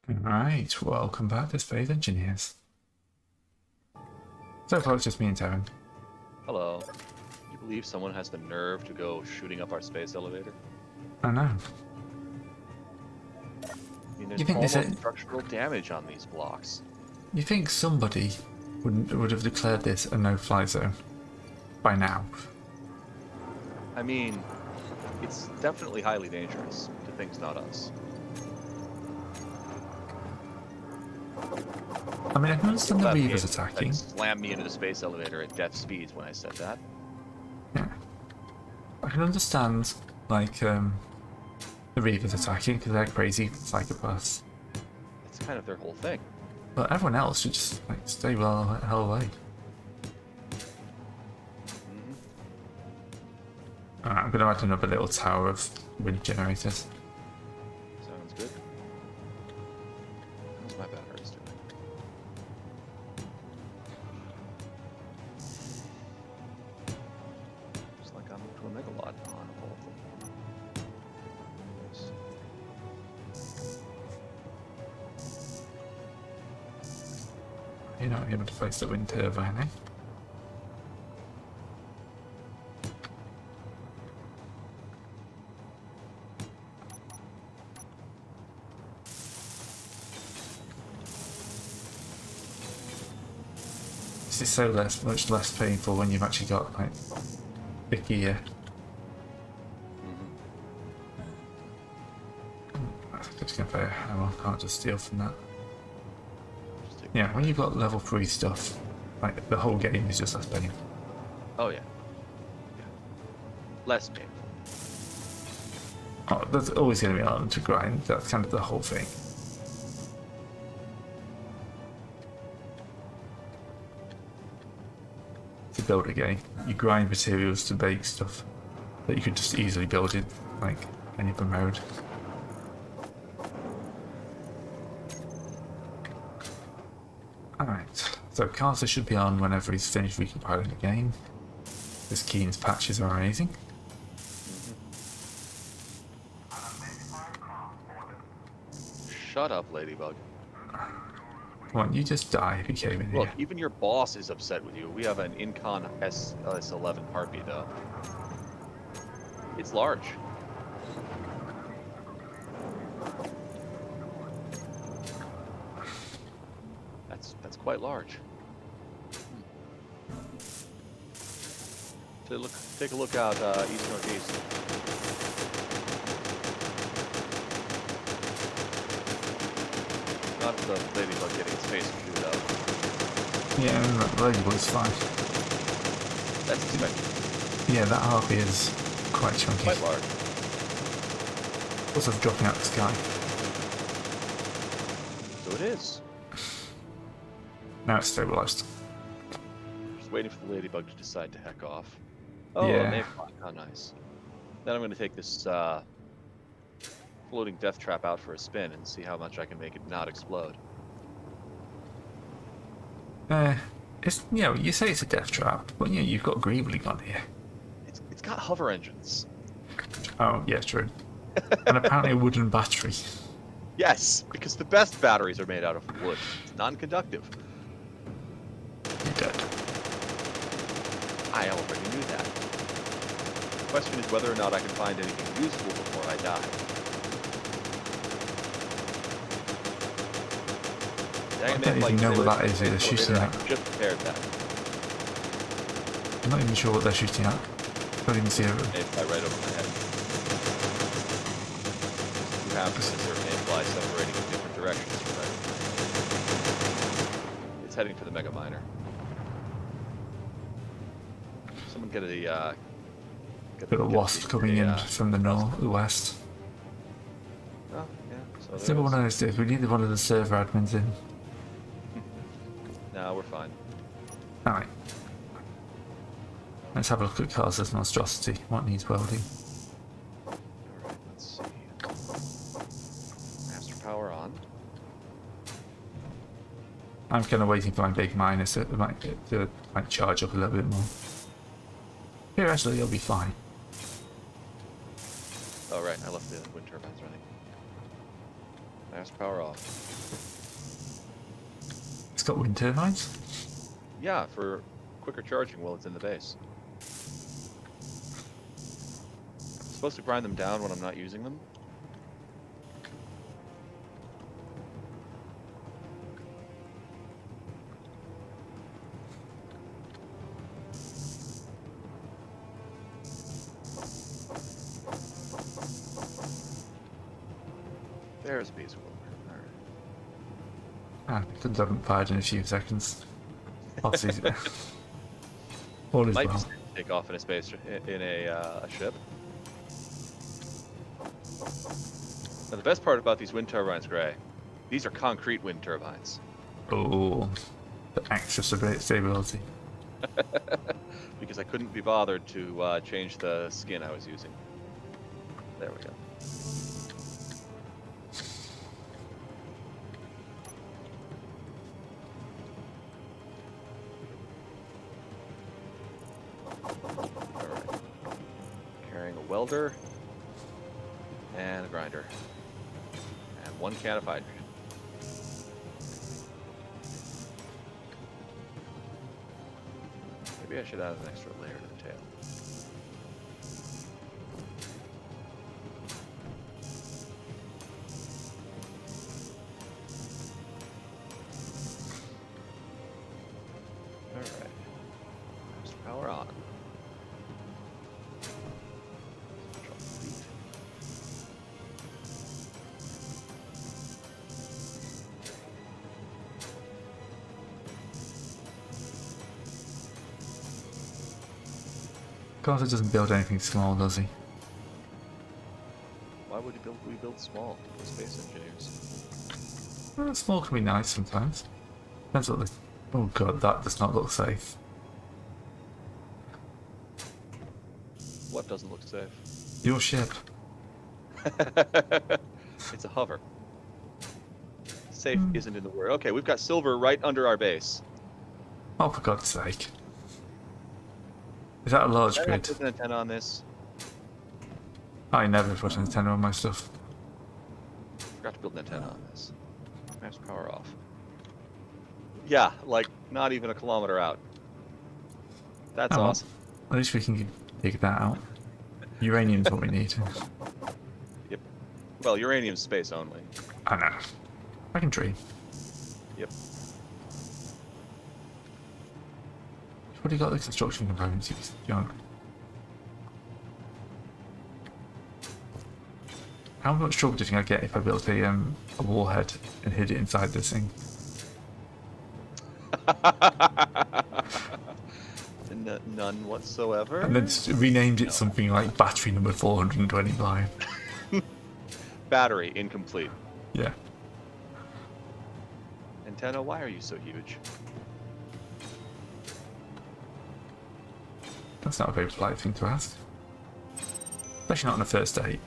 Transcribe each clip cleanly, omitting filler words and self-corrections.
Right, welcome back to Space Engineers. So far it's just me and Taryn. Hello. Can you believe someone has the nerve to go shooting up our space elevator? I know. I mean, You there's think almost structural damage on these blocks. you think somebody would have declared this a no-fly zone by now? I mean, it's definitely highly dangerous to things not us. I mean, I can understand the Left Reavers game attacking. slammed me into the space elevator at death speeds when I said that. Yeah. I can understand, like, the Reavers attacking because they're crazy psychopaths. That's kind of their whole thing. But everyone else should just like stay well the hell away. Alright, I'm going to add another little tower of wind generators. Sounds good. How's my batteries doing? Looks like I'm up to a megawatt on all of them. Nice. You're not able to place the wind turbine, eh? This is so much less painful when you've actually got like big gear. I'm just gonna play. Oh well, can't just steal from that. Yeah, when you've got level 3 stuff, like the whole game is just less painful. Oh yeah. Less painful. Oh, there's always going to be an element to grind. That's kind of the whole thing. To build a game, you grind materials to bake stuff that you could just easily build in like any other mode. Alright, so Carter should be on whenever he's finished recompiling the game. This Keen's patches are amazing. Shut up, Ladybug. Come on, you just die if you came in Look, here. even your boss is upset with you. We have an Incon S11 Harpy, though. It's large. That's quite large. Take a look out east northeast. Not the Ladybug getting its face chewed up. Yeah, the Ladybug's fine. That's expected. Yeah, that harpy is quite chunky. Quite large. Also dropping out the sky. So it is. Now it's stabilized. Just waiting for the Ladybug to decide to heck off. Oh, Yeah. a Mayfly. How nice. Then I'm going to take this floating death trap out for a spin and see how much I can make it not explode. It's, you know, you say it's a death trap, but you know, you've got Greebling on here. It's got hover engines. Oh, yeah, true. And apparently a wooden battery. Yes, because the best batteries are made out of wood. It's non-conductive. You're dead. I already knew that. The question is whether or not I can find anything useful before I die. I don't even know what that is. They're shooting at. I just prepared that. I'm not even sure what they're shooting at. Don't even see it. Mayfly right over my head. You have sensor mayfly separating in different directions from that. It's heading to the mega miner. Someone get a Got a wasp coming in from the north, the west. Oh, yeah. So It's never one of those days. We needed one of the server admins in. No, we're fine. Alright. Let's have a look at Carter's monstrosity. What needs welding? Alright, let's see. Master power on. I'm kind of waiting for my big miner so it might charge up a little bit more. Here, actually, you'll be fine. Oh, right, I left the wind turbines running. Master power off. It's got wind turbines. Yeah, for quicker charging while it's in the base. I'm supposed to grind them down when I'm not using them. There's a piece of wood. Alright. Ah, it haven't fired in a few seconds. Obviously, all is Might well. be safe to take off in a space in a ship. Now the best part about these wind turbines, Gray, these are concrete wind turbines. Oh, the extra stability. Because I couldn't be bothered to change the skin I was using. There we go. Alright. Carrying a welder and a grinder. And 1 can of hydrogen. Maybe I should add an extra layer to the tail. Alright. Master power on. Drop the feet. Carter doesn't build anything small, does he? Why would we build small? We're space engineers. Well, small can be nice sometimes. Depends what the... Oh god, that does not look safe. What doesn't look safe? Your ship. It's a hover. Safe isn't in the word. Okay, we've got silver right under our base. Oh, for God's sake. Is that a large Did I not grid? put an antenna on this? I never put an antenna on my stuff. Forgot to build an antenna on this. Master power off. Yeah, like not even a kilometer out. That's Oh, well. awesome. At least we can dig that out. Uranium's what we need. Yep. Well, uranium space only. I know. I can dream. Yep. You've already got the construction components, John. How much trouble do you think I'd get if I built a warhead and hid it inside this thing? None whatsoever. And then just renamed it something like battery number 425. Battery incomplete. Yeah. Antenna, why are you so huge? That's not a very polite thing to ask. Especially not on a first date.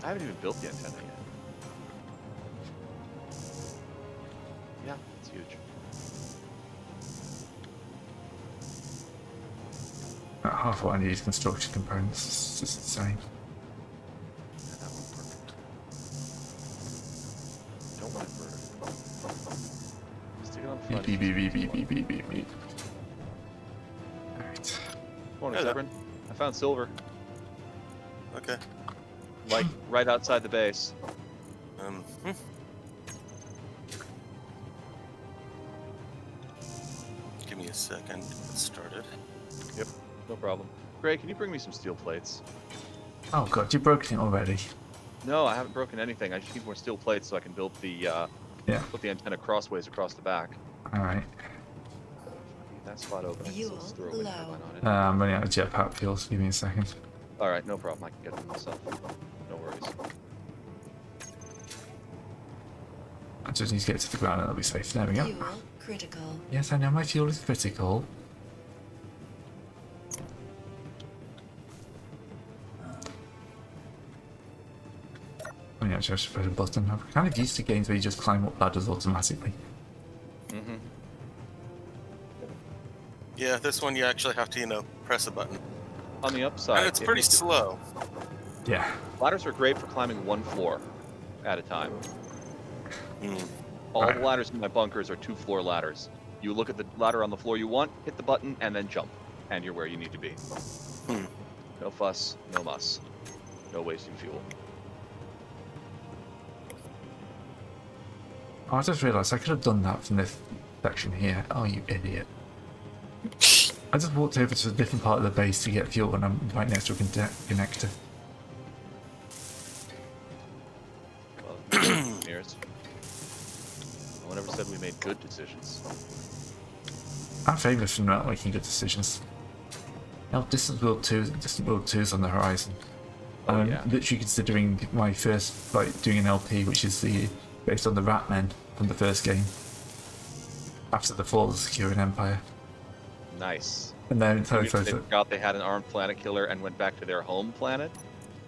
I haven't even built the antenna yet. Yeah, it's huge. Half what I need is construction components. It's just insane. Yeah, that one's perfect. Don't want it vertical. Stick it on front. Beep, beep, beep, beep, beep, beep, beep, beep. Alright. Morning, Hello. Zebrin. I found silver. Okay. Like, right outside the base. Hmm. Give me a second. Get started. Yep, no problem. Gray, can you bring me some steel plates? Oh god, you've broken it already. No, I haven't broken anything. I just need more steel plates so I can build the, Yeah. put the antenna crossways across the back. Alright. That spot open. I can still Fuel just throw a wind low. turbine on it. I'm running out of jetpack fuel, so give me a second. Alright, no problem. I can get them myself. No worries. I just need to get to the ground and I'll be safe. There we go. Fuel critical. Yes, I know my fuel is critical. Oh yeah, I should press a button. I'm kind of used to games where you just climb up ladders automatically. Mm-hmm. Yeah, this one you actually have to, press a button. On the upside, And it's pretty slow. Yeah. ladders are great for climbing one floor, at a time. Hmm. All the ladders in my bunkers are 2-floor ladders. You look at the ladder on the floor you want, hit the button, and then jump. And you're where you need to be. Hmm. No fuss, no muss. No wasting fuel. I just realised I could have done that from this section here. Oh, you idiot. I just walked over to a different part of the base to get fuel and I'm right next to a connector. Well, engineers. No one ever said we made good decisions. I'm famous for not making good decisions. Now, Distant World 2 is on the horizon. Oh, I'm yeah. literally considering my first, like, doing an LP, which is based on the Ratmen from the first game. After the fall of the Securing Empire. Nice. And then They forgot they had an armed planet killer and went back to their home planet?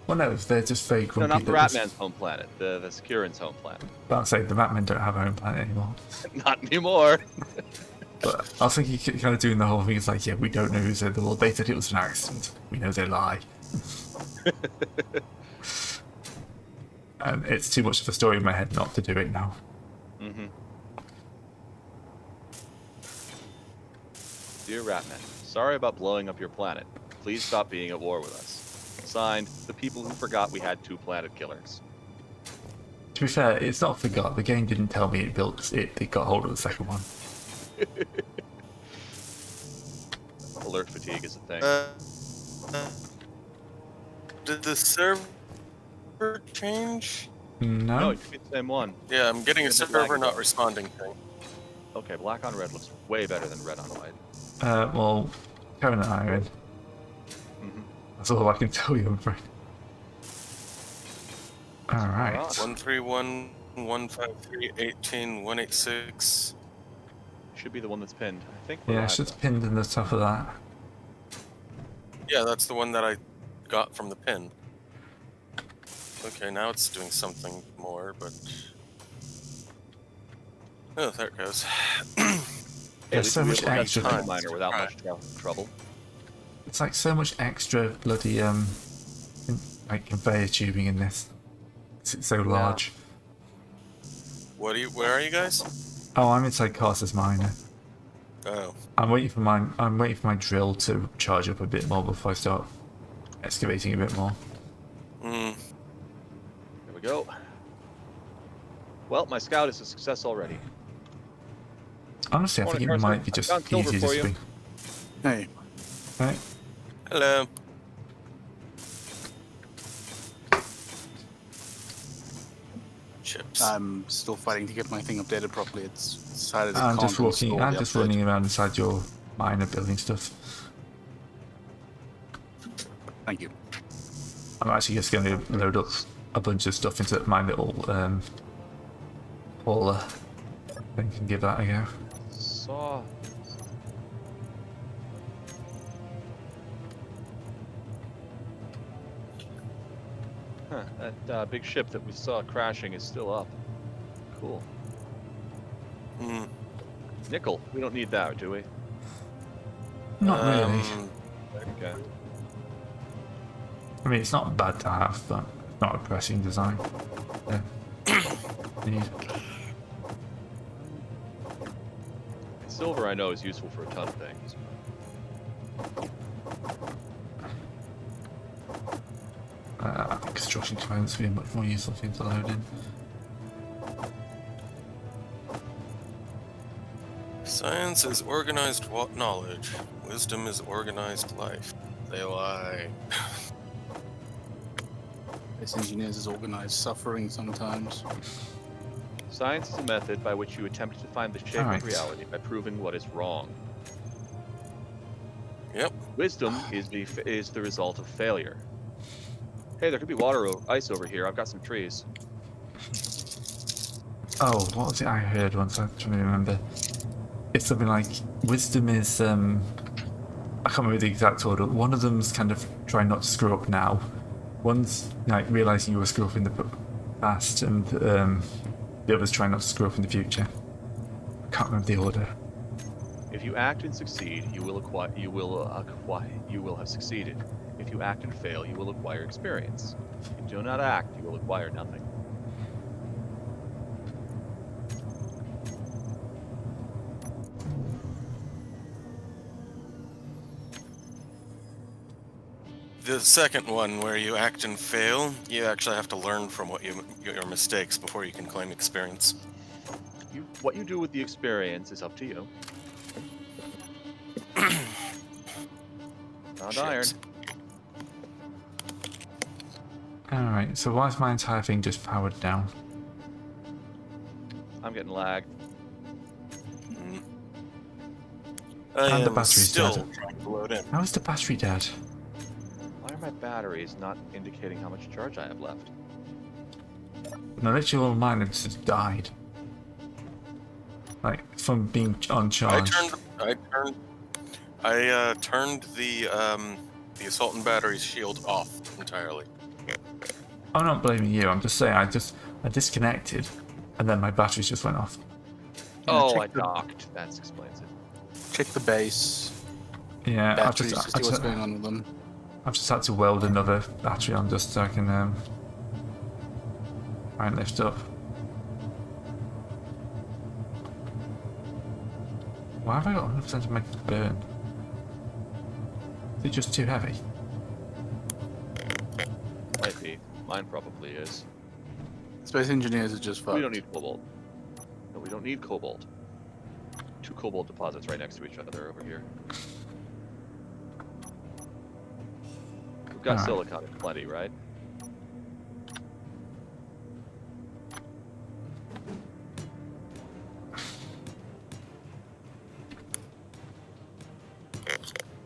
well, no, they're just very No, grumpy. not the Ratman's home planet. The Securin's home planet. But I'm saying the Ratmen don't have a home planet anymore. Not anymore. But I was thinking kind of doing the whole thing. It's like, yeah, we don't know who said the world. They said it was an accident. We know they lie. And it's too much of a story in my head not to do it now. Mm-hmm. Dear Ratman, sorry about blowing up your planet. Please stop being at war with us. Signed, the people who forgot we had 2 planet killers. To be fair, it's not forgot. The game didn't tell me it built it. It got hold of the second one. Alert fatigue is a thing. Did the server change? No, No. it could be the same one. Yeah, I'm getting a It's a server black not box. responding thing. Okay, black on red looks way better than red on white. Well, Karen and I are in. Mm-hmm. That's all I can tell you, I'm afraid. Alright. 131-153-18-186. Should be the one that's pinned. I think we're Yeah, live, it's just though. pinned in the top of that. Yeah, that's the one that I got from the pin. Okay, now it's doing something more, but... Oh, there it goes. Hey, at There's least so we were much able to have extra. the coal miner without much trouble. It's like so much extra bloody like conveyor tubing in this. It's so large. Where are you guys? Oh, I'm inside Carter's miner. Oh. I'm waiting for my drill to charge up a bit more before I start excavating a bit more. Hmm. There we go. Well, my scout is a success already. Honestly, I think it Morning, might be Carson. just I've found silver easier for this you. week. Hey, Right? Hello. Chips. I'm still fighting to get my thing updated properly. It's decided it I'm can't just walking. install I'm the just update. running around inside your miner building stuff. Thank you. I'm actually just going to load up a bunch of stuff into my little hauler thing and give that a go. Saw. Huh, that big ship that we saw crashing is still up. Cool. Hmm. Nickel. We don't need that, do we? Not really. Okay. I mean, it's not bad to have, but it's not a pressing design. Yeah. Need. Silver, I know, is useful for a ton of things. I think construction components would be a much more useful thing to load in. Science is organized knowledge. Wisdom is organized life. They lie. This engineers is organized suffering sometimes. Science is a method by which you attempt to find the shape Alright. of reality by proving what is wrong. Yep. Wisdom is the result of failure. Hey, there could be water or ice over here. I've got some trees. Oh, what was it I heard once? I'm trying to remember. It's something like wisdom is I can't remember the exact order. One of them's kind of trying not to screw up now. One's like realizing you were screw up in the past, and the other's trying not to screw up in the future. I can't remember the order. If you act and succeed, you will have succeeded. If you act and fail, you will acquire experience. If you do not act, you will acquire nothing. The second one, where you act and fail, you actually have to learn from your mistakes before you can claim experience. What you do with the experience is up to you. Found iron. Shit. Alright, so why is my entire thing just powered down? I'm getting lagged. I And the am battery's still dead. trying to load in. How is the battery dead? Why are my batteries not indicating how much charge I have left? No, literally all mine have just died. Like, from being uncharged. I turned the assault and battery shield off entirely. I'm not blaming you, I'm just saying I disconnected and then my batteries just went off. Oh, check I the- docked. That explains it. Check the base Yeah, batteries to see what's going on with them. I've just had to weld another battery on just so I can try and lift up. Why have I got 100% of my burn? Is it just too heavy? Might be. Mine probably is. Space engineers are just fucked. We don't need cobalt. No, we don't need cobalt. 2 cobalt deposits right next to each other over here. We've got Alright. silicon in plenty, right?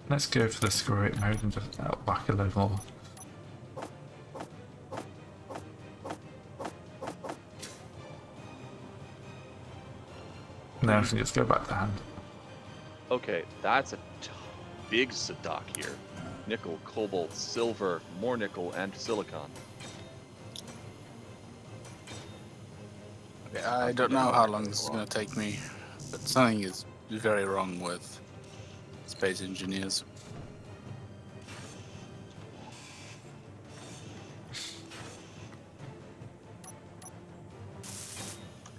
Let's go for the screw it mode and just whack a load more. Now I can just go back to hand. Okay, that's a big stock here. Nickel, cobalt, silver, more nickel, and silicon. I don't know how long this is going to take me, but something is very wrong with space engineers.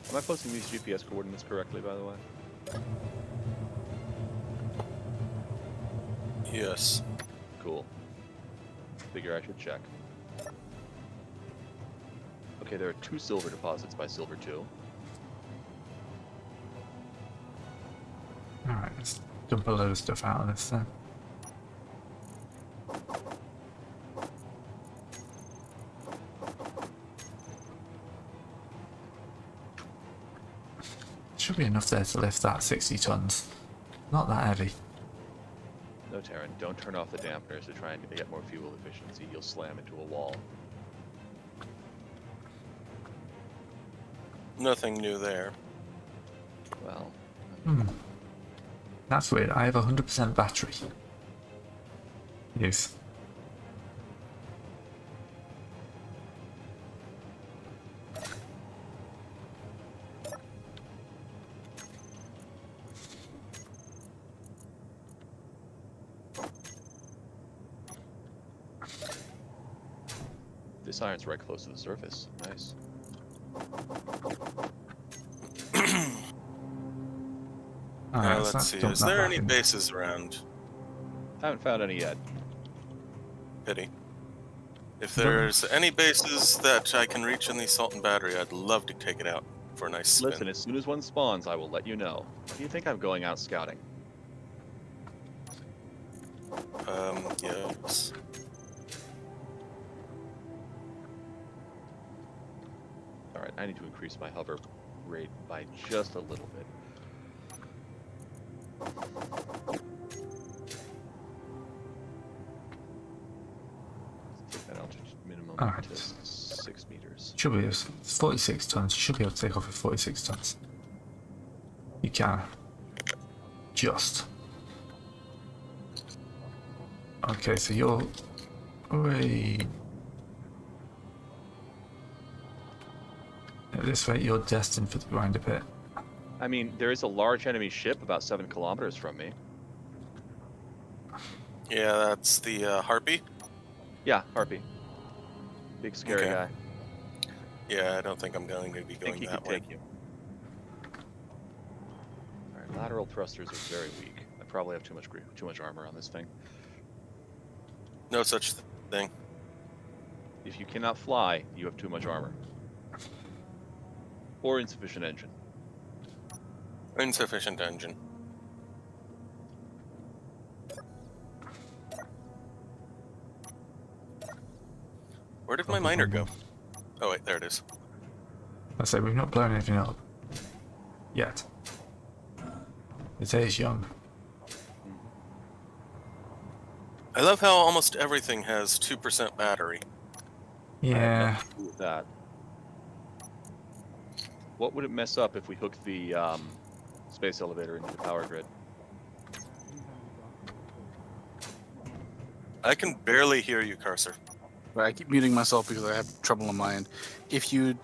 Am I posting these GPS coordinates correctly, by the way? Yes. Cool. Figure I should check. Okay, there are 2 silver deposits by silver 2. Alright, let's dump a load of stuff out of this then. Should be enough there to lift that 60 tons. Not that heavy. No, Terran, don't turn off the dampeners to try and get more fuel efficiency. You'll slam into a wall. Nothing new there. Well, That's weird. I have 100% battery use. this iron's right close to the surface. Nice. Alright, Let's see. dump Is that there back any in. bases around? Haven't found any yet. Pity. If there's any bases that I can reach in the assault and battery, I'd love to take it out for a nice spin. Listen, as soon as one spawns, I will let you know. Do you think I'm going out scouting? Yes. Alright, I need to increase my hover rate by just a little bit. Take that altitude minimum Alright. to 6 meters. Should be 46 tons. You should be able to take off with 46 tons. You can. Just. Okay, so you're. Wait. At this rate, you're destined for the grinder pit. I mean, there is a large enemy ship about 7 kilometers from me. Yeah, that's the Harpy. Yeah, Harpy. Big scary Okay. guy. Yeah, I don't think I'm going to be I think going he that can way. take you. Alright, lateral thrusters are very weak. I probably have too much armor on this thing. No such thing. thing. If you cannot fly, you have too much armor. Or insufficient engine. Insufficient engine. Where did my miner go? Oh wait, there it is. I say we've not blown anything up yet. It is young. I love how almost everything has 2% battery. Yeah. With that. What would it mess up if we hooked the space elevator into the power grid? I can barely hear you, Cursor. Right, I keep muting myself because I have trouble on my end. If you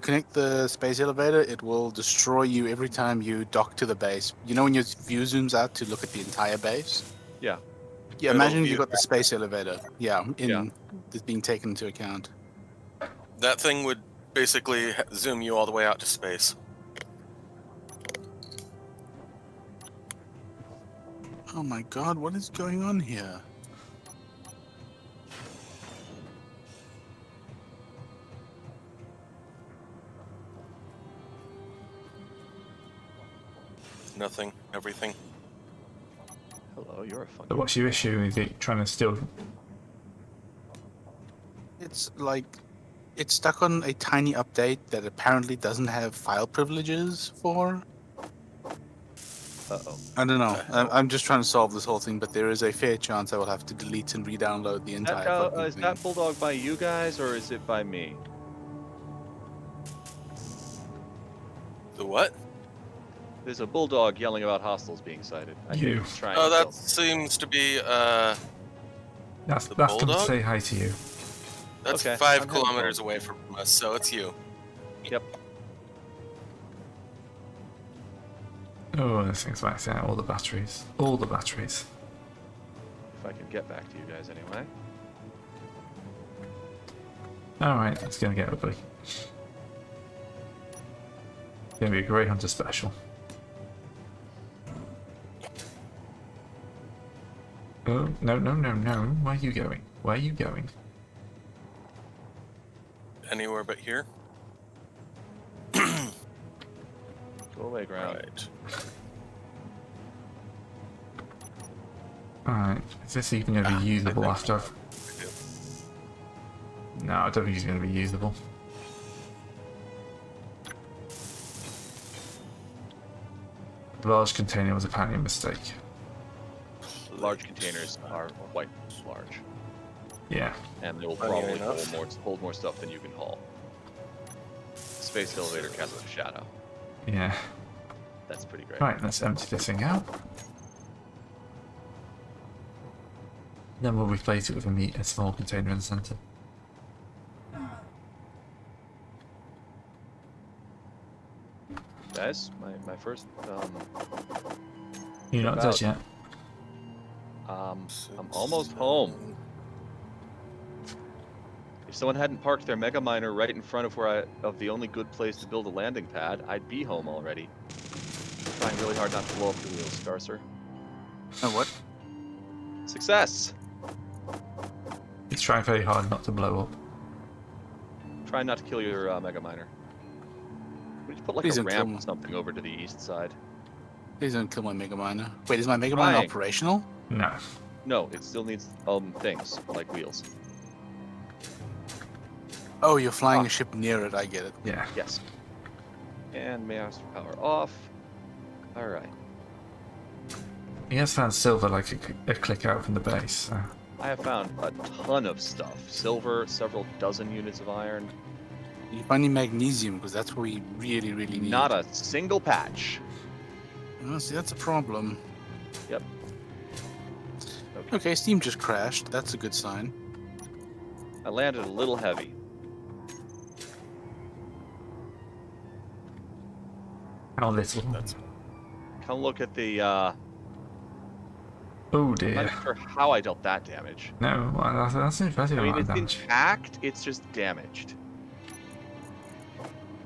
connect the space elevator, it will destroy you every time you dock to the base. You know when your view zooms out to look at the entire base? Yeah. Yeah, It'll imagine view you got the space elevator. Yeah, Yeah. this being taken into account. That thing would basically zoom you all the way out to space. Oh my god, what is going on here? Nothing, everything. Hello, you're a fun. So what's your issue? Is it trying to steal? It's like it's stuck on a tiny update that apparently doesn't have file privileges for. Uh-oh. I don't know. I'm just trying to solve this whole thing, but there is a fair chance I will have to delete and re-download the entire fucking Is thing. that bulldog by you guys, or is it by me? The what? There's a bulldog yelling about hostiles being sighted. I think You. he's trying Oh, to that kill. seems to be, That's The come to bulldog? say hi to you. that's Okay, 5 I'm heading kilometers home. away from us, so it's you. Yep. Oh, this thing's maxing out all the batteries. All the batteries. If I can get back to you guys anyway. Alright, it's gonna get ugly. It's gonna be a Grey Hunter special. Oh, no, no, no, no. Where are you going? Where are you going? Anywhere but here? Go away, ground. Right. Alright, is this even gonna be usable after I've... No, I don't think it's gonna be usable. The large container was apparently a mistake. Large containers are quite large, Yeah. and they will Funny probably enough. hold more stuff than you can haul. Space elevator casts a shadow. Yeah. That's pretty great. Right, let's empty this thing out. Then we'll replace it with a small container in the center. Guys, my first You're not dead yet. I'm almost home. If someone hadn't parked their mega miner right in front of the only good place to build a landing pad, I'd be home already. Trying really hard not to blow up the wheels, Scarcer. Oh, what? Success! It's trying very hard not to blow up. Trying not to kill your mega miner. We just put like Please a don't ramp kill or something over to the east side. Please don't kill my Mega Miner. Wait, is my Mega Miner Trying. operational? No. No, it still needs things like wheels. Oh, you're flying Ah. a ship near it. I get it. Yeah. Yes. And master power off. All right. He has found silver like a click out from the base. So. I have found a ton of stuff. Silver, several dozen units of iron. You find any magnesium because that's what we really, really need. Not a single patch. Oh, see, that's a problem. Yep. Okay. Okay, Steam just crashed. That's a good sign. I landed a little heavy. How little. That's Come look at the. Oh I'm dear. not sure how I dealt that damage. No, well, that's an impressive I mean, amount it's of damage. intact. It's just damaged.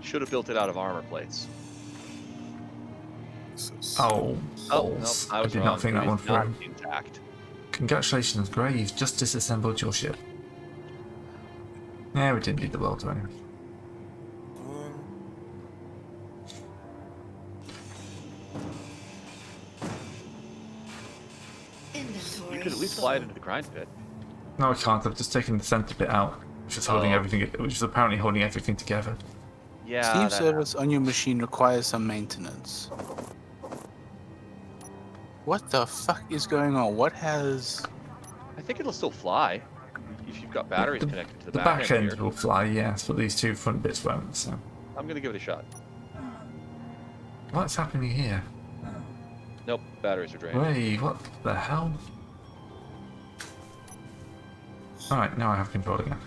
Should have built it out of armor plates. Oh, Oh no, balls. I was did wrong. not think that It one is not through. intact. Congratulations, Gray. You've just disassembled your ship. Yeah, we didn't need the welder anyway. You could at least fly it into the grind pit. No, I can't. I've just taken the center bit out, which is holding everything. Which is apparently holding everything together. Yeah. Steam that service on your machine requires some maintenance. What the fuck is going on? What has... I think it'll still fly if you've got batteries connected to the, The back, back end end here. will fly, yes, but these two front bits won't. So, I'm gonna give it a shot. what's happening here? Nope, batteries are drained. Wait, what the hell? Alright, now I have control again.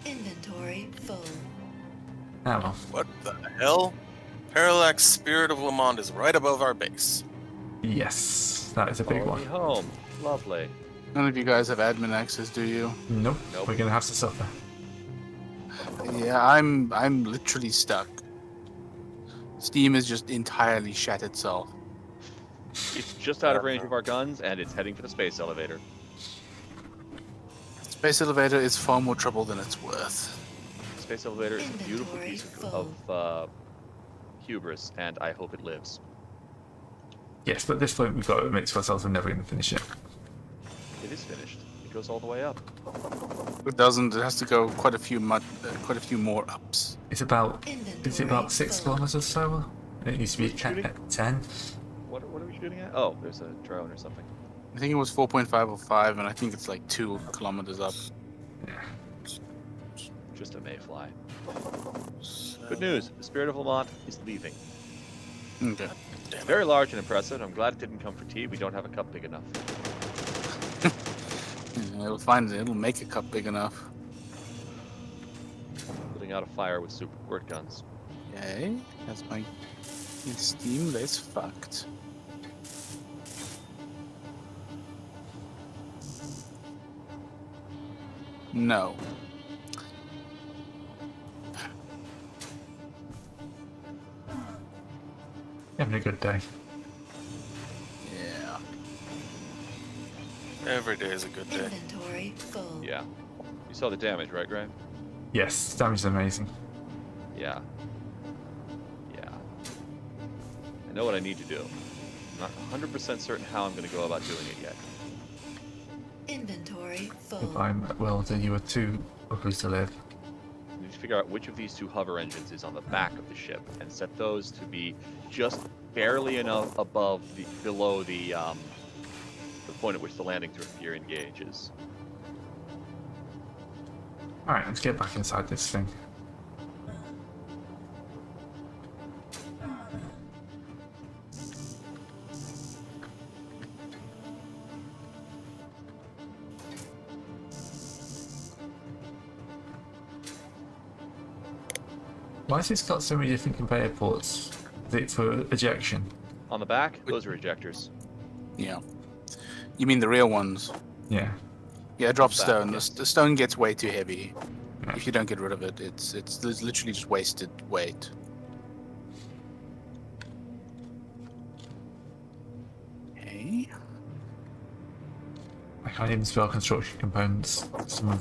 Inventory full. Ah well. What the hell? Parallax Spirit of Lamont is right above our base. Yes, that is a big Follow one. me home. Lovely. None of you guys have admin access, do you? Nope, Nope. we're gonna have to suffer. Yeah, I'm literally stuck. Steam has just entirely shat itself. It's just out of range of our guns, and it's heading for the space elevator. Space elevator is far more trouble than it's worth. The space elevator is a beautiful Inventory piece full. of hubris, and I hope it lives. Yes, but at this point we've got to admit to ourselves we're never gonna finish it. It is finished. It goes all the way up. It doesn't. It has to go quite a few more ups. It's about is it about 6 full. kilometers or so? It used to be Shooting? 10. What are we shooting at? Oh, there's a drone or something. I think it was 4.5 or 5, and I think it's like 2 kilometers up. Yeah. Just a mayfly. Good news. The Spirit of Lamont is leaving. Okay. It's very large and impressive. I'm glad it didn't come for tea. We don't have a cup big enough. Yeah, it'll find it. It'll make a cup big enough. Putting out a fire with super squirt guns. Okay. That's my Steam. That's fucked. No. Having a good day. Yeah. Every day is a good day. Inventory full. Yeah. You saw the damage, right, Graham? Yes, damage is amazing. Yeah. Yeah. I know what I need to do. I'm not 100% certain how I'm going to go about doing it yet. Inventory full. If I'm well, then you are too ugly to live. I need to figure out which of these two hover engines is on the back of the ship and set those to be just barely enough above below the point at which the landing gear engages. Alright, let's get back inside this thing. Why has this got so many different conveyor ports? Is it for ejection? On the back, those are ejectors. Yeah. You mean the real ones? Yeah. Yeah, drop Back, stone. yes. The stone gets way too heavy. Yeah. If you don't get rid of it, it's literally just wasted weight. Okay. I can't even spell construction components. Someone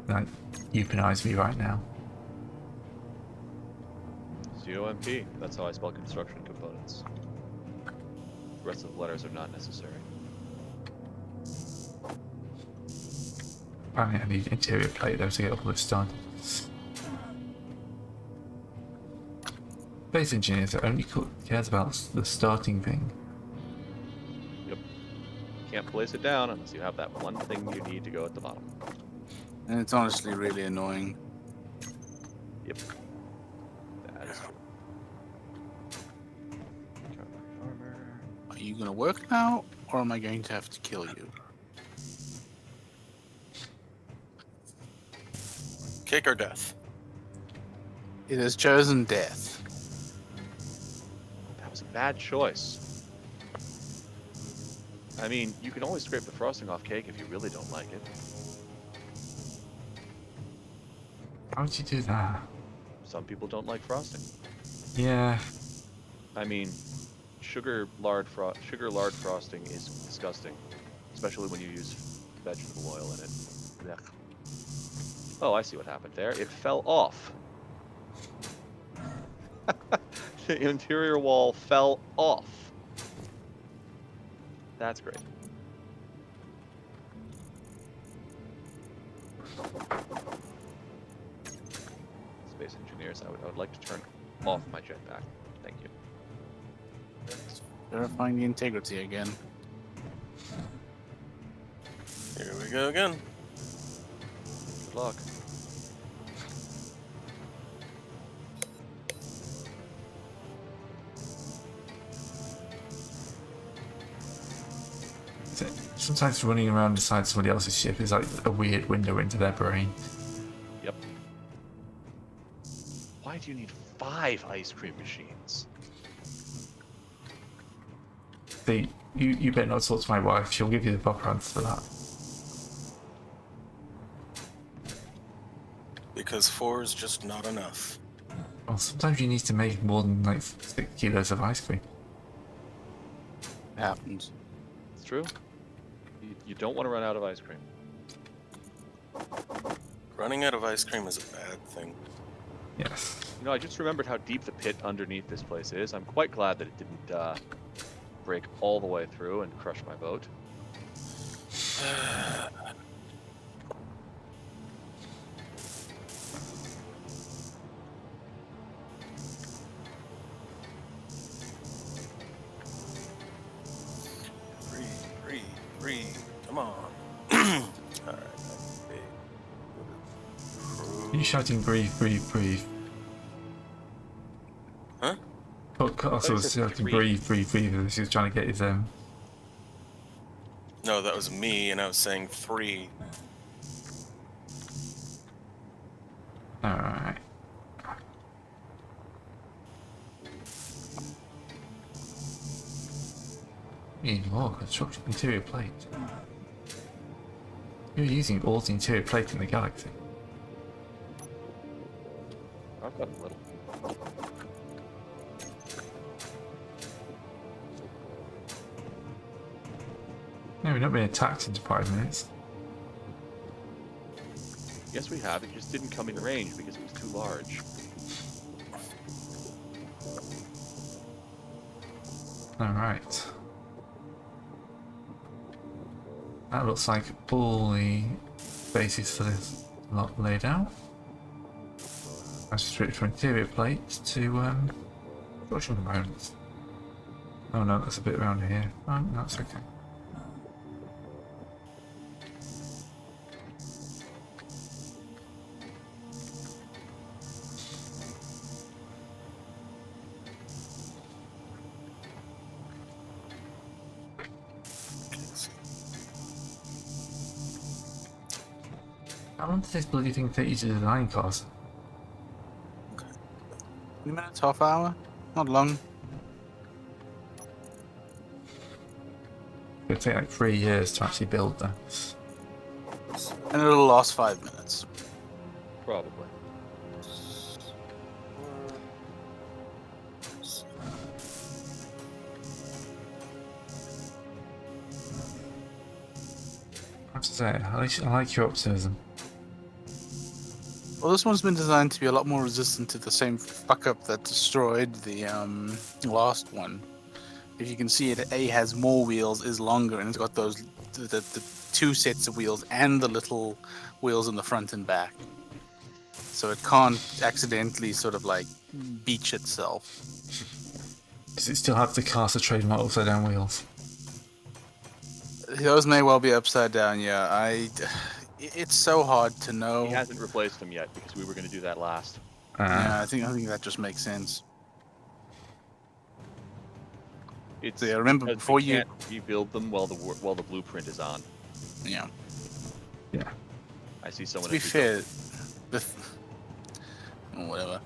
like euthanize me right now. COMP. That's how I spell construction components. The rest of the letters are not necessary. Apparently I need interior plate though to get all this done. Space engineers that only cares about the starting thing. Yep. Can't place it down unless you have that one thing you need to go at the bottom. And it's honestly really annoying. Yep. That is true. Armor. Are you gonna work now, or am I going to have to kill you? Kick or death? It has chosen death. That was a bad choice. I mean, you can always scrape the frosting off cake if you really don't like it. How would you do that? Some people don't like frosting. Yeah. I mean, sugar lard frosting is disgusting, especially when you use vegetable oil in it. Ugh. Oh, I see what happened there. It fell off. The interior wall fell off. That's great. Space engineers, I would like to turn off my jetpack. Thank you. Verifying the integrity again. Here we go again. Good luck. Sometimes running around inside somebody else's ship is like a weird window into their brain. Yep. Why do you need 5 ice cream machines? See, you better not talk to my wife. She'll give you the proper answer to that. Because 4 is just not enough. Well, sometimes you need to make more than like 6 kilos of ice cream. It happens. It's true. You don't want to run out of ice cream. Running out of ice cream is a bad thing. Yes. You know, I just remembered how deep the pit underneath this place is. I'm quite glad that it didn't break all the way through and crush my boat. Breathe. Come on. Alright. Are you shouting breathe, breathe, breathe? Huh? Also was shouting breathe, breathe, breathe as he was trying to get his No, that was me, and I was saying 3. Alright. Need more construction interior plate. You're using all the interior plate in the galaxy. I've got a little. No, we've not been attacked in 5 minutes. Yes, we have. It just didn't come in range because it was too large. Alright. That looks like all the bases for this lot laid out. I just switched from interior plates to structural components. Oh no, that's a bit around here. Oh, no, that's okay. How long does this bloody thing take you to design, cars? 20 minutes, half hour? Not long. It'll take like 3 years to actually build that. And it'll last 5 minutes. Probably. I have to say, I like your optimism. Well, this one's been designed to be a lot more resistant to the same fuck up that destroyed the last one. If you can see it, A has more wheels, is longer, and it's got those the 2 sets of wheels and the little wheels in the front and back. So it can't accidentally sort of like beach itself. Does it still have the Casa trademark upside down wheels? Those may well be upside down, yeah. It's so hard to know. He hasn't replaced them yet because we were going to do that last. Yeah, I think that just makes sense. It's So yeah, remember because before we you, can't rebuild them while the blueprint is on. yeah. Yeah. I see someone. To be has fair, whatever,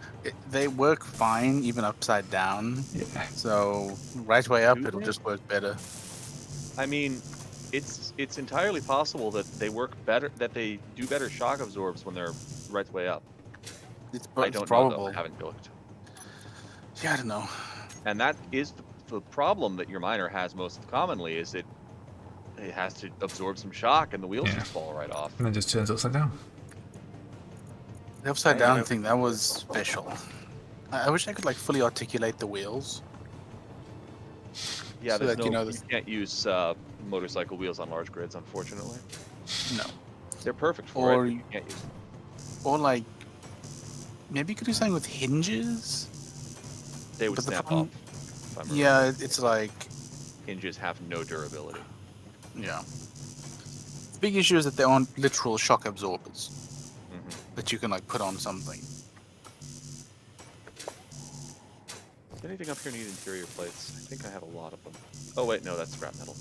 they work fine even upside down. Yeah. So right way up, Do it'll they? just work better. I mean, it's entirely possible that they work better, that they do better shock absorbs when they're right way up. It's I don't know probable. though. I haven't looked. Yeah, I don't know. And that is the problem that your miner has most commonly is that it has to absorb some shock, and the wheels Yeah. just fall right off. And then just turns upside down. The upside Yeah, down no. thing, that was special. I wish I could like fully articulate the wheels. Yeah, So there's that, you no. know, You can't use motorcycle wheels on large grids, unfortunately. No. They're perfect for Or it, but you can't use them. Or like maybe you could do something with hinges. They would But the snap problem- off. If I'm Yeah, it's like hinges have no durability. yeah. The big issue is that they aren't literal shock absorbers Hmm. that you can like put on something. Does anything up here need interior plates? I think I have a lot of them. Oh wait, no, that's scrap metal.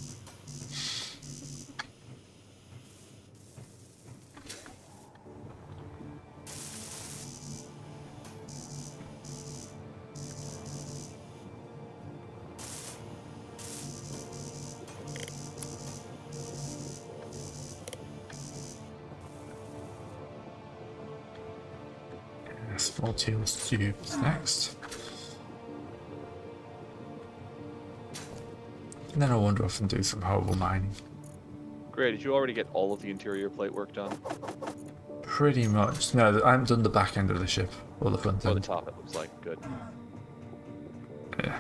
Small tubes next. And then I wander off and do some horrible mining. Great, did you already get all of the interior plate work done? Pretty much. No, I haven't done the back end of the ship or the front Or the end. top, it looks like. Good. Yeah.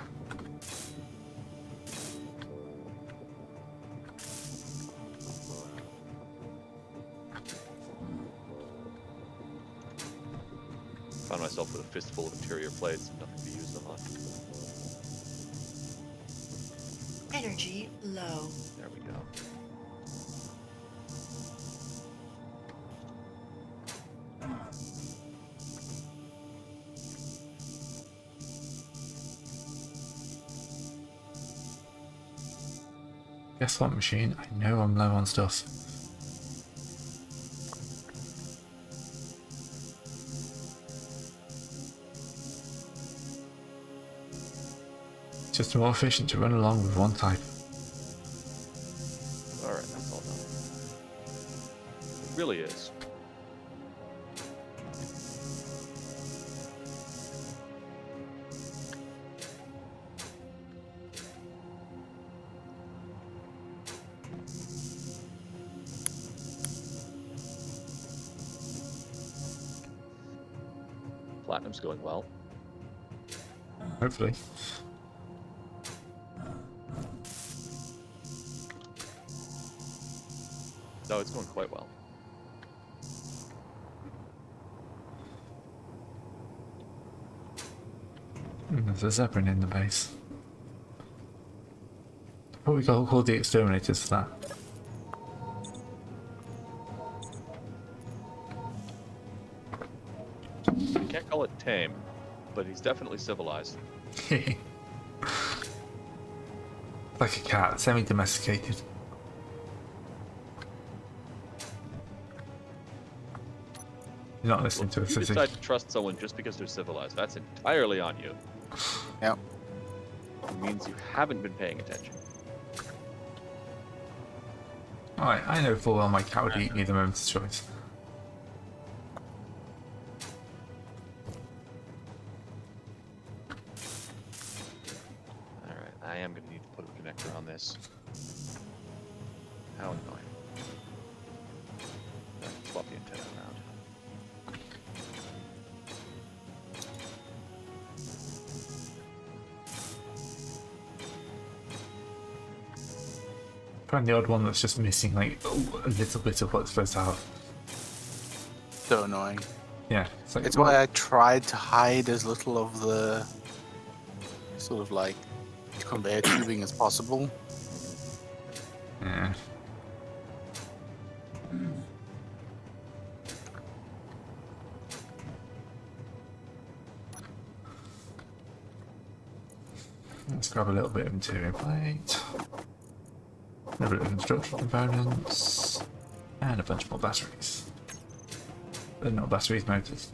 Found myself with a fistful of interior plates and nothing to use them on. Energy low. There we go. Guess what, machine? I know I'm low on stuff. Just more efficient to run along with one type. Alright, that's all done. It really is. Platinum's going well. Hopefully. No, it's going quite well. There's a Zeppelin in the base. Probably call the exterminators for that. You can't call it tame, but he's definitely civilized. Like a cat, semi-domesticated. You're not listening to If us, you is he? decide to trust someone just because they're civilized, that's entirely on you. Yeah. It means you haven't been paying attention. Alright, I know full well my cat would eat me the moment's choice. Alright, I am going to need to put a connector on this. How annoying. Swap the antenna around. Find the odd one that's just missing like a little bit of what's supposed to have. So annoying. Yeah, it's like, It's why I tried to hide as little of the sort of like conveyor tubing as possible. yeah. Let's grab a little bit of interior plate, a little bit of construction components, and a bunch more batteries. Not batteries, motors.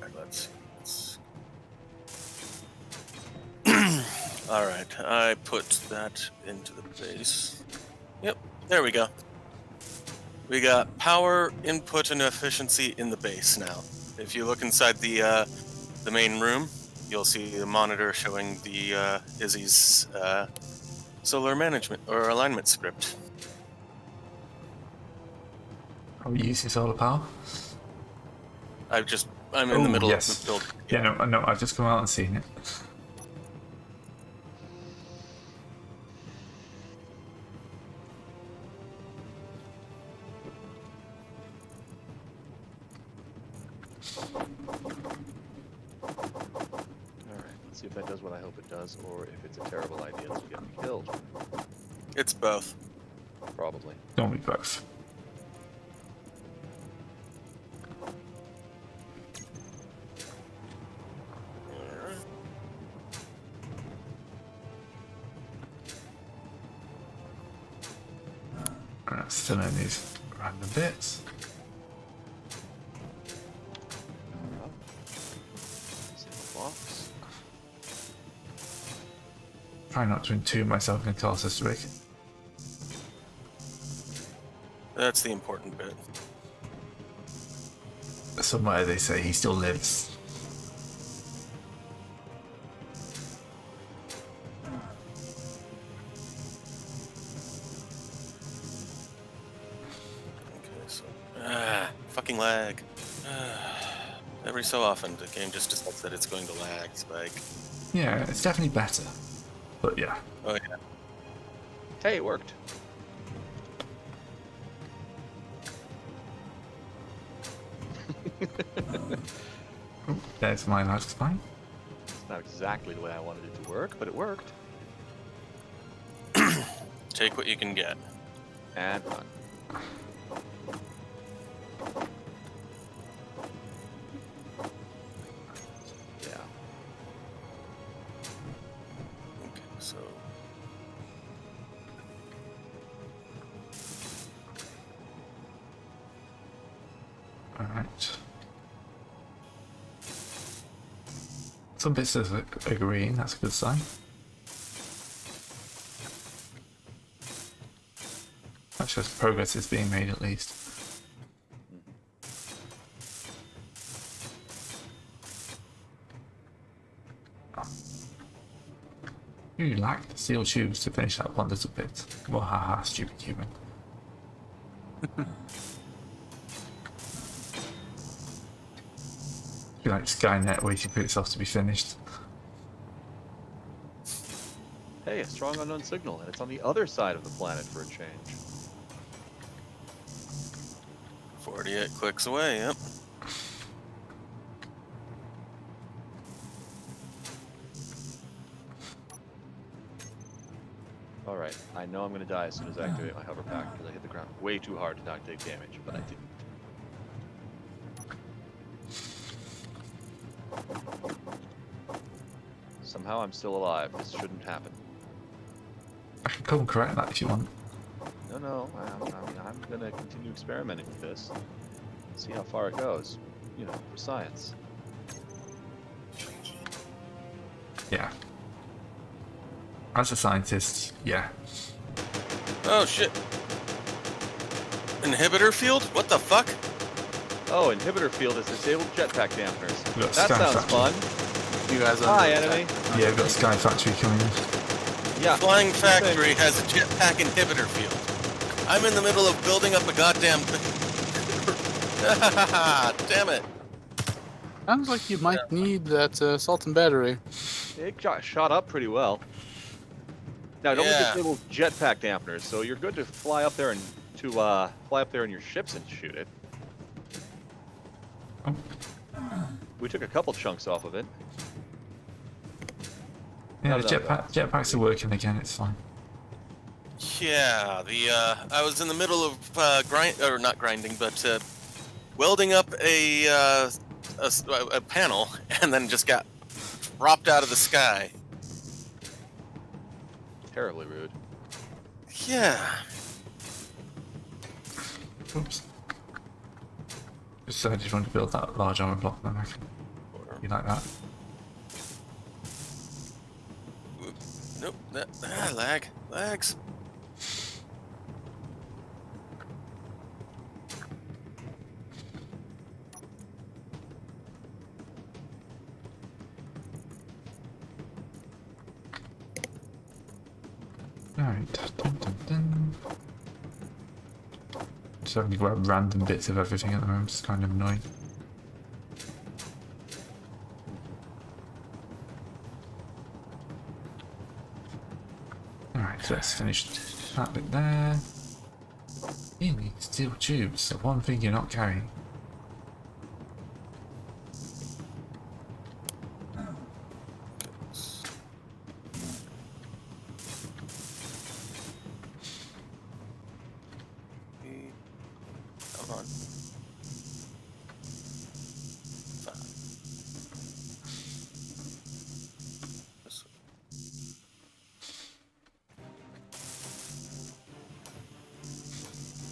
Alright, let's see. All right, I put that into the base. Yep, there we go. We got power, input, and efficiency in the base now. If you look inside the main room, you'll see the monitor showing the Izzy's solar management or alignment script. Are we using solar power? I'm in the middle yes. of the build. Yeah, no, I've just come out and seen it. Alright, let's see if that does what I hope it does, or if it's a terrible idea to get me killed. It's both. Probably. Don't be both. Alright, still in these random bits. Single box. Try not to entomb myself in Colossus rig. That's the important bit. Somewhere they say he still lives. Okay, so fucking lag. Every so often, the game just decides that it's going to lag. Spike. Yeah, it's definitely better. But yeah. Oh yeah. Hey, it worked. Oh, there's my life spine. It's not exactly the way I wanted it to work, but it worked. Take what you can get. And run. Yeah. Okay, so Alright. Some bits are green, that's a good sign. That shows progress is being made at least. You lack the steel tubes to finish that one little bit. Well, haha, stupid human. Be like Skynet waiting for itself to be finished. Hey, a strong unknown signal, and it's on the other side of the planet for a change. 48 clicks away. Yep. Alright, I know I'm gonna die as soon as I activate my hover pack because I hit the ground way too hard to not take damage, but I didn't. Somehow I'm still alive. This shouldn't happen. I can come and correct that if you want. No, I'm gonna continue experimenting with this. See how far it goes. You know, for science. Yeah. As a scientist, yeah. Oh shit. Inhibitor field? What the fuck? Oh, inhibitor field is disabled jetpack dampeners. Look, That Sky sounds Factory. fun. You guys are Hi, under enemy. attack. Yeah, we've got Sky Factory coming in. Yeah. Flying sure thing. Factory has a jetpack inhibitor field. I'm in the middle of building up a goddamn thing. Damn it. Sounds like you might need that salt and battery. It got shot up pretty well. Now, it only Yeah. disables jetpack dampeners, so you're good to fly up there and fly up there in your ships and shoot it. Oh. We took a couple chunks off of it. Yeah, the No, jetpacks are working again, it's fine. Yeah, I was in the middle of not grinding, but welding up a panel, and then just got dropped out of the sky. Terribly rude. Yeah. Oops. Just just want to build that large armor block, then I can. You like that? Nope. Lag. Lags. Alright. Dun, dun, dun. Just having to grab random bits of everything at the moment. It's kind of annoying. Alright, so let's finish that bit there. You need steel tubes, so one thing you're not carrying. Come on. This way.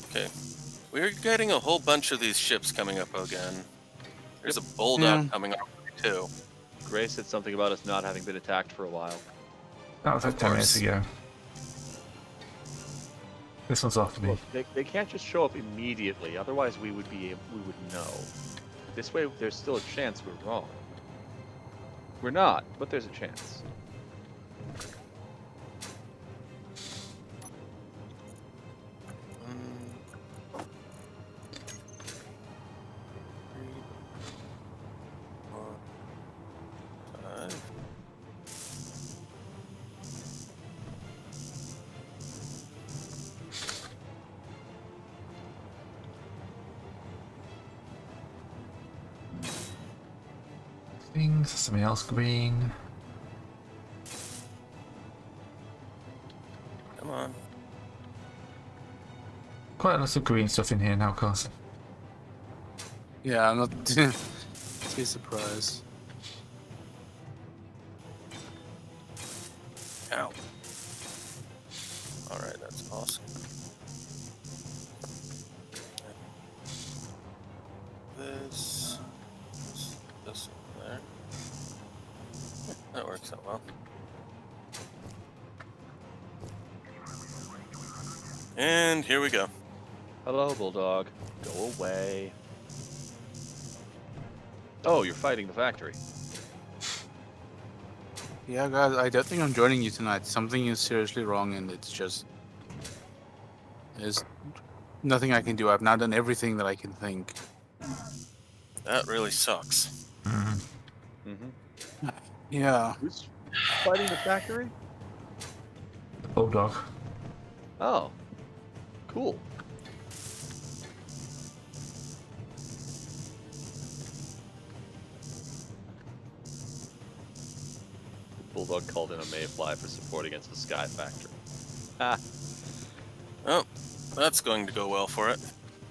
Okay. We're getting a whole bunch of these ships coming up again. There's a bulldog Yeah. coming up too. Gray said something about us not having been attacked for a while. That was like Of 10 minutes course. ago. This one's off to me. Look, they can't just show up immediately, otherwise we would know. This way, there's still a chance we're wrong. We're not, but there's a chance. Mm. 3, 4, 5. Things, something else green. Come on. Quite a lot of green stuff in here now, Carson. Yeah, I'm not too surprised. Ow. Alright, that's awesome. This one there. That works out well. And here we go. Hello, Bulldog. Go away. Oh, you're fighting the factory. Yeah, guys, I don't think I'm joining you tonight. Something is seriously wrong, and it's just there's nothing I can do. I've now done everything that I can think. That really sucks. Mm-hmm. Yeah. Who's fighting the factory? The bulldog. Oh, cool. Bulldog called in a mayfly for support against the Sky Factory. Ah, Oh, that's going to go well for it.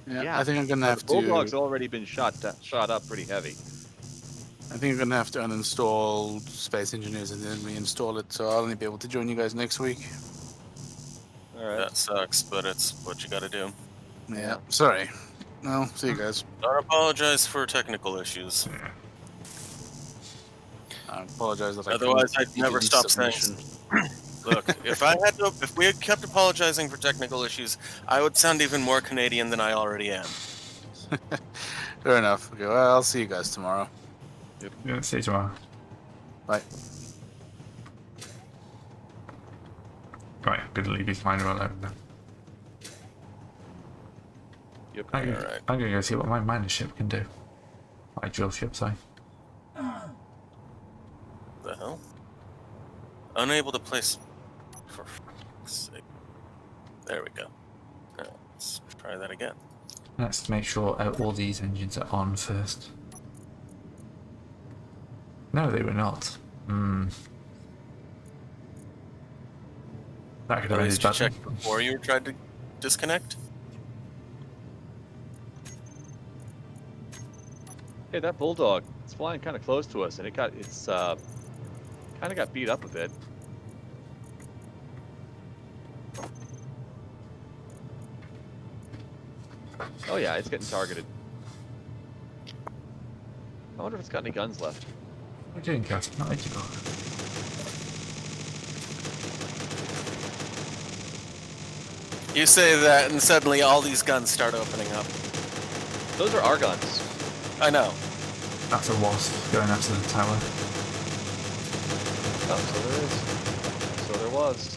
Yeah, I think I'm gonna have the Bulldog's to. already been shot up pretty heavy. I think I'm gonna have to uninstall Space Engineers and then reinstall it. So I'll only be able to join you guys next week. All right. That sucks, but it's what you gotta do. Yeah. Sorry. Well, see you guys. Don't apologize for technical issues. I apologize that I Otherwise, couldn't I'd never begin stop saying. submission. Look, if we had kept apologizing for technical issues, I would sound even more Canadian than I already am. Fair enough. Okay, well, I'll see you guys tomorrow. Yeah, see you tomorrow. Bye. Right, I'm gonna leave his miner alone then. Yep. I'm Alright. gonna go see what my miner ship can do. My drill ship, sorry. The hell? Unable to place. For fuck's sake. There we go. Let's try that again. Let's make sure all these engines are on first. No, they were not. That could have At been least you checked before you tried to disconnect. Hey, that Bulldog, it's flying kind of close to us, and it's kind of got beat up a bit. Oh yeah, it's getting targeted. I wonder if it's got any guns left. What are you doing, Cass? Not let you go. You say that, and suddenly all these guns start opening up. Those are our guns. I know. That's a wasp going after the tower. Oh, so there is. So there was.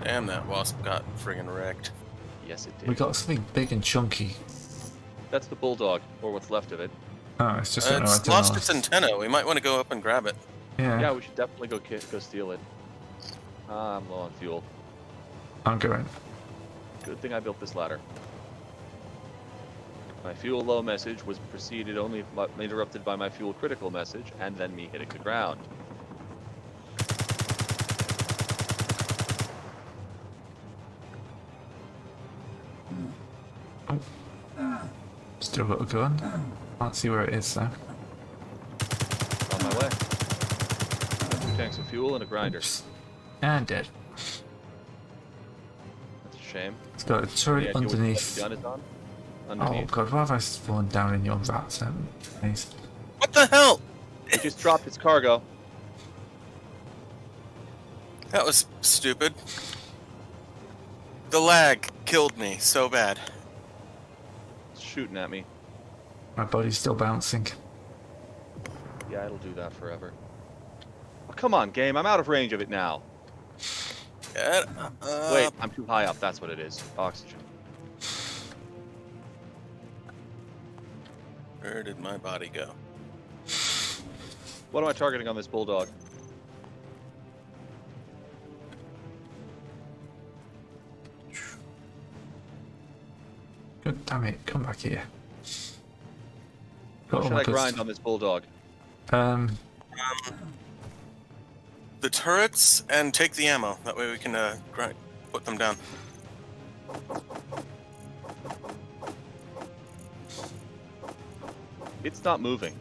Damn, that wasp got friggin' wrecked. Yes, it did. We got something big and chunky. That's the bulldog, or what's left of it. Oh, it's just got no It's lost its antenna. antenna. We might want to go up and grab it. Yeah, we should definitely go steal it. I'm low on fuel. I'm going. Good thing I built this ladder. My fuel low message was preceded only interrupted by my fuel critical message, and then me hitting the ground. Still got a gun. Can't see where it is though. On my way. 2 tanks of fuel and a grinder. Oops. And dead. That's a shame. It's got a turret Any idea what underneath. the gun is on? Oh Underneath. god, why have I spawned down in your vat? Nice. What the hell? It just dropped its cargo. That was stupid. The lag killed me so bad. It's shooting at me. My body's still bouncing. Yeah, it'll do that forever. Oh, come on, game. I'm out of range of it now. Get Wait, I'm too high up. That's what it is. Oxygen. Where did my body go? What am I targeting on this bulldog? God damn it, come back here. What Got all should my I goods. grind on this bulldog? The turrets and take the ammo. That way we can put them down. It's not moving.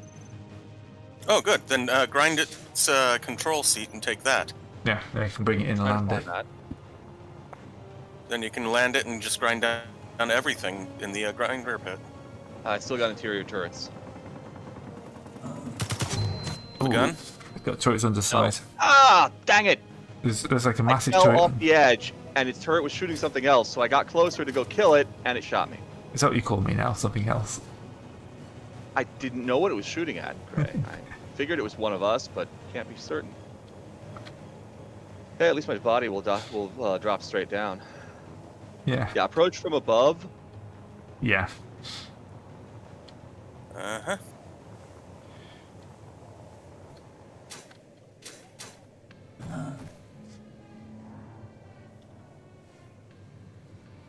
Oh, good. Then grind its control seat and take that. Yeah, they can bring it in and Trying to land find it. that. Then you can land it and just grind down everything in the grinder pit. I still got interior turrets. The gun? It's got turrets underside. Ah, dang it! There's like a I massive fell turret. off the edge, and its turret was shooting something else, so I got closer to go kill it, and it shot me. Is that what you call me now? Something else? I didn't know what it was shooting at, Gray. I figured it was one of us, but can't be certain. Hey, at least my body will drop straight down. Yeah. Yeah, approach from above. Yeah. Uh-huh.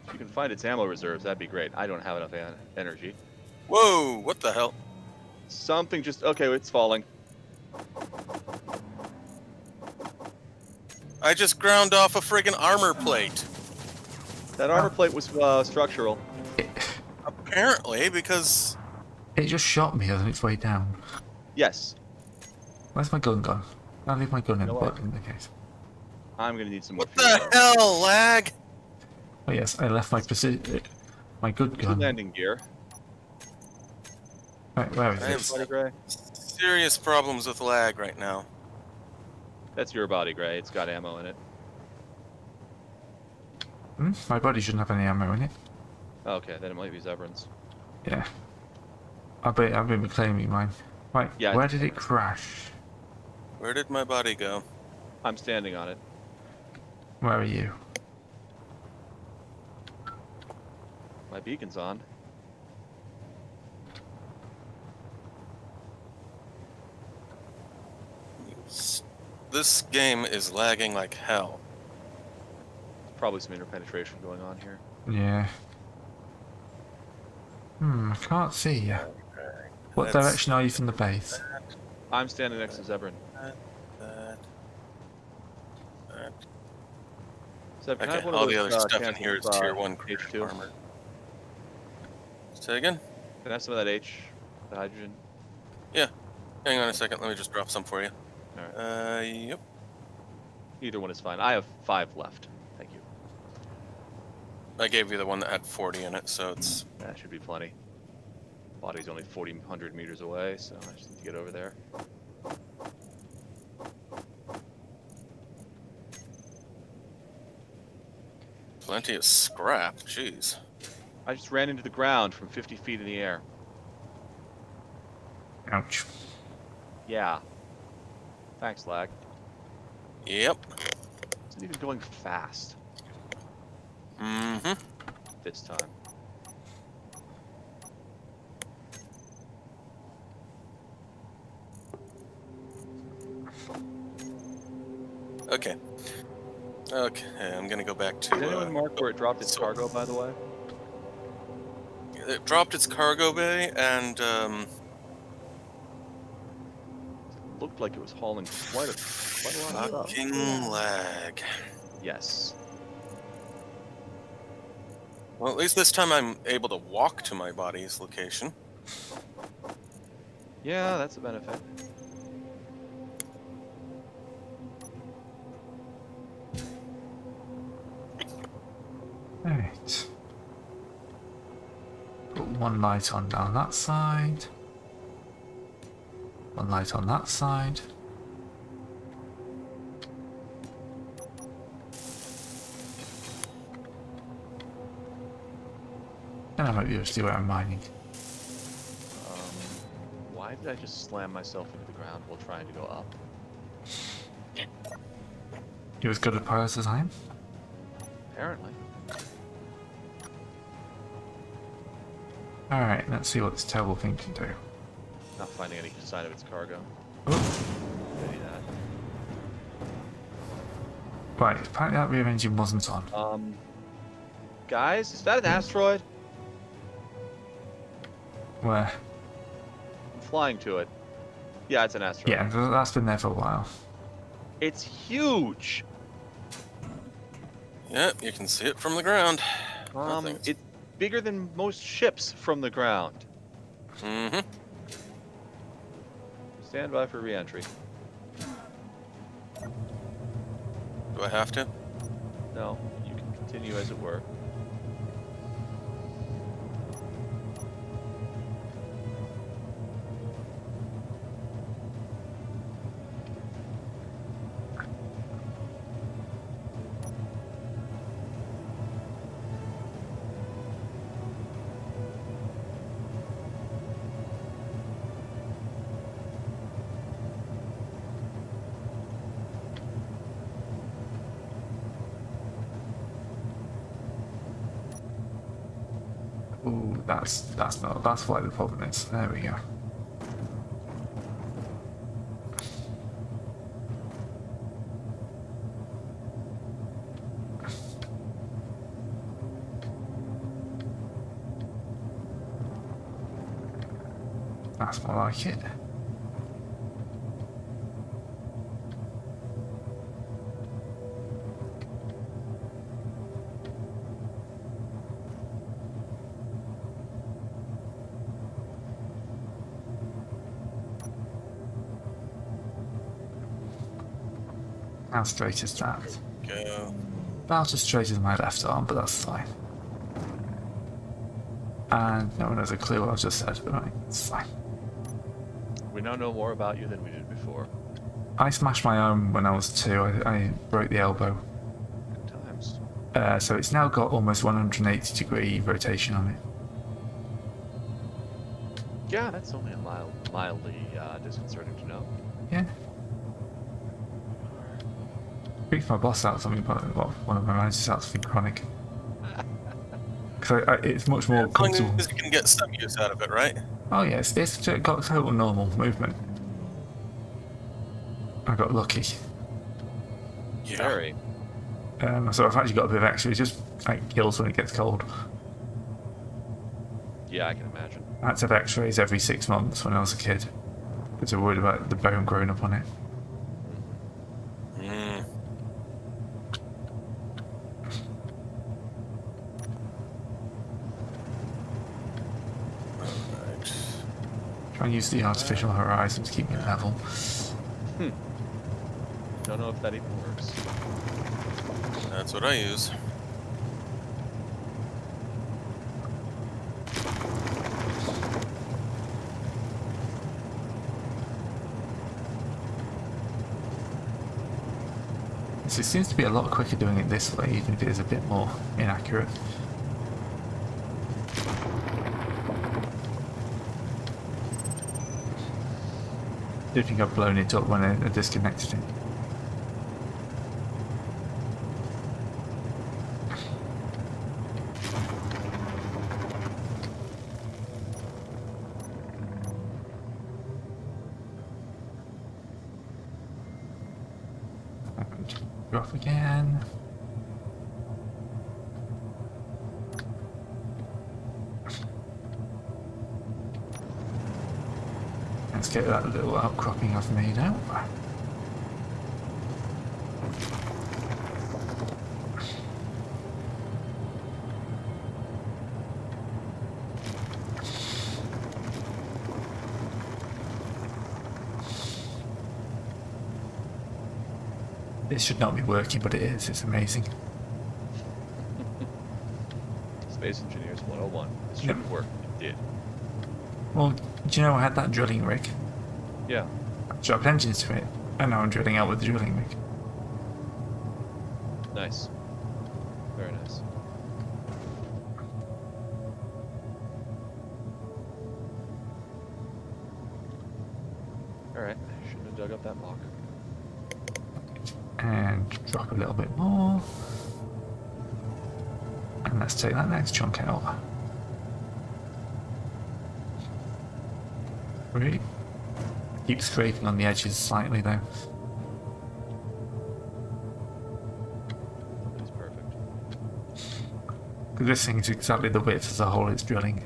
If you can find its ammo reserves, that'd be great. I don't have enough energy. Whoa, what the hell? Something just... Okay, it's falling. I just ground off a friggin' armor plate. That armor plate was structural. Apparently, because... It just shot me on its way down. Yes. Where's my gun gone? I'll leave my gun in, You know what? but in the case. I'm gonna need some more What fuel. the hell, lag? Oh yes, I left my my good Two gun. landing gear. Right, where is I am it? Body Gray. Serious problems with lag right now. That's your body, Gray. It's got ammo in it. My body shouldn't have any ammo in it. Okay, then it might be Zebran's. Yeah. I've been reclaiming mine. Right, Yeah, where it's- did it crash? Where did my body go? I'm standing on it. Where are you? My beacon's on. This game is lagging like hell. Probably some interpenetration going on here. Yeah. I can't see you. What That's- direction are you from the base? I'm standing next to Zebran. That. Zeb, can I have Okay, one all of the those, other stuff in cans here is of, tier 1 crit H2? armor. Say again? Can I have some of that H, the hydrogen? Hang on a second, let me just drop some for you. Alright. Yep. Either one is fine. I have 5 left. Thank you. I gave you the one that had 40 in it, so it's... That should be plenty. Body's only 4,000 meters away, so I just need to get over there. Plenty of scrap. Jeez. I just ran into the ground from 50 feet in the air. Ouch. Yeah. Thanks, lag. Yep. Isn't even going fast Mm-hmm. this time. Okay. Okay, I'm gonna go back to... Did anyone mark where it dropped its so- cargo, by the way? It dropped its cargo bay, and, It looked like it was hauling quite a lot of stuff. fucking lag. Yes. Well, at least this time I'm able to walk to my body's location. Yeah, that's a benefit. Alright. Put one light on down that side. One light on that side. And I might be able to see where I'm mining. Why did I just slam myself into the ground while trying to go up? You as good at pilots as I am? Apparently. Alright, let's see what this terrible thing can do. Not finding any sign of its cargo. Oh, Maybe that. right, apparently that rear engine wasn't on. Guys, is that an asteroid? Where? I'm flying to it. Yeah, it's an asteroid. Yeah, that's been there for a while. It's huge. Yep, you can see it from the ground. Nothing. It's bigger than most ships from the ground. Mm-hmm. Stand by for re-entry. Do I have to? No, you can continue as it were. Ooh, that's why the problem is. There we go. That's more like it. How straight is that? Go. About as straight as my left arm, but that's fine. And no one has a clue what I just said, but right, it's fine. We now know more about you than we did before. I smashed my arm when I was 2. I broke the elbow. Good times. So it's now got almost 180-degree rotation on it. Yeah, that's only a mildly disconcerting to know. Yeah. Freaked my boss out something, but well, one of my managers out something chronic. Because it's much more As long comfortable. as you can get some use out of it, right? Oh yes, it's got total normal movement. I got lucky. Very. So I've actually got a bit of extra. It just like kills when it gets cold. Yeah, I can imagine. I had to have x-rays every 6 months when I was a kid. Because I was worried about the bone growing up on it. Mm. Alright. Try and use the artificial horizon to keep me level. Don't know if that even works. That's what I use. So it seems to be a lot quicker doing it this way, even if it is a bit more inaccurate. I do think I've blown it up when I disconnected it. And drop again. Let's get that little outcropping I've made out. This should not be working, but it is. It's amazing. Space Engineers 101. This shouldn't work. It did. Well, do you know I had that drilling rig? Yeah. I dropped engines to it, and now I'm drilling out with the drilling rig. Nice. Very nice. Alright, shouldn't have dug up that block. And drop a little bit more. And let's take that next chunk out. Really? Keep scraping on the edges slightly though. That's perfect. Because this thing is exactly the width as the hole it's drilling.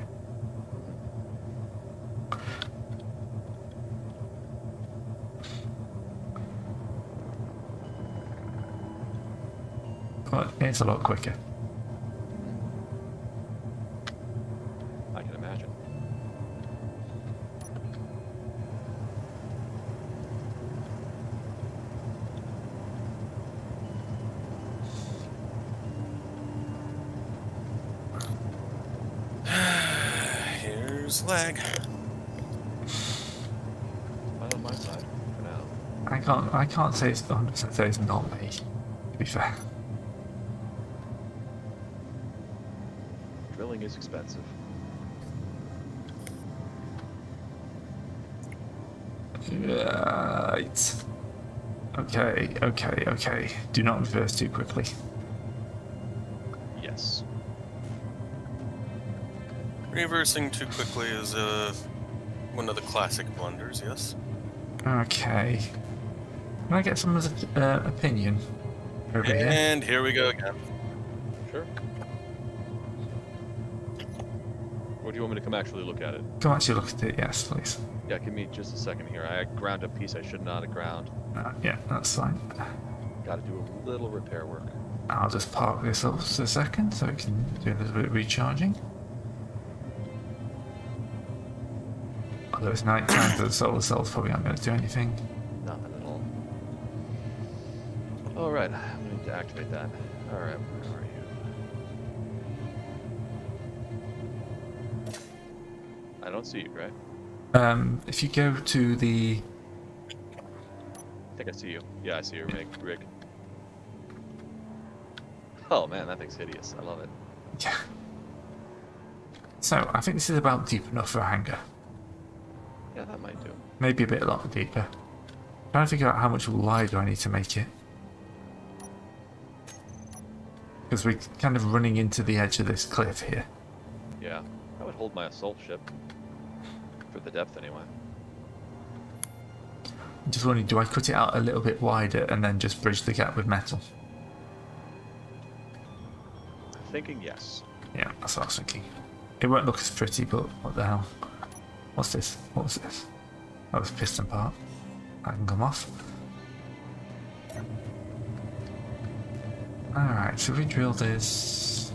But it's a lot quicker. I can imagine. Here's lag. Fine on my side for now. I can't say it's 100% say it's not me, to be fair. Drilling is expensive. Right. Okay. Do not reverse too quickly. Yes. Reversing too quickly is one of the classic blunders, yes? Okay. Can I get someone's opinion over here? And here we go again. Sure. Or do you want me to come actually look at it? Come actually look at it, yes, please. Yeah, give me just a second here. I ground a piece I should not have ground. Yeah, that's fine. Got to do a little repair work. I'll just park this up for a second so we can do a little bit of recharging. Although it's night time, so the solar cells probably aren't going to do anything. Nothing at all. All right, I'm going to need to activate that. All right, where are you? I don't see you, Gray. If you go to the... I think I see you. Yeah, I see your rig. Oh man, that thing's hideous. I love it. Yeah. So, I think this is about deep enough for a hangar. Yeah, that might do. Maybe a lot deeper. Trying to figure out how much wider I need to make it. Because we're kind of running into the edge of this cliff here. Yeah, I would hold my assault ship. For the depth, anyway. I'm just wondering, do I cut it out a little bit wider and then just bridge the gap with metal? Thinking yes. Yeah, that's what I was thinking. It won't look as pretty, but what the hell? What's this? What was this? That was a piston part. That can come off. Alright, so we drill this.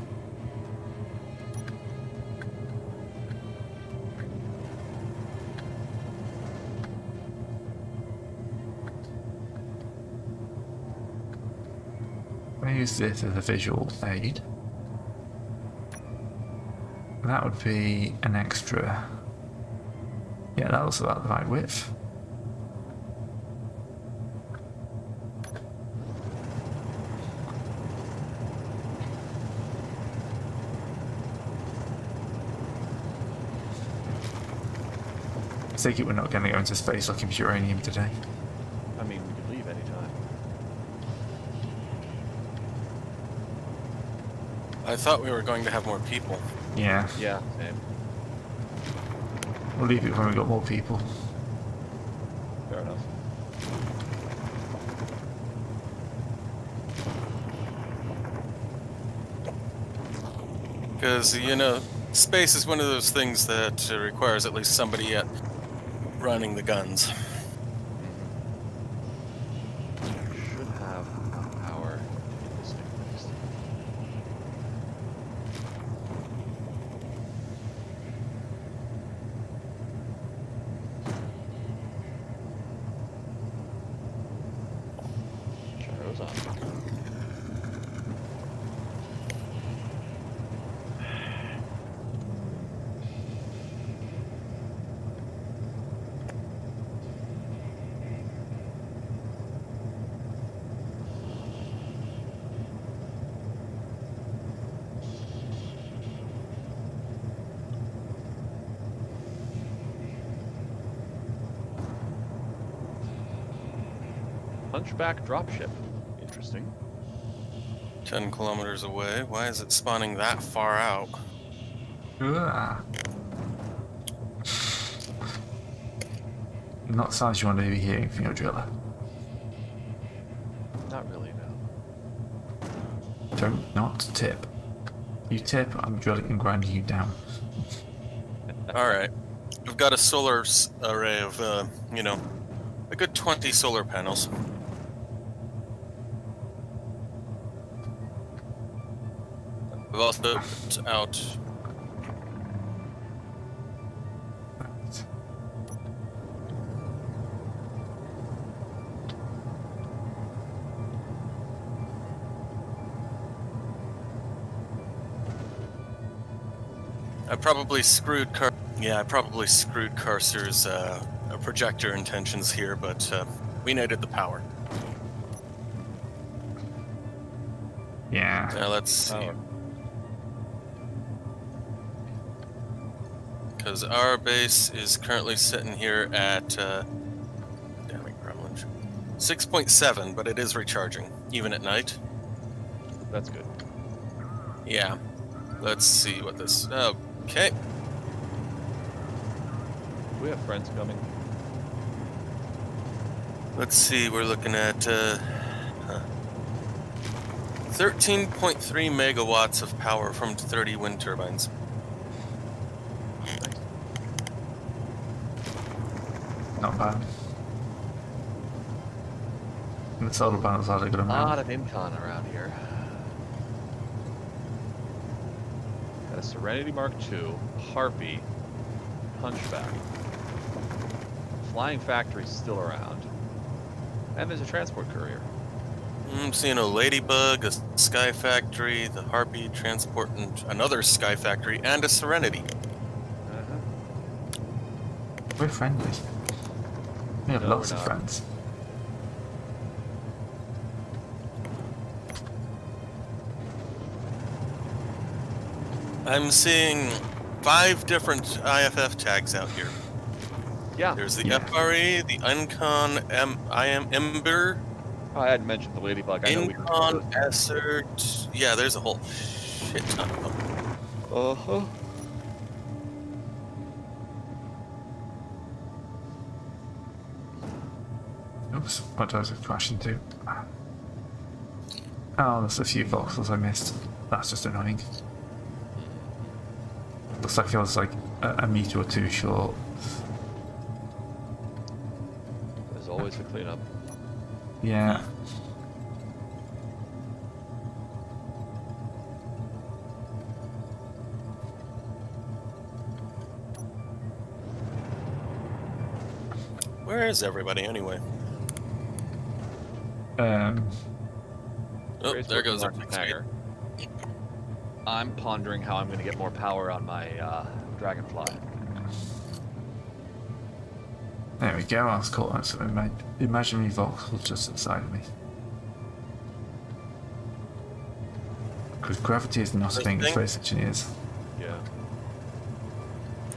I'm going to use this as a visual aid. That would be an extra. Yeah, that was about the right width. take it we're not going to go into space looking for uranium today. I mean, we could leave anytime. I thought we were going to have more people. Yeah, Yeah, same. we'll leave it when we got more people. Fair enough. Because, you know, space is one of those things that requires at least somebody running the guns. Should have enough power to keep this thing fixed. Gyros on. Hunchback dropship. Interesting. 10 kilometers away. Why is it spawning that far out? Ugh. Not sounds you want to be hearing from your driller. Not really, no. Don't not tip. You tip, I'm drilling and grinding you down. Alright. We've got a solar array of, you know, a good 20 solar panels. We've also put out. I probably screwed Carcer's projector intentions here, but we needed the power. Yeah. Now let's see. Power. Because our base is currently sitting here at damning privilege 6.7, but it is recharging even at night. That's good. Yeah. Let's see what this. Okay. We have friends coming. Let's see. We're looking at 13.3 megawatts of power from 30 wind turbines. Not bad. And the solar panels had a good A amount. lot of Incon around here. Got a Serenity Mark II, Harpy, Hunchback. Flying Factory's still around. And there's a transport courier. I'm seeing a Ladybug, a Sky Factory, the Harpy transport, and another Sky Factory, and a Serenity. We're friendly. We have No, lots we're of not. friends. I'm seeing 5 different IFF tags out here. Yeah. There's the Yeah. FRE, the Uncon, IM Ember, Oh, I hadn't mentioned the Ladybug. I know we Incon, Essert. Yeah, there's a whole shit ton of them. Uh-huh. Oops, what does it crash into? Oh, there's a few voxels I missed. That's just annoying. Looks like it was like a meter or two short. There's always a cleanup. Yeah. Where is everybody anyway? Oh, Grace there working goes our on next hangar. I'm pondering how I'm going to get more power on my Dragonfly. There we go, I was caught on some imaginary voxels just outside of me. Because gravity is not a thing in space engineers. Yeah.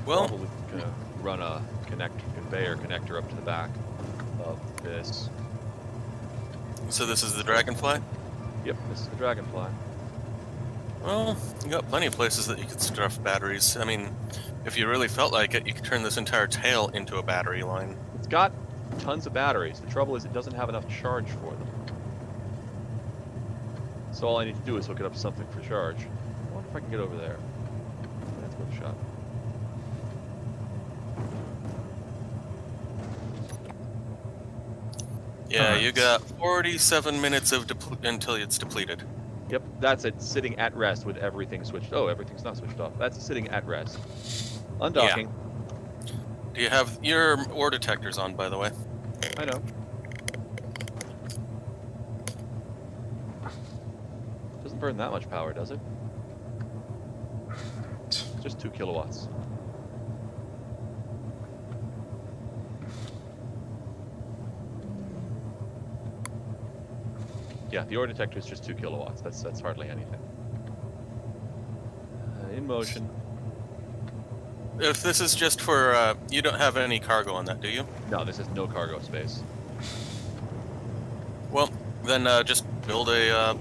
Well, Probably going to run a connect conveyor connector up to the back of this. So this is the Dragonfly? Yep, this is the Dragonfly. Well, you got plenty of places that you could stuff batteries. I mean, if you really felt like it, you could turn this entire tail into a battery line. It's got tons of batteries. The trouble is it doesn't have enough charge for them. So all I need to do is hook it up to something for charge. I wonder if I can get over there. That's worth a shot. Yeah, Alright. you got 47 minutes of until it's depleted. Yep, that's it. Sitting at rest with everything switched. Oh, everything's not switched off. That's sitting at rest. Undocking. Do you have your ore detectors on, by the way? I know. Doesn't burn that much power, does it? Just 2 kilowatts. Yeah, the ore detector is just 2 kilowatts. That's hardly anything. In motion. If this is just for, you don't have any cargo on that, do you? No, this has no cargo space. Well, then just build a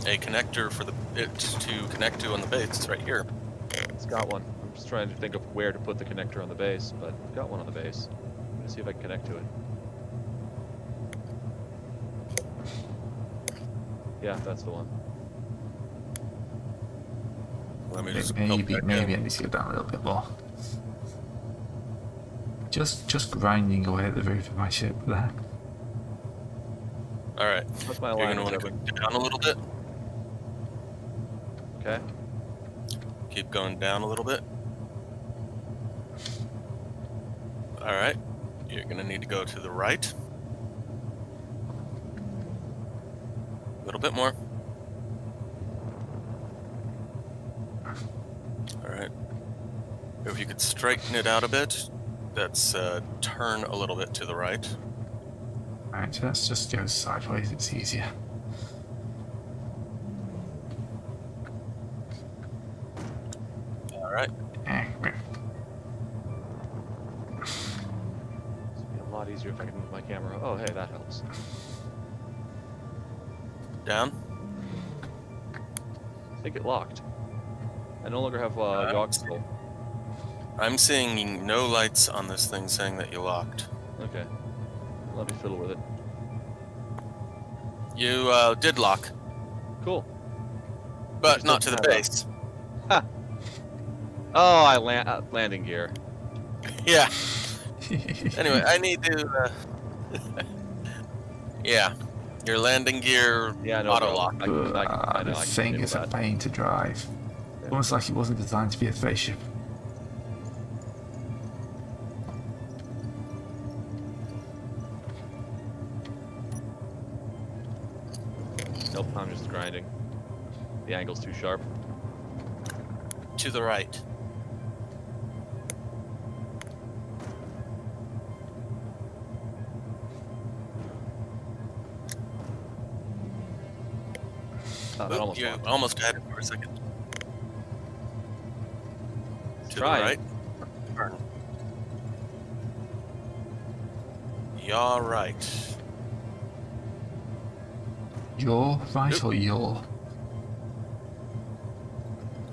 a connector for it to connect to on the base. It's right here. It's got one. I'm just trying to think of where to put the connector on the base, but I've got one on the base. I'm gonna see if I can connect to it. Yeah, that's the one. Let me just Maybe I need to go down a little bit more. Just grinding away at the roof of my ship there. All right. That's my You're line. gonna want to go down a little bit. Okay. Keep going down a little bit. All right. You're gonna need to go to the right. A little bit more. All right. If you could straighten it out a bit, that's turn a little bit to the right. Alright, so let's just go sideways, it's easier. All right. It'd be a lot easier if I could move my camera. Oh, hey, that helps. Down. I think it locked. I no longer have yaw control. I'm seeing no lights on this thing saying that you locked. Okay. Let me fiddle with it. You did lock, Cool. but just not to the doesn't have base. Oh, I landing gear. Yeah. Anyway, I need to. Yeah, your landing gear Yeah, no auto problem. lock. I know, The I can thing deal is a with that. pain to drive. Yeah. Almost like it wasn't designed to be a spaceship. Nope, I'm just grinding. The angle's too sharp. To the right. That Oop, almost you locked. almost had it for a second. To Trying. the right. Turn. Yaw right. You're right Oop. or you're?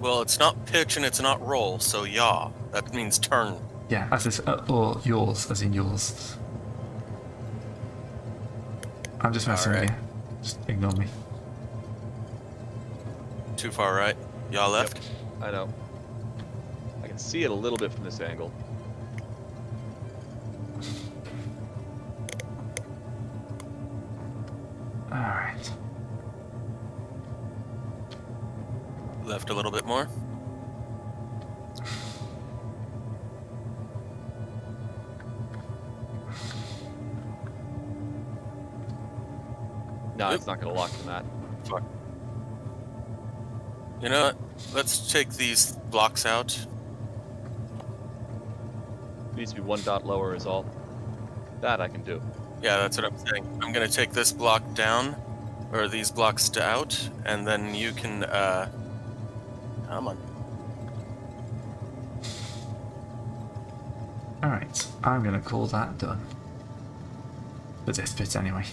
Well, it's not pitch and it's not roll, so yaw. That means turn. Yeah, as is, or yours, as in yours. I'm just messing with Alright. you. Just ignore me. Too far right. Yaw left. I know. I can see it a little bit from this angle. Alright. Left a little bit more. No, Oop. it's not going to lock from that. Fuck. You know what? Let's take these blocks out. It needs to be 1 dot lower is all. That I can do. Yeah, that's what I'm saying. I'm gonna take this block down, or these blocks out, and then you can, come on. Alright, I'm going to call that done. For this bit, anyway.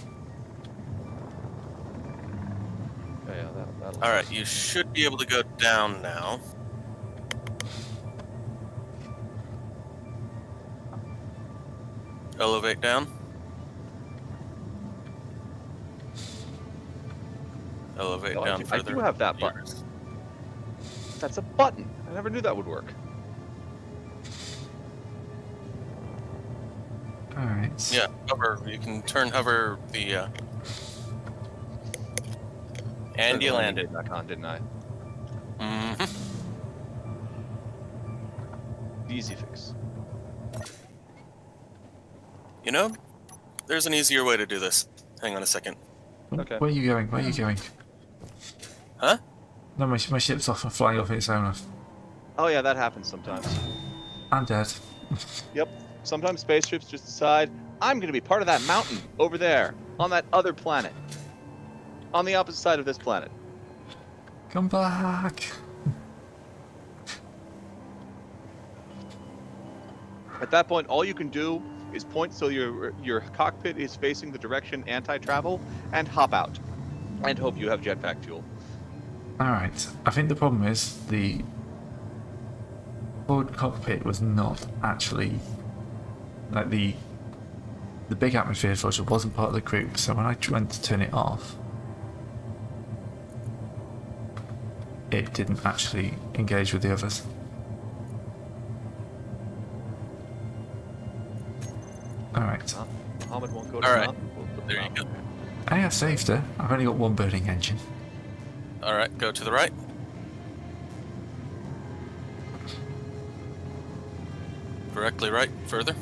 Yeah, that'll All right, you should be able to go down now. Elevate down. Elevate Oh, down I further. do have that button. That's a button. I never knew that would work. Alright. Yeah, hover. You can turn hover the. And Turned you the landing landed. gear back on, didn't I? Mm-hmm. Easy fix. You know, there's an easier way to do this. Hang on a second. Okay. Where are you going? Where are you going? Huh? No, my ship's off and flying off its own. Oh yeah, that happens sometimes. I'm dead. Yep. Sometimes spaceships just decide, I'm going to be part of that mountain over there, on that other planet. On the opposite side of this planet. Come back. At that point, all you can do is point so your cockpit is facing the direction anti-travel, and hop out. And hope you have jetpack fuel. Alright, I think the problem is the forward cockpit was not actually like the big atmosphere filter wasn't part of the group, so when I went to turn it off, it didn't actually engage with the others. Alright. Muhammad won't go to All the right. mountain. We'll put the There you mountain. go. I have saved her. I've only got one burning engine. All right, go to the right. Directly right. Further.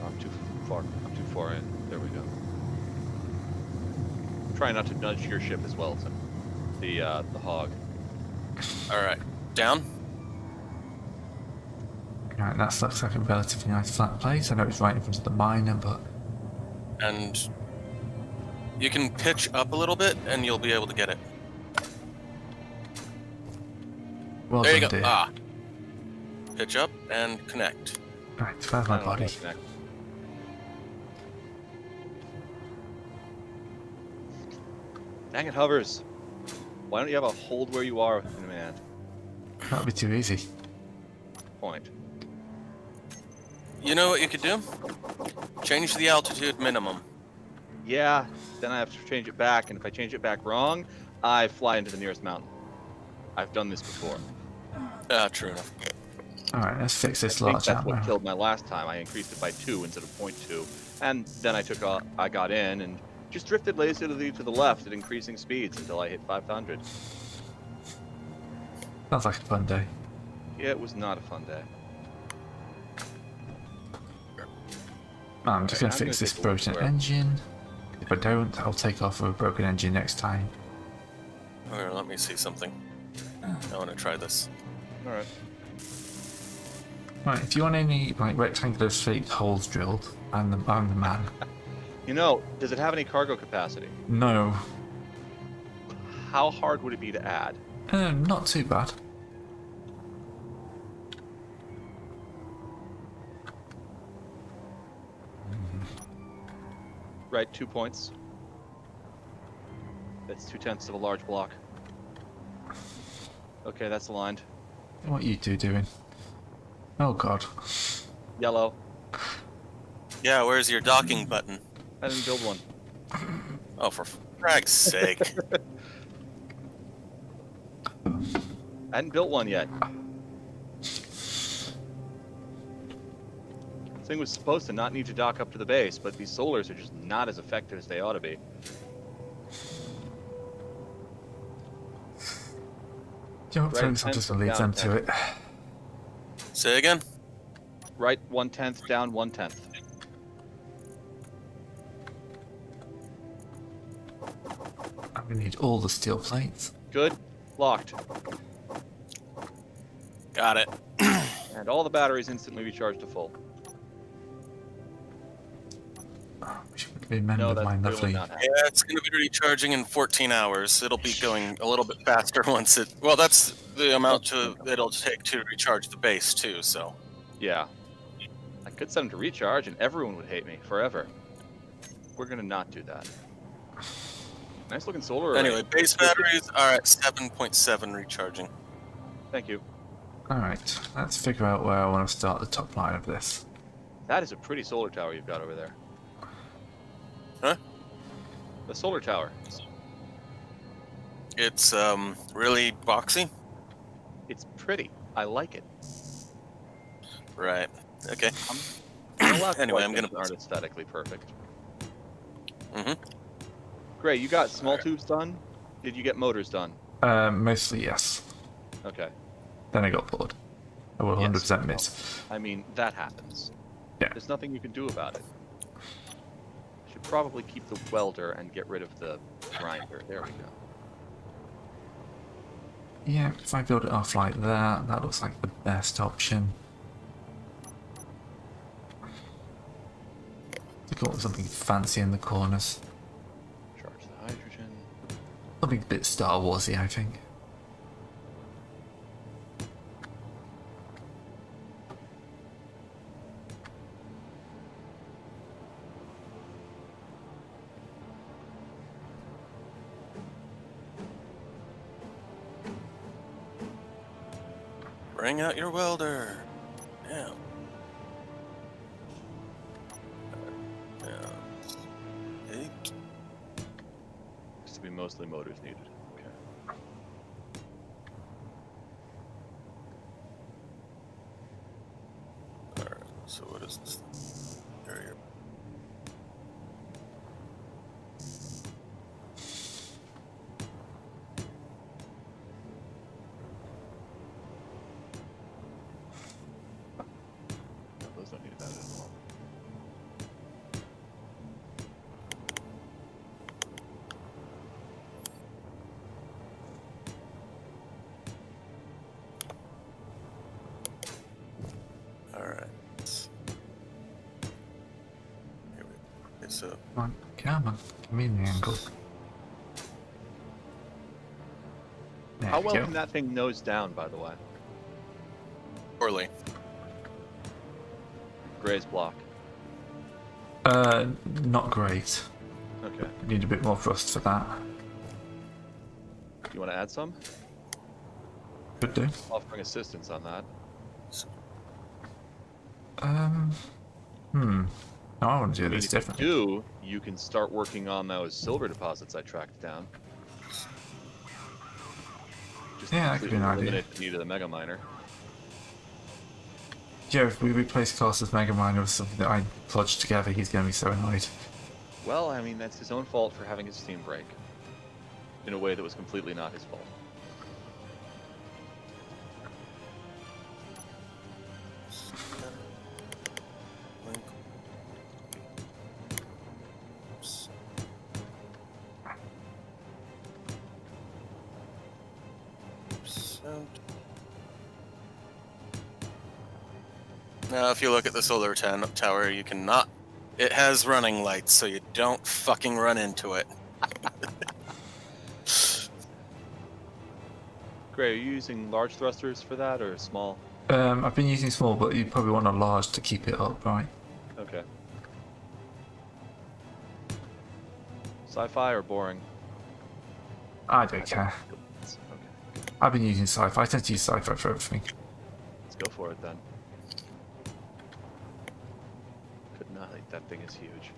I'm too far. I'm too far in. There we go. Try not to nudge your ship as well, so the hog. All right. Down. Right, that looks like a relatively nice flat place. I know it's right in front of the miner, but And you can pitch up a little bit, and you'll be able to get it. well There you done, go. dear. Ah. Pitch up and connect. Right, where's my I don't know body? what's next. Dang it, hovers. Why don't you have a hold where you are in command? That'd be too easy. Point. You know what you could do? Change the altitude minimum. Yeah, then I have to change it back, and if I change it back wrong, I fly into the nearest mountain. I've done this before. Ah, true enough. Alright, let's fix I this think large that's what ammo. killed my last time. I increased it by 2 instead of 0.2, and then I got in and just drifted lazily to the left at increasing speeds until I hit 500. Sounds like a fun day. Yeah, it was not a fun day. I'm just going Alright, to I'm fix gonna this take a look broken where- engine. If I don't, I'll take off with a broken engine next time. Or let me see something. I want to try this. All right. Right, if you want any like rectangular shaped holes drilled, I'm the man. You know, does it have any cargo capacity? No, How hard would it be to add? not too bad. Right, 2 points. That's 2/10 of a large block. Okay, that's aligned. What are you two doing? Oh god. Yellow. Yeah, where's your docking button? I didn't build one. Oh, for frag's sake. I hadn't built one yet. This thing was supposed to not need to dock up to the base, but these solars are just not as effective as they ought to be. You know, Right, folks, I'm just gonna leave down, them to it. Say again? Right 1/10, down 1/10. I'm gonna need all the steel plates. Good. Locked. Got it. And all the batteries instantly recharged to full. Oh, we should remember No, that's my clearly lovely. not happening. Yeah, it's going to be recharging in 14 hours. It'll be going a little bit faster once it... Well, that's the amount it'll take to recharge the base, too, so... Yeah. Could set them to recharge, and everyone would hate me forever. We're gonna not do that. Nice looking solar array. Anyway, base batteries are at 7.7 recharging. Thank you. Alright, let's figure out where I want to start the top line of this. That is a pretty solar tower you've got over there. Huh? The solar tower. It's really boxy. It's pretty. I like it. Right. Okay. Anyway, I'm gonna aren't aesthetically perfect. Mm-hmm. Gray, you got small tubes done? Did you get motors done? Mostly yes. Okay. Then I got bored. I will Yes. 100% miss. I mean, that happens. Yeah. There's nothing you can do about it. Should probably keep the welder and get rid of the grinder. There we go. Yeah, if I build it off like that, that looks like the best option. To go with something fancy in the corners. Charge the hydrogen. Something a bit Star Warsy, I think. Bring out your welder. Yeah. Eight. Looks to be mostly motors needed. Okay. Alright, so what is this? There you go. No, those don't need that at all. Alright. Here we go. Okay, so Come on, come on, give me the angle. There How we well go. can that thing nose down, by the way? poorly. Gray's block. Not great. Okay. Need a bit more thrust for that. You want to add some? Could do. Offering assistance on that. No, I want to do I mean, this if you differently. do, you can start working on those silver deposits I tracked down. Just Yeah, that could be an idea. eliminate the need of the mega miner. Yeah, if we replace Carl's Mega Miner with something that I plodged together, he's going to be so annoyed. Well, I mean, that's his own fault for having his steam break. In a way that was completely not his fault. Link. Oops. Percent. Now, if you look at the solar tower, you cannot. It has running lights, so you don't fucking run into it. Gray, are you using large thrusters for that or small? I've been using small, but you probably want a large to keep it up, right? Okay. Sci-fi or boring? I don't care. Okay, I've been using sci-fi. I tend to use sci-fi for everything. let's go for it then. Could not. That thing is huge.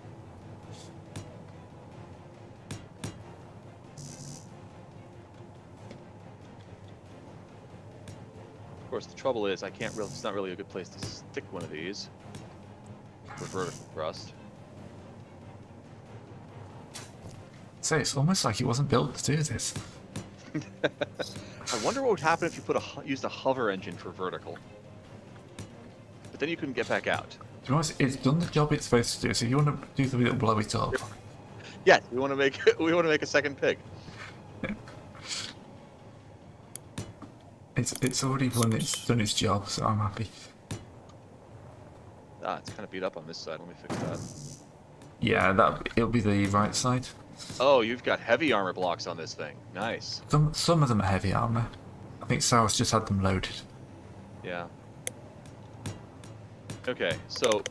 Of course, the trouble is I can't really. It's not really a good place to stick one of these for vertical thrust. So it's almost like it wasn't built to do this. I wonder what would happen if you used a hover engine for vertical. But then you couldn't get back out. To be honest, it's done the job it's supposed to do. So if you want to do something that'll blow it up, Yes, we want to make a second pig. it's already done its job. So I'm happy. Ah, it's kind of beat up on this side. Let me fix that. Yeah, it'll be the right side. Oh, you've got heavy armor blocks on this thing. Nice. Some of them are heavy armor. I think Saros just had them loaded. Yeah. Okay, so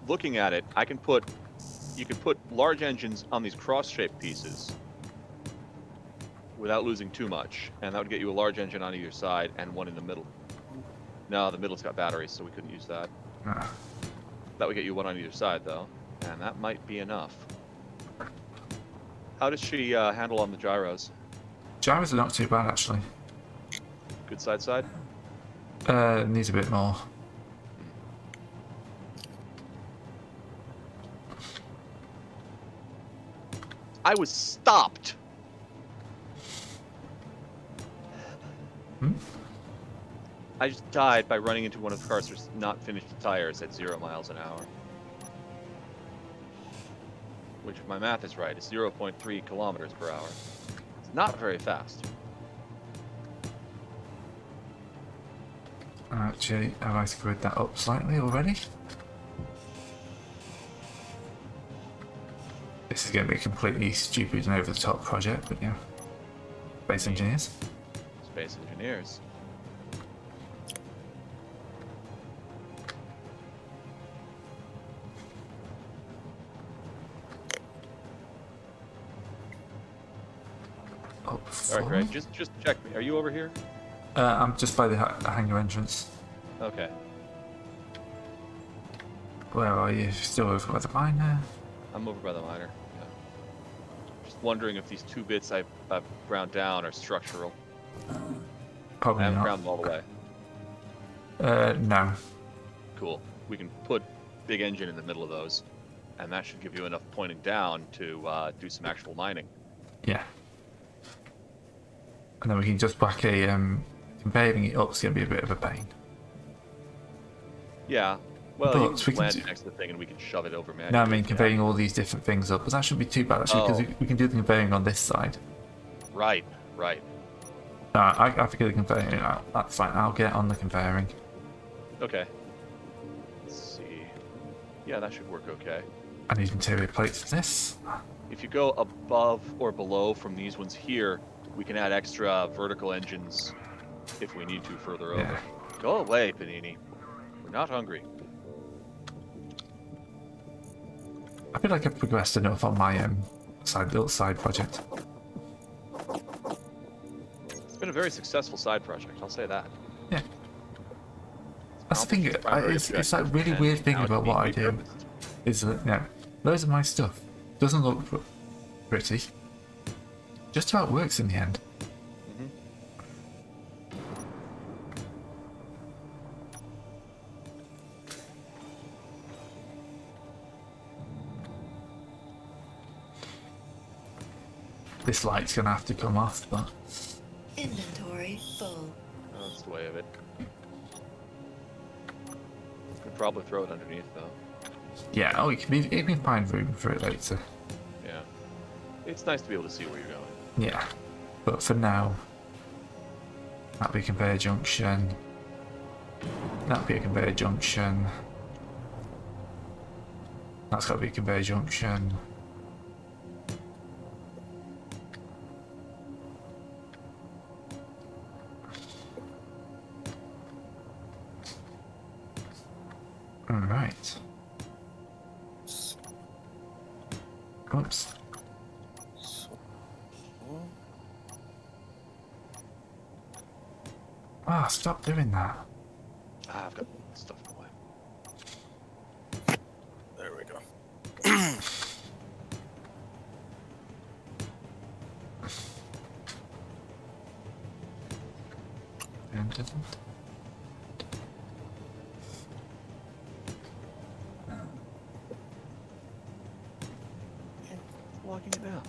looking at it, you can put large engines on these cross-shaped pieces without losing too much, and that would get you a large engine on either side and one in the middle. No, the middle's got batteries, so we couldn't use that. No. That would get you one on either side, though, and that might be enough. How does she handle on the gyros? Gyros are not too bad, actually. Good side? Needs a bit more. I was stopped! Hmm? I just died by running into one of the cars with not finished tires at 0 miles an hour. Which, if my math is right, is 0.3 kilometers per hour. It's not very fast. Actually, have I screwed that up slightly already? This is going to be a completely stupid and over-the-top project, but yeah. Space engineers. Space engineers. Up All right, forward. Greg, just check me. Are you over here? I'm just by the hangar entrance. Okay. Where are you? Still over by the miner? I'm over by the miner. Yeah. Just wondering if these 2 bits I've ground down are structural. I Probably haven't not. ground them all the way. No. Cool. We can put big engine in the middle of those, and that should give you enough pointing down to do some actual mining. Yeah. And then we can just whack a conveying it up is going to be a bit of a pain. Yeah. Well, But you we can can land do- it next to the thing and we can shove it over manually. No, I mean Yeah. conveying all these different things up, but that shouldn't be too bad actually because Oh. we can do the conveying on this side. Right. No, I figure the conveying out. That's fine. I'll get on the conveying. Okay. Let's see. Yeah, that should work okay. I need interior plates for this. If you go above or below from these ones here, we can add extra vertical engines if we need to further over. Yeah. Go away, Panini. We're not hungry. I feel like I've progressed enough on my little side project. It's been a very successful side project, I'll say that. Yeah. That's the thing. Accomplished its primary It's that objective, really and weird thing now it's about being what I do repurposed. is that loads of my stuff doesn't look pretty. Just about works in the end. Mhm. This light's gonna have to come off, but Inventory full. Oh, that's the way of it. Could probably throw it underneath, though. yeah, it can find room for it later. Yeah. It's nice to be able to see where you're going. Yeah, but for now, that'll be a conveyor junction. That'll be a conveyor junction. That's got to be a conveyor junction. Alright. Oops. Ah, stop doing that. I've got stuff in the way. There we go. Locking it down.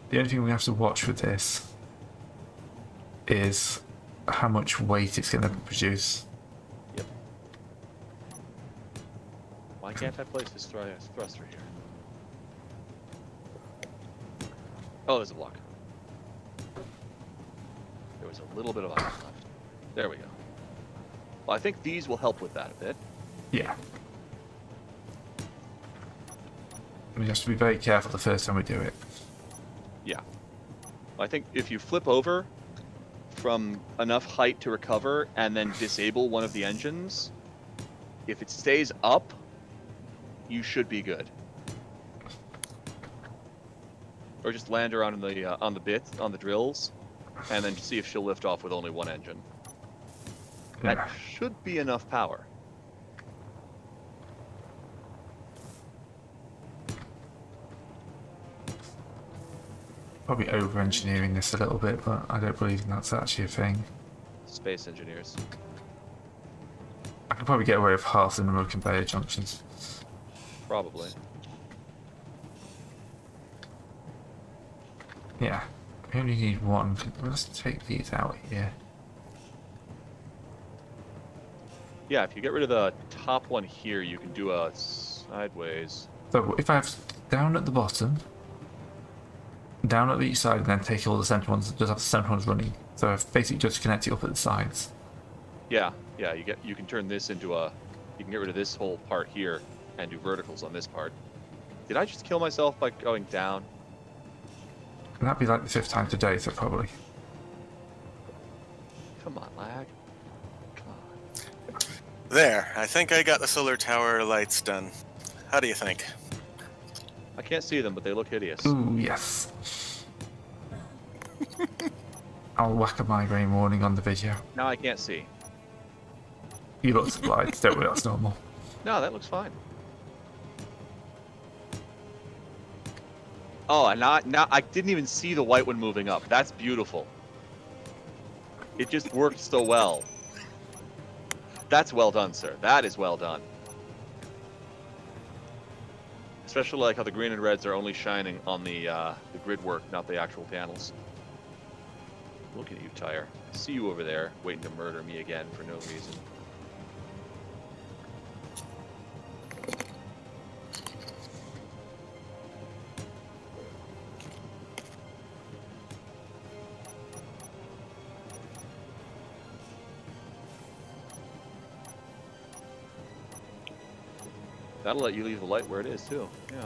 The only thing we have to watch with this is how much weight it's going to produce. Yep. Why can't I place this thruster here? Oh, there's a block. There was a little bit of iron left. There we go. Well, I think these will help with that a bit. Yeah. We have to be very careful the first time we do it. Yeah. I think if you flip over from enough height to recover and then disable one of the engines, If it stays up, you should be good. Or just land her on the bits, on the drills, and then see if she'll lift off with only one engine. Yeah. That should be enough power. Probably over-engineering this a little bit, but I don't believe that's actually a thing. Space engineers. I could probably get away with half the number of conveyor junctions. Probably. Yeah, we only need one. Let's take these out here. Yeah, if you get rid of the top one here, you can do a sideways. So if I have down at the bottom, down at each side, and then take all the centre ones, just have the centre ones running. So I've basically just connect it up at the sides. Yeah, you can turn this into a. You can get rid of this whole part here and do verticals on this part. Did I just kill myself by going down? And that'd be like the 5th time today, so probably. Come on, lag. Come on. There, I think I got the solar tower lights done. How do you think? I can't see them, but they look hideous. Ooh, yes. I'll whack a migraine warning on the video. Now I can't see. You look supplied, don't worry, that's normal. No, that looks fine. Oh, and now I didn't even see the white one moving up. That's beautiful. It just worked so well. That's well done, sir. That is well done. Especially like how the green and reds are only shining on the grid work, not the actual panels. Look at you, Tyre. I see you over there, waiting to murder me again for no reason. That'll let you leave the light where it is, too. Yeah.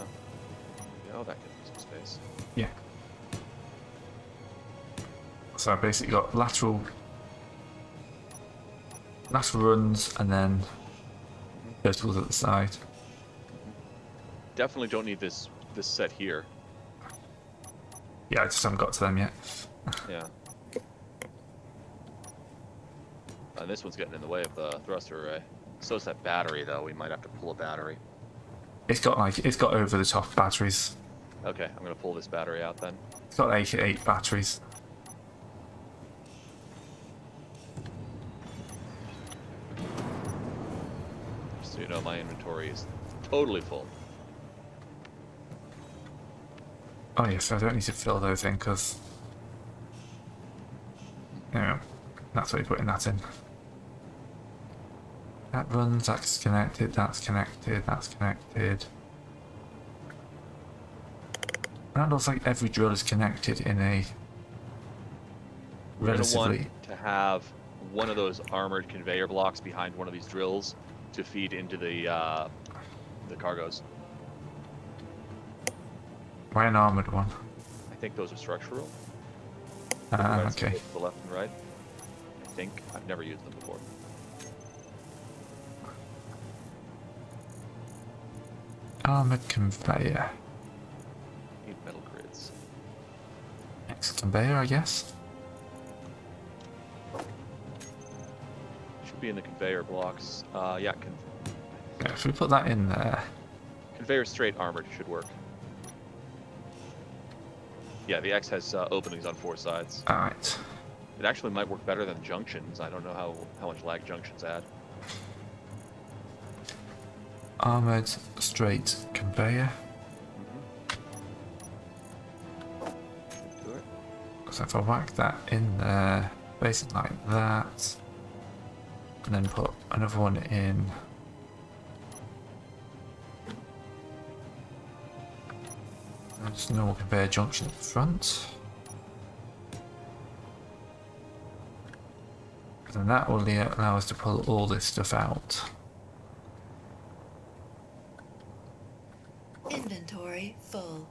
Oh, that gives me some space. Yeah. So I basically got lateral runs and then verticals at the side. Definitely don't need this set here. Yeah, I just haven't got to them yet. Yeah. And this one's getting in the way of the thruster array. So is that battery, though. We might have to pull a battery. It's got over the top batteries. Okay, I'm gonna pull this battery out then. It's got 8 batteries. So you know my inventory is totally full. Oh yes, I don't need to fill those in because that's what you're putting that in. That runs, that's connected, that's connected, that's connected. That looks like every drill is connected in a We're gonna relatively... want to have one of those armored conveyor blocks behind one of these drills to feed into the cargoes. Why an armoured one? I think those are structural. Okay. To the left and right. I think. I've never used them before. Armoured conveyor. Need metal grids. Next conveyor, I guess. Should be in the conveyor blocks. Yeah, Yeah, if we put that in there... conveyor straight armored should work. Yeah, the X has openings on 4 sides. Alright. It actually might work better than junctions. I don't know how much lag junctions add. Armoured straight conveyor. Do it. So if I whack that in there, basically like that, and then put another one in. And just normal conveyor junction at the front. And then that will allow us to pull all this stuff out. Inventory full.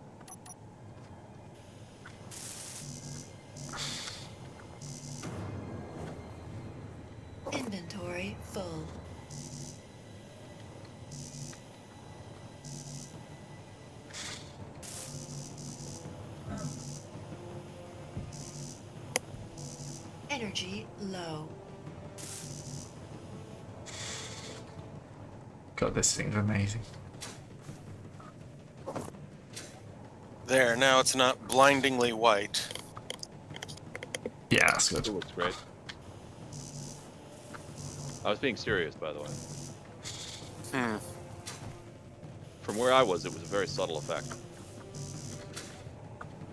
Inventory full. Energy low. God, this thing's amazing. There, now it's not blindingly white. Yeah, that's good. It looks great. I was being serious, by the way. Hmm. From where I was, it was a very subtle effect.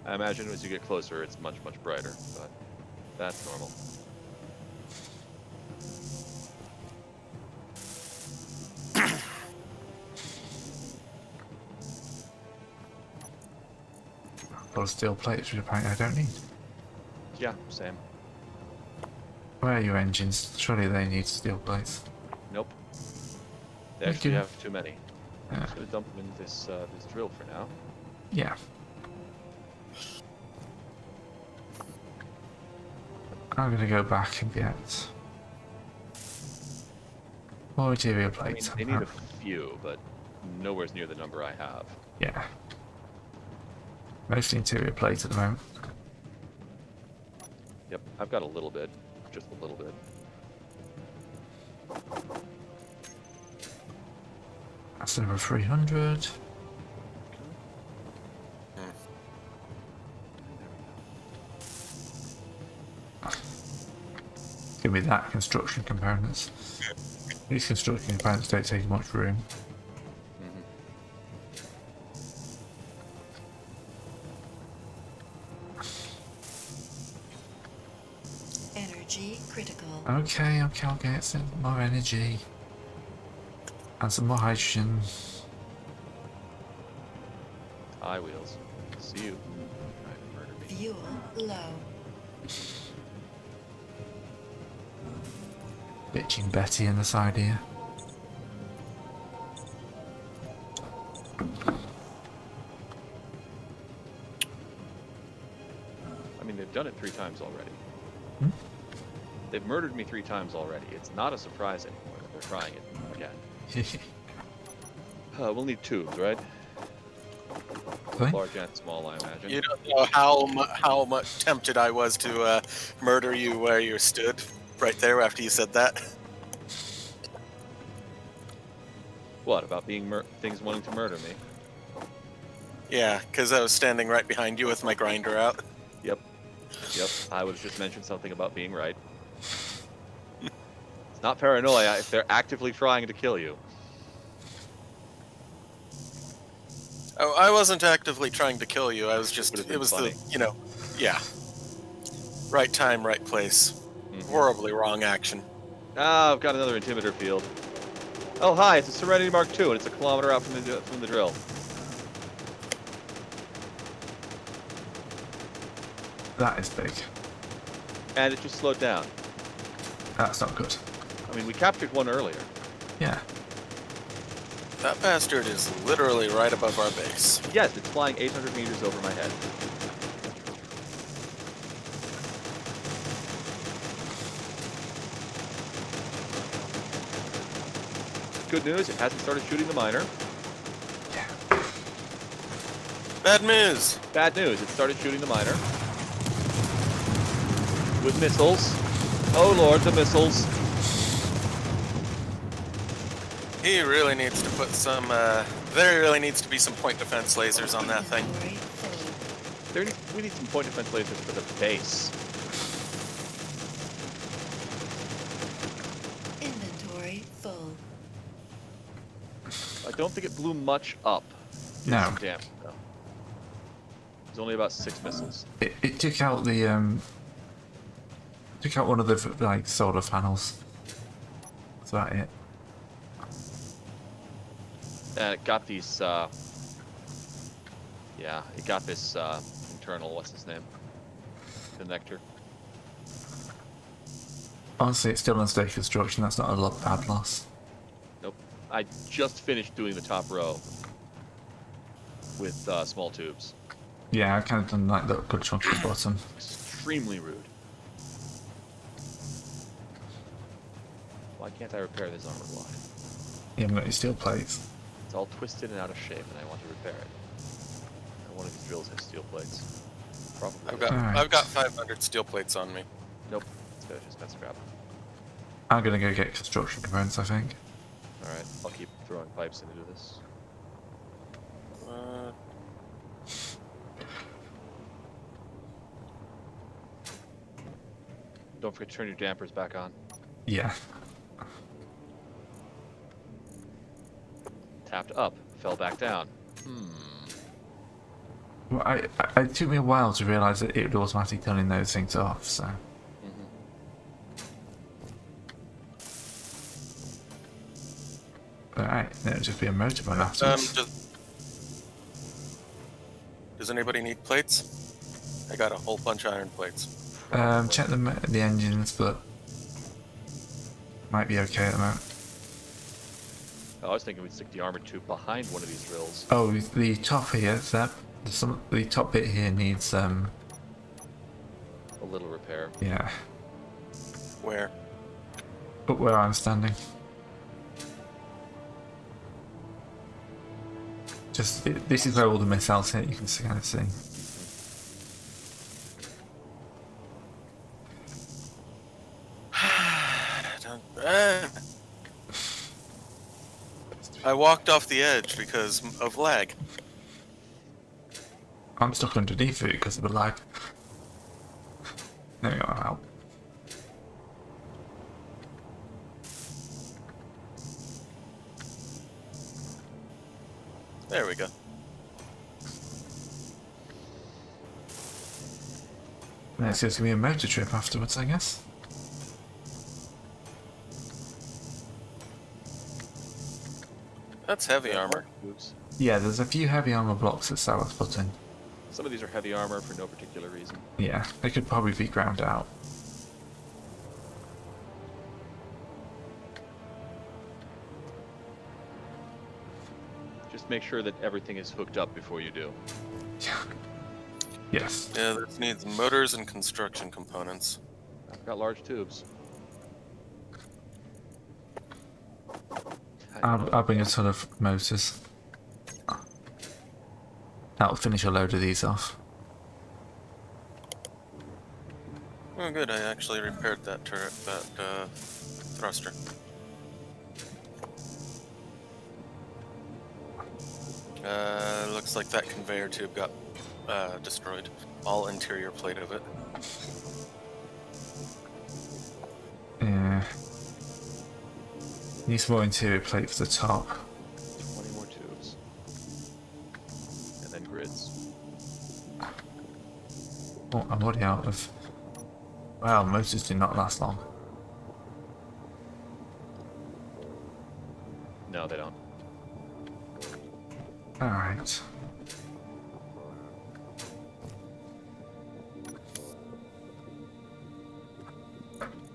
I imagine as you get closer, it's much, much brighter, but that's normal. Those steel plates, which apparently I don't need. Yeah, same. Where are your engines? Surely they need steel plates. Nope. They Thank actually you. have too many. I'm Yeah. just gonna dump them in this this drill for now. Yeah. I'm gonna go back and get more material I mean, plates. they need a few, but nowhere near the number I have. Yeah. Mostly interior plates at the moment. Yep, I've got a little bit, just a little bit. That's over 300. Give me that construction components. These construction components don't take much room. Energy critical. Okay, I'll get some more energy. And some more hydrogen. Eye wheels. See you. Trying to murder me. Fuel low. Bitching Betty in the side here. I mean, they've done it 3 times already. Hmm? They've murdered me 3 times already. It's not a surprise anymore that they're trying it again. We'll need tubes, right? Really? Large and small, I imagine. You don't know how much tempted I was to murder you where you stood, right there after you said that. What about being things wanting to murder me? Yeah, because I was standing right behind you with my grinder out. Yep. Yep. I would have just mentioned something about being right. It's not paranoia if they're actively trying to kill you. Oh, I wasn't actively trying to kill you. I was just, Would've it been was funny. yeah. Right time, right place. Mhm. Horribly wrong action. Ah, I've got another intimator field. Oh, hi, it's a Serenity Mark II, and it's a kilometer out from the drill. That is big. And it just slowed down. That's not good. I mean, we captured one earlier. Yeah. That bastard is literally right above our base. Yes, it's flying 800 meters over my head. Good news, it hasn't started shooting the miner. Yeah. Bad news. Bad news, it started shooting the miner. With missiles. Oh lord, the missiles. He really needs to put some, there really needs to be some point defense lasers on that thing. Inventory full. We need some point defense lasers for the base. Inventory full. I don't think it blew much up. Did No. some damage, though. There's only about 6 missiles. It took out the took out one of the like solar panels. That's about it. And it got these, yeah, it got this, internal, what's his name? Connector. Honestly, it's still unstable construction. That's not a bad loss. Nope. I just finished doing the top row with small tubes. Yeah, I kind of done like that good chunk at the bottom. Extremely rude. Why can't I repair this armor block? You haven't got any steel plates. It's all twisted and out of shape, and I want to repair it. And one of these drills has steel plates. Probably. I've got Alright. I've got 500 steel plates on me. Nope. Let's finish this mess crap. I'm gonna go get construction components, I think. Alright, I'll keep throwing pipes into this. Don't forget to turn your dampers back on. Yeah. Tapped up, fell back down. Well, it took me a while to realise that it would automatically turning those things off, so. Alright, then it'll just be a motor run afterwards. Does anybody need plates? I got a whole bunch of iron plates. Check the engines, but might be okay at the moment. Oh, I was thinking we'd stick the armor tube behind one of these drills. Oh, the top here, the top bit here needs A little repair. yeah. Where? Up where I'm standing. This is where all the missiles hit. You can kind of see. I walked off the edge because of lag. I'm stuck underneath it because of the lag. There we go. Out. There we go. Next, it's gonna be a motor trip afterwards, I guess. That's heavy armor. Oops. Yeah, there's a few heavy armor blocks that Sal's put in. Some of these are heavy armor for no particular reason. Yeah, they could probably be ground out. Just make sure that everything is hooked up before you do. Yes. Yeah, this needs motors and construction components. I've got large tubes. I'll bring a ton of motors. That'll finish a load of these off. Oh, good. I actually repaired that turret, that thruster. Looks like that conveyor tube got destroyed. All interior plate of it. Yeah. Need some more interior plate for the top. 20 more tubes. And then grids. Oh, I'm already out of. Wow, motors do not last long. No, they don't. Alright.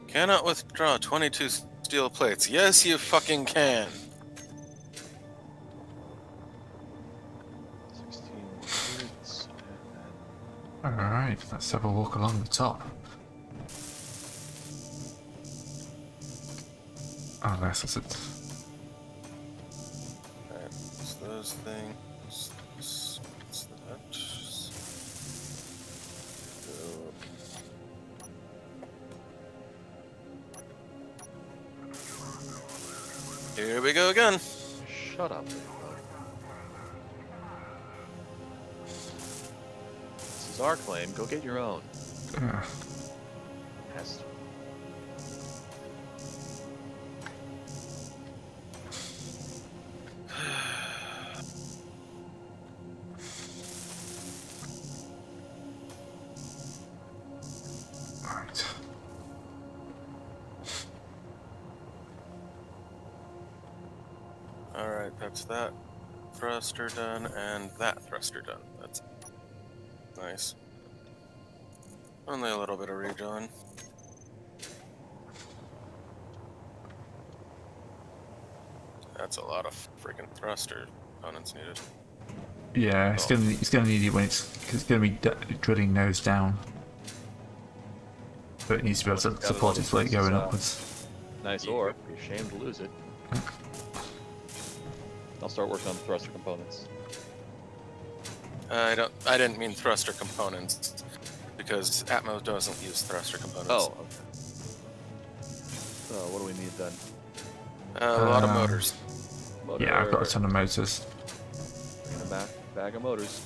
Cannot withdraw 22 steel plates. Yes, you fucking can. 16 grids. Alright, let's have a walk along the top. Oh, that's it. Alright, it's those things. What's that? Here we go again. Shut up, big bug. This is our claim. Go get your own. Pest. Right. Alright, that's that thruster done and that thruster done. That's nice. Only a little bit of rejoin. That's a lot of freaking thruster components needed. Yeah, it's gonna need it when it's gonna be drilling nose down. But it needs to be able to support its weight going upwards. Nice ore. Be ashamed to lose it. I'll start working on the thruster components. I didn't mean thruster components because Atmos doesn't use thruster components. Oh, okay. So what do we need then? A lot of motors. Yeah, I've got a Motor. ton of motors. And a bag of motors.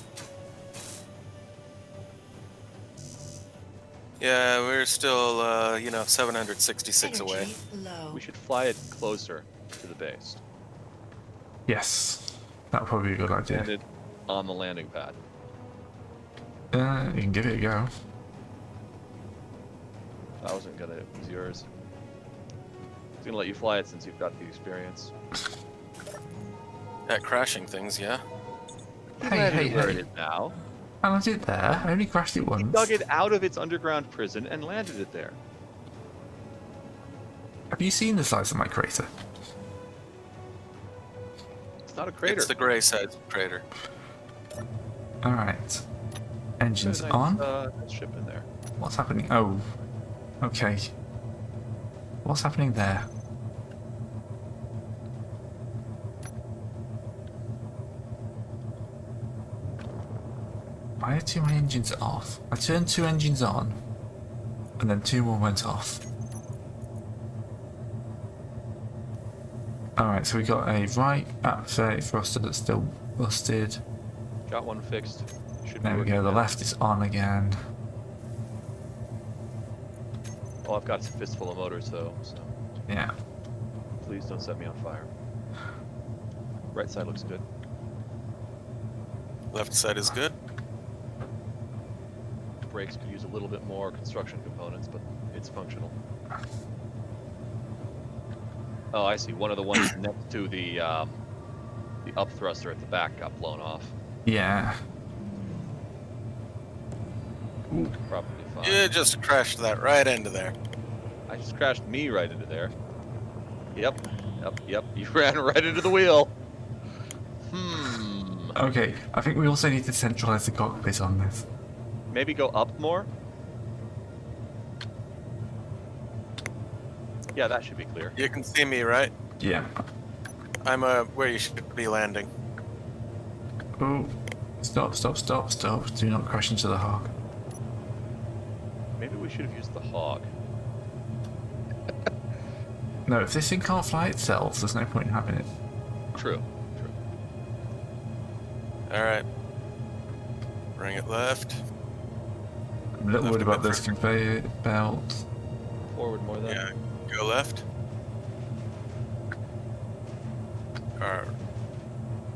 Yeah, we're still, 766 away. Energy low. We should fly it closer to the base. Yes, that would probably be a good idea. Land it on the landing pad. You can give it a go. I wasn't gonna. It was yours. I was gonna let you fly it since you've got the experience. At crashing things, yeah. Hey, Where hey. it is now. I landed it there. I only crashed it once. Dug it out of its underground prison and landed it there. Have you seen the size of my crater? It's not a crater. It's the gray side crater. Alright. Engines There's a on. nice ship in there. What's happening? Oh. Okay. What's happening there? Why are two of my engines off? I turned 2 engines on, and then 2 more went off. Alright, so we got a right at 30 thruster that's still busted. Got one fixed. Should be There we working go, the now. left is on again. Oh, I've got a fistful of motors though, so Yeah. please don't set me on fire. Right side looks good. Left side is good. Brakes could use a little bit more construction components, but it's functional. Oh, I see. One of the ones next to the up thruster at the back got blown off. Yeah. Probably fine. You just crashed that right into there. I just crashed me right into there. Yep. You ran right into the wheel. Okay, I think we also need to centralize the cockpit on this. Maybe go up more? Yeah, that should be clear. You can see me, right? Yeah. I'm where you should be landing. Oh. Stop. Do not crash into the hog. Maybe we should have used the hog. No, if this thing can't fly itself, there's no point in having it. True. Alright. Bring it left. I'm a little Left worried a about bit this conveyor belt. Forward more then. Yeah, go left.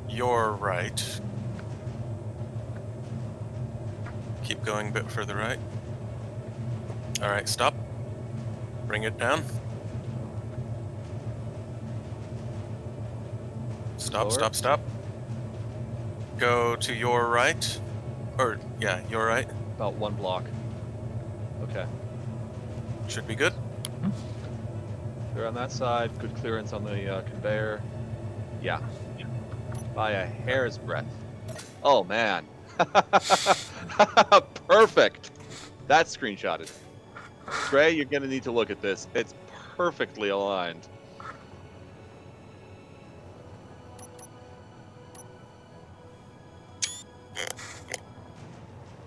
Your right. Keep going a bit further right. Alright, stop. Bring it down. Stop, Lower. stop. Go to your right. Or, yeah, your right. About 1 block. Okay. Should be good. Clear on that side. Good clearance on the conveyor. Yeah. By a hair's breadth. Oh, man. Perfect. That's screenshotted. Trey, you're going to need to look at this. It's perfectly aligned.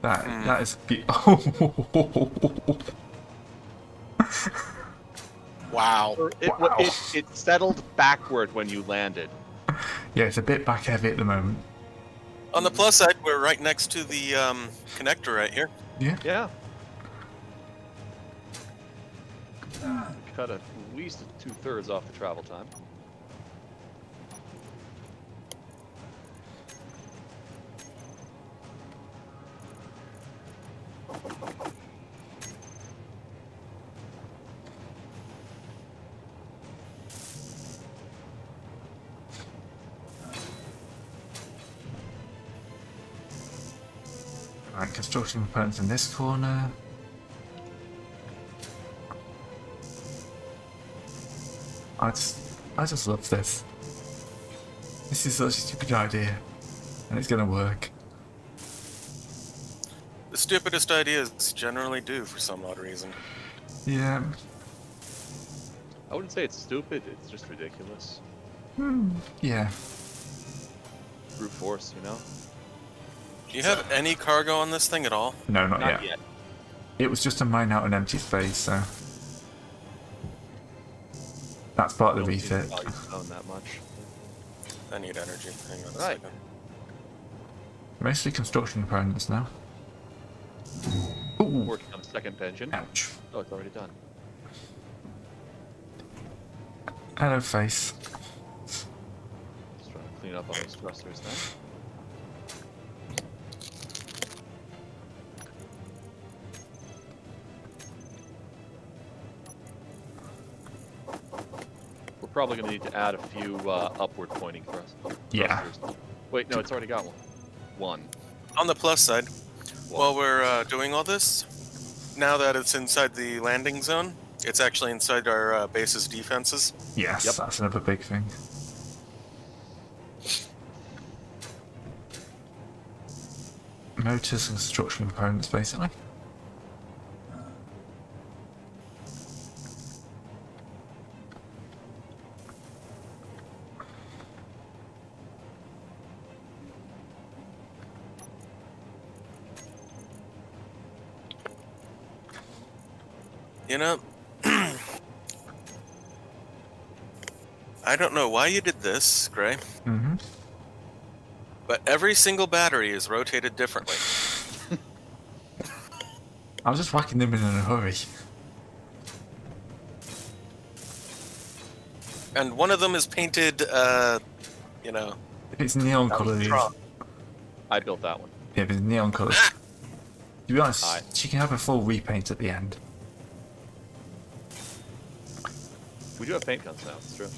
That is Wow. Wow. It settled backward when you landed. Yeah, it's a bit back heavy at the moment. On the plus side, we're right next to the connector right here. Yeah. Yeah. Cut at least 2/3 off the travel time. Right, construction components in this corner. I just love this. This is such a stupid idea, and it's gonna work. The stupidest ideas generally do for some odd reason. Yeah. I wouldn't say it's stupid, it's just ridiculous. Yeah. Brute force, you know? Do you have any cargo on this thing at all? No, not, Not yet. yet. It was just a mine out an empty space, so. That's part of the Don't seem to refit. value stone that much. I need energy. Hang on a Right. second. Mostly construction components now. Ooh, Working on the second engine. ouch. Oh, it's already done. Hello, face. Just trying to clean up on those thrusters then. We're probably going to need to add a few upward pointing thrusters. Yeah. Wait, no, it's already got one. On the plus side, One. while we're doing all this, now that it's inside the landing zone, it's actually inside our base's defenses. Yes, Yep. that's another big thing. Motors and construction components, basically. You know, I don't know why you did this, Gray, Mm-hmm. but every single battery is rotated differently. I was just whacking them in a hurry. And one of them is painted, you know, If it's neon that was colours, Tron. I built that one. yeah, if it's neon colours. To be honest, Aye. she can have a full repaint at the end. We do have paint guns now, it's true.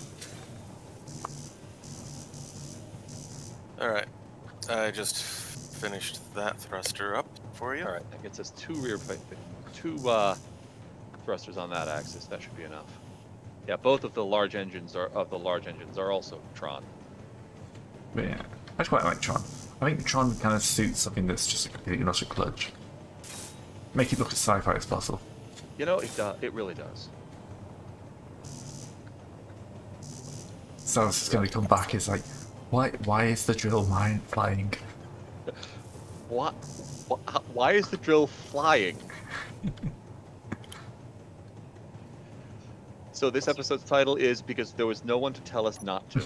Alright, I just finished that thruster up for you. Alright, that gets us two thrusters on that axis. That should be enough. Yeah, both of the large engines are also Tron. But yeah, I quite like Tron. I think Tron kind of suits something that's just a completely not a kludge. Make it look as sci-fi as possible. You know, it really does. So it's going to come back. It's like, why is the drill mine flying? What? Why is the drill flying? So this episode's title is Because There Was No One to Tell Us Not to.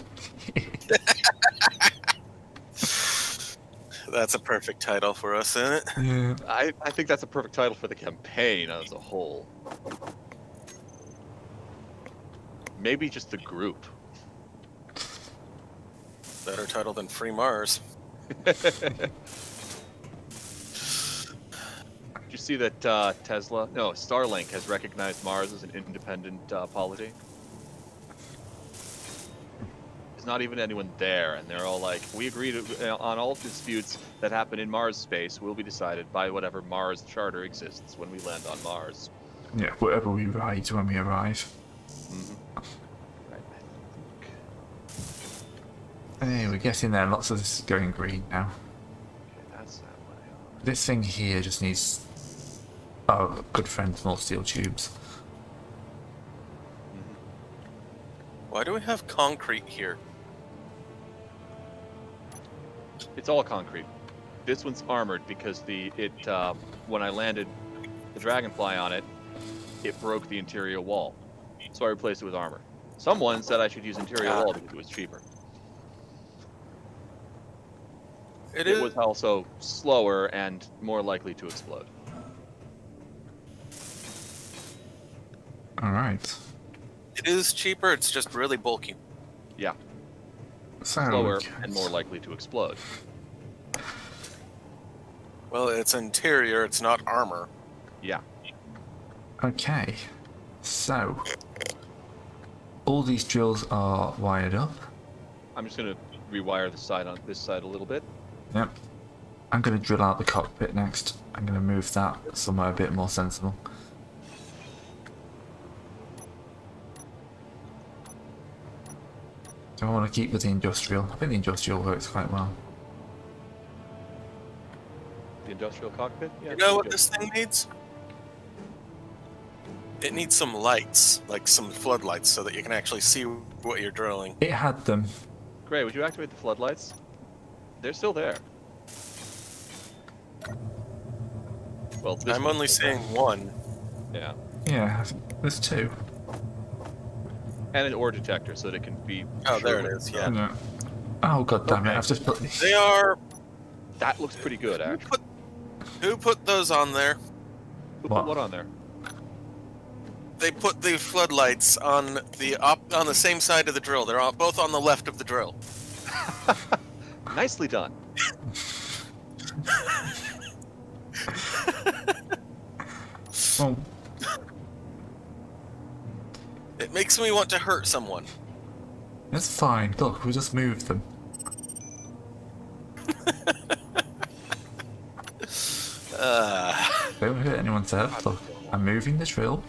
That's a perfect title for us, isn't it? Yeah. I think that's a perfect title for the campaign as a whole. Maybe just the group. Better title than Free Mars. Did you see that Starlink has recognized Mars as an independent polity? There's not even anyone there, and they're all like, we agree on all disputes that happen in Mars space will be decided by whatever Mars charter exists when we land on Mars. Yeah, whatever we write when we arrive. Right, Hey, we're getting there. Lots of this is going green now. okay, that's that way. This thing here just needs our good friend more steel tubes. Why do we have concrete here? It's all concrete. This one's armored because when I landed the Dragonfly on it, it broke the interior wall. So I replaced it with armor. Someone said I should use interior wall because it was cheaper. It It was also slower and more likely to explode. Alright. It is cheaper, it's just really bulky. Yeah, So, slower and more likely to explode. Well, it's interior, it's not armor. Yeah. okay. So, all these drills are wired up. I'm just gonna rewire the side on this side a little bit. Yep. I'm going to drill out the cockpit next. I'm going to move that somewhere a bit more sensible. Do I want to keep with the industrial? I think the industrial works quite well. The industrial cockpit. Yeah, You know what good. this thing needs? It needs some lights, like some floodlights, so that you can actually see what you're drilling. It had them. Gray, would you activate the floodlights? They're still there. Well, this I'm one's only still seeing one. there. Yeah. Yeah, there's two. And an ore detector so that it can be. Oh, sure there it what- is. Yeah. No. Oh god damn it! Okay. I've just put. They are. That looks pretty good, actually. Who put those on there? Who What? put what on there? They put the floodlights on the same side of the drill. They're both on the left of the drill. Nicely done. Well, It makes me want to hurt someone. it's fine. Look, we just moved them. Don't hurt anyone's head. Look, I'm moving the drill.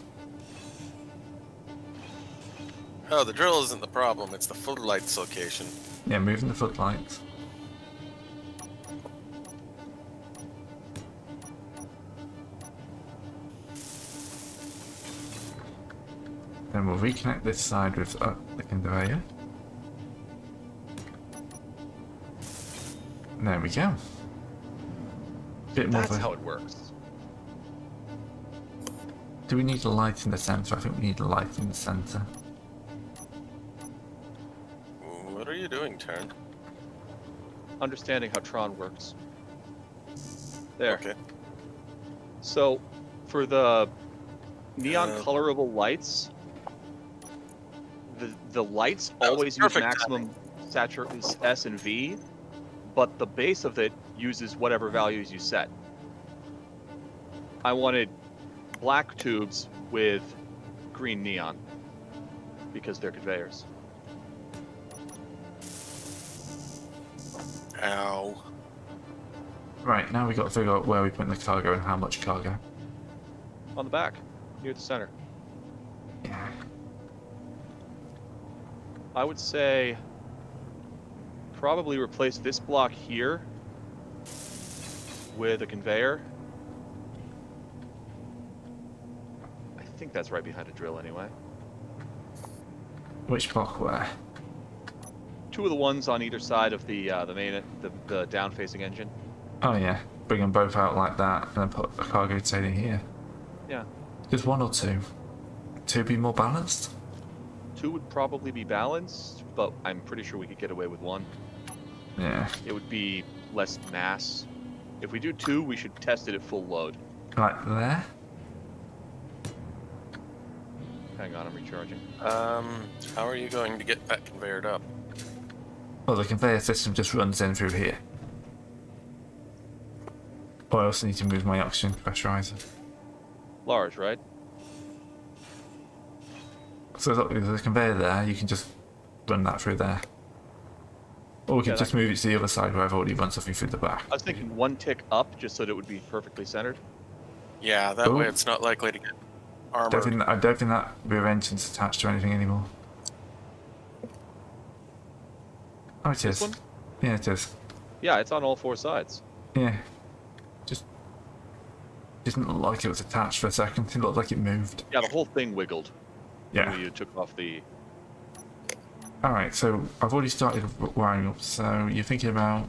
Oh, the drill isn't the problem. It's the floodlights location. Yeah, moving the footlights. Then we'll reconnect this side with the conveyor. There we go. Bit more That's of a... how it works. Do we need a light in the center? I think we need a light in the center. What are you doing, Tarn? Understanding how Tron works. There. Okay. So, for the neon Uh, colorable lights, the lights That was always use perfect maximum saturation S and V, but the base of it uses whatever values you set. I wanted black tubes with green neon because they're conveyors. Ow. Right, now we got to figure out where we put the cargo and how much cargo. On the back, near the center. Yeah. I would say probably replace this block here with a conveyor. I think that's right behind a drill anyway. Which block where? Two of the ones on either side of the the down-facing engine. Oh yeah, bring them both out like that and then put a cargo tail in here. Yeah, Just one or two? Two be more balanced? two would probably be balanced, but I'm pretty sure we could get away with one. Yeah. It would be less mass. If we do two, we should test it at full load. Like there? Hang on, I'm recharging. How are you going to get that conveyored up? Well, the conveyor system just runs in through here. Oh, I also need to move my oxygen pressurizer. Large, right? So look, there's a conveyor there, you can just run that through there. Or we can Yeah, just move it to the other side where I've already run something through the back. I was thinking one tick up, just so that it would be perfectly centered. Yeah, that Ooh. way it's not likely to get I armored. don't think that rear engine's attached to anything anymore. Oh, it This is. one? Yeah, it is. Yeah, it's on all four sides. Yeah. Just didn't look like it was attached for a second. It looked like it moved. Yeah, the whole thing wiggled. Yeah. When you took off the. Alright, so I've already started wiring up, so you're thinking about...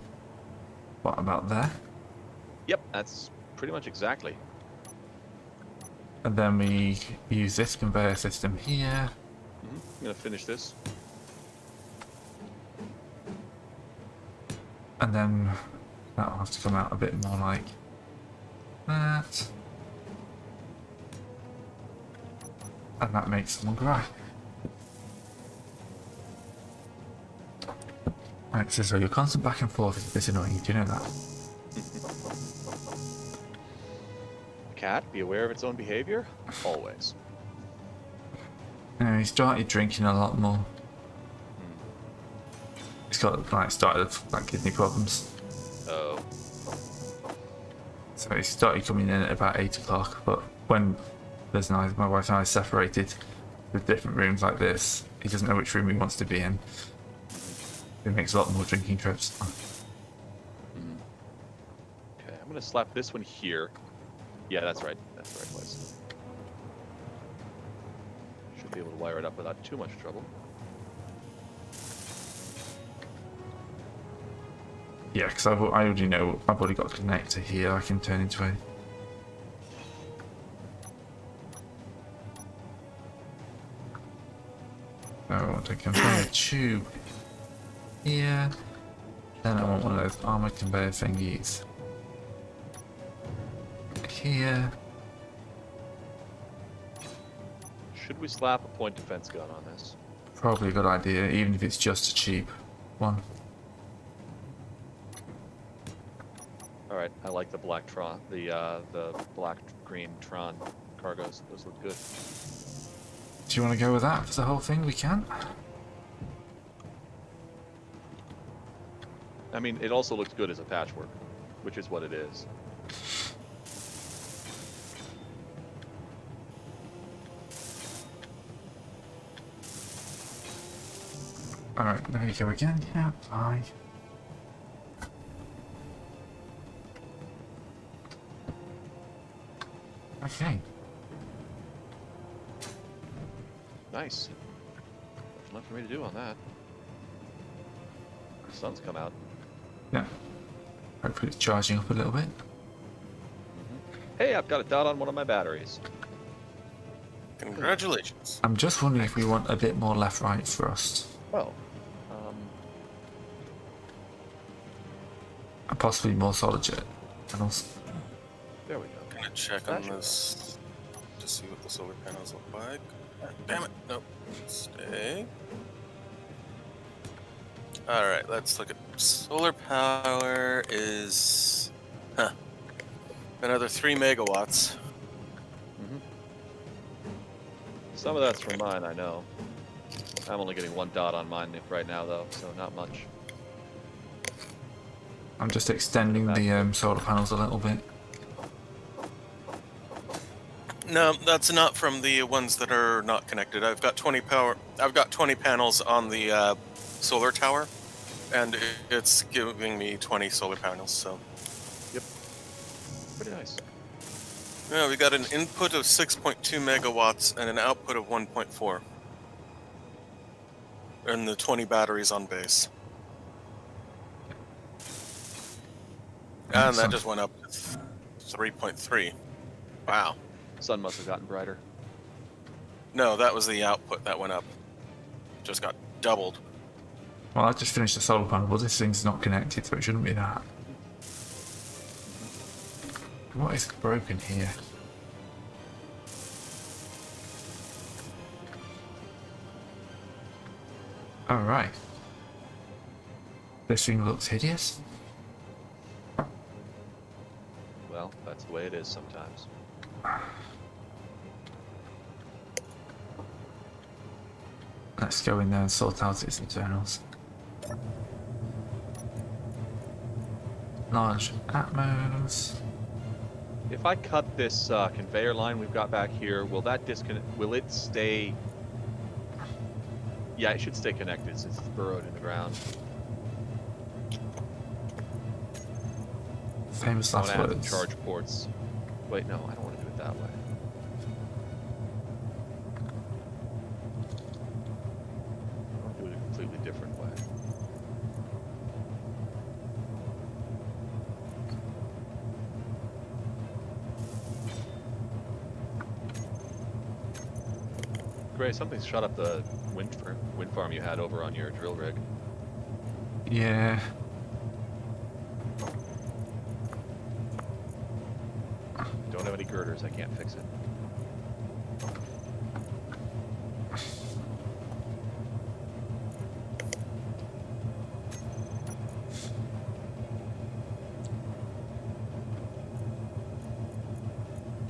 What about there? Yep, that's pretty much exactly. And then we use this conveyor system here. I'm gonna finish this. And then that'll have to come out a bit more like that. And that makes someone cry. Right, so your constant back and forth is a bit annoying, do you know that? Cat, be aware of its own behavior. Always. He started drinking a lot more. He's got started kidney problems. Oh. So he started coming in at about 8 o'clock, but when there's my wife and I separated with different rooms like this, he doesn't know which room he wants to be in. He makes a lot more drinking trips. Okay, I'm gonna slap this one here. Yeah, that's right. That's the right place. Should be able to wire it up without too much trouble. Yeah, because I already know I've already got a connector here I can turn into a... So I want a conveyor tube here. Then I want one of those armor conveyor thingies here. Should we slap a point defense gun on this? Probably a good idea, even if it's just a cheap one. All right, I like the black Tron, the black green Tron cargos. Those look good. Do you want to go with that for the whole thing? We can. I mean, it also looks good as a patchwork, which is what it is. Alright, there you go again. Yeah, bye. Okay. Nice. Nothing left for me to do on that. The sun's come out. Yeah. Hopefully it's charging up a little bit. Hey, I've got a dot on one of my batteries. Congratulations. I'm just wondering if we want a bit more left-right thrust. Well, And possibly more solid jet. And also, there we go. I'm gonna check on this to see what the solar panels look like. Damn it! Nope. Stay. All right, let's look at solar power. Is another 3 megawatts. Some of that's from mine, I know. I'm only getting 1 dot on mine right now, though, so not much. I'm just extending the solar panels a little bit. No, that's not from the ones that are not connected. I've got 20 power. I've got 20 panels on the solar tower, and it's giving me 20 solar panels. So, Yep. Pretty nice. yeah, we got an input of 6.2 megawatts and an output of 1.4, and the 20 batteries on base. And that just went up to 3.3. Wow. Sun must have gotten brighter. No, that was the output that went up. Just got doubled. Well, I just finished the solar panel, but this thing's not connected, so it shouldn't be that. What is broken here? Alright. This thing looks hideous. Well, that's the way it is sometimes. Let's go in there and sort out its internals. Large atmos. If I cut this conveyor line we've got back here, will that disconnect? Will it stay? Yeah, it should stay connected since it's burrowed in the ground. Famous I last want to add words. the charge ports. Wait, no, I don't want to do it that way. I want to do it a completely different way. Gray, something's shut up the wind farm you had over on your drill rig. Yeah. Don't have any girders, I can't fix it.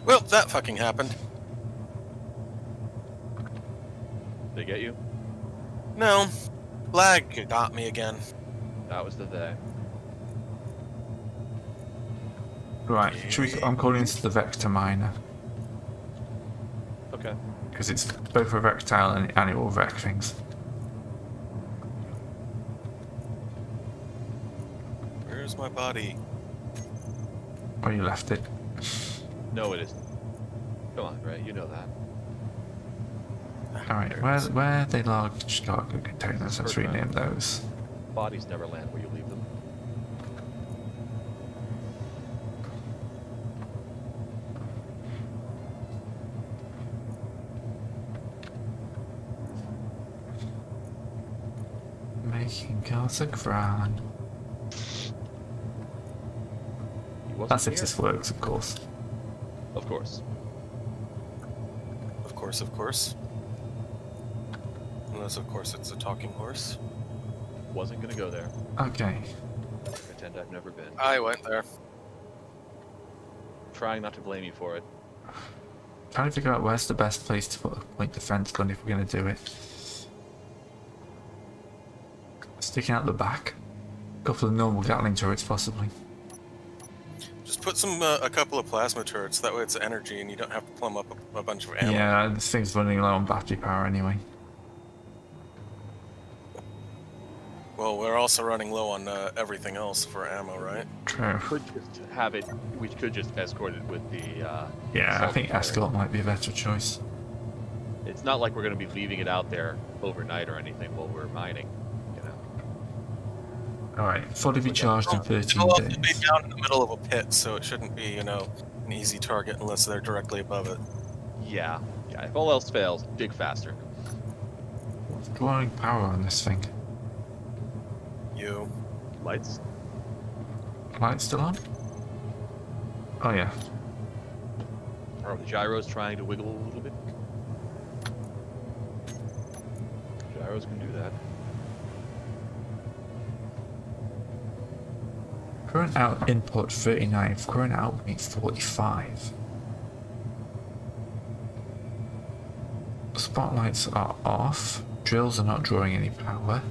Well, that fucking happened. They get you? No. Lag got me again. That was the day. Right, I'm calling this the vector miner. Okay. Because it's both a vectile and it will wreck things. Where's my body? Where you left it. No, it isn't. Come on, Gray, you know that. Alright, where are they large cargo containers? Let's rename those. Bodies never land where you leave them. We can go to Gran. He wasn't That's if here. this works, of course. Of course. Of course, of course. Unless, of course, it's a talking horse. Wasn't gonna go there. Okay. Pretend I've never been. I went there. Trying not to blame you for it. Trying to figure out where's the best place to put a point defense gun if we're going to do it. Sticking out the back. A couple of normal Gatling turrets, possibly. Just put a couple of plasma turrets. That way it's energy, and you don't have to plumb up a bunch of ammo. Yeah, this thing's running low on battery power anyway. Well, we're also running low on everything else for ammo, right? True. Could just have it. We could just escort it with the. Yeah, I think self-fire. escort might be a better choice. It's not like we're going to be leaving it out there overnight or anything while we're mining. You know. Alright, fully recharged in 13 It'll also be days. down in the middle of a pit, so it shouldn't be, an easy target unless they're directly above it. Yeah. Yeah. If all else fails, dig faster. What's drawing power on this thing? You. Lights. Light still on? Oh yeah. Are the gyros trying to wiggle a little bit? Gyros can do that. Current out input 39, current output 45. Spotlights are off. Drills are not drawing any power.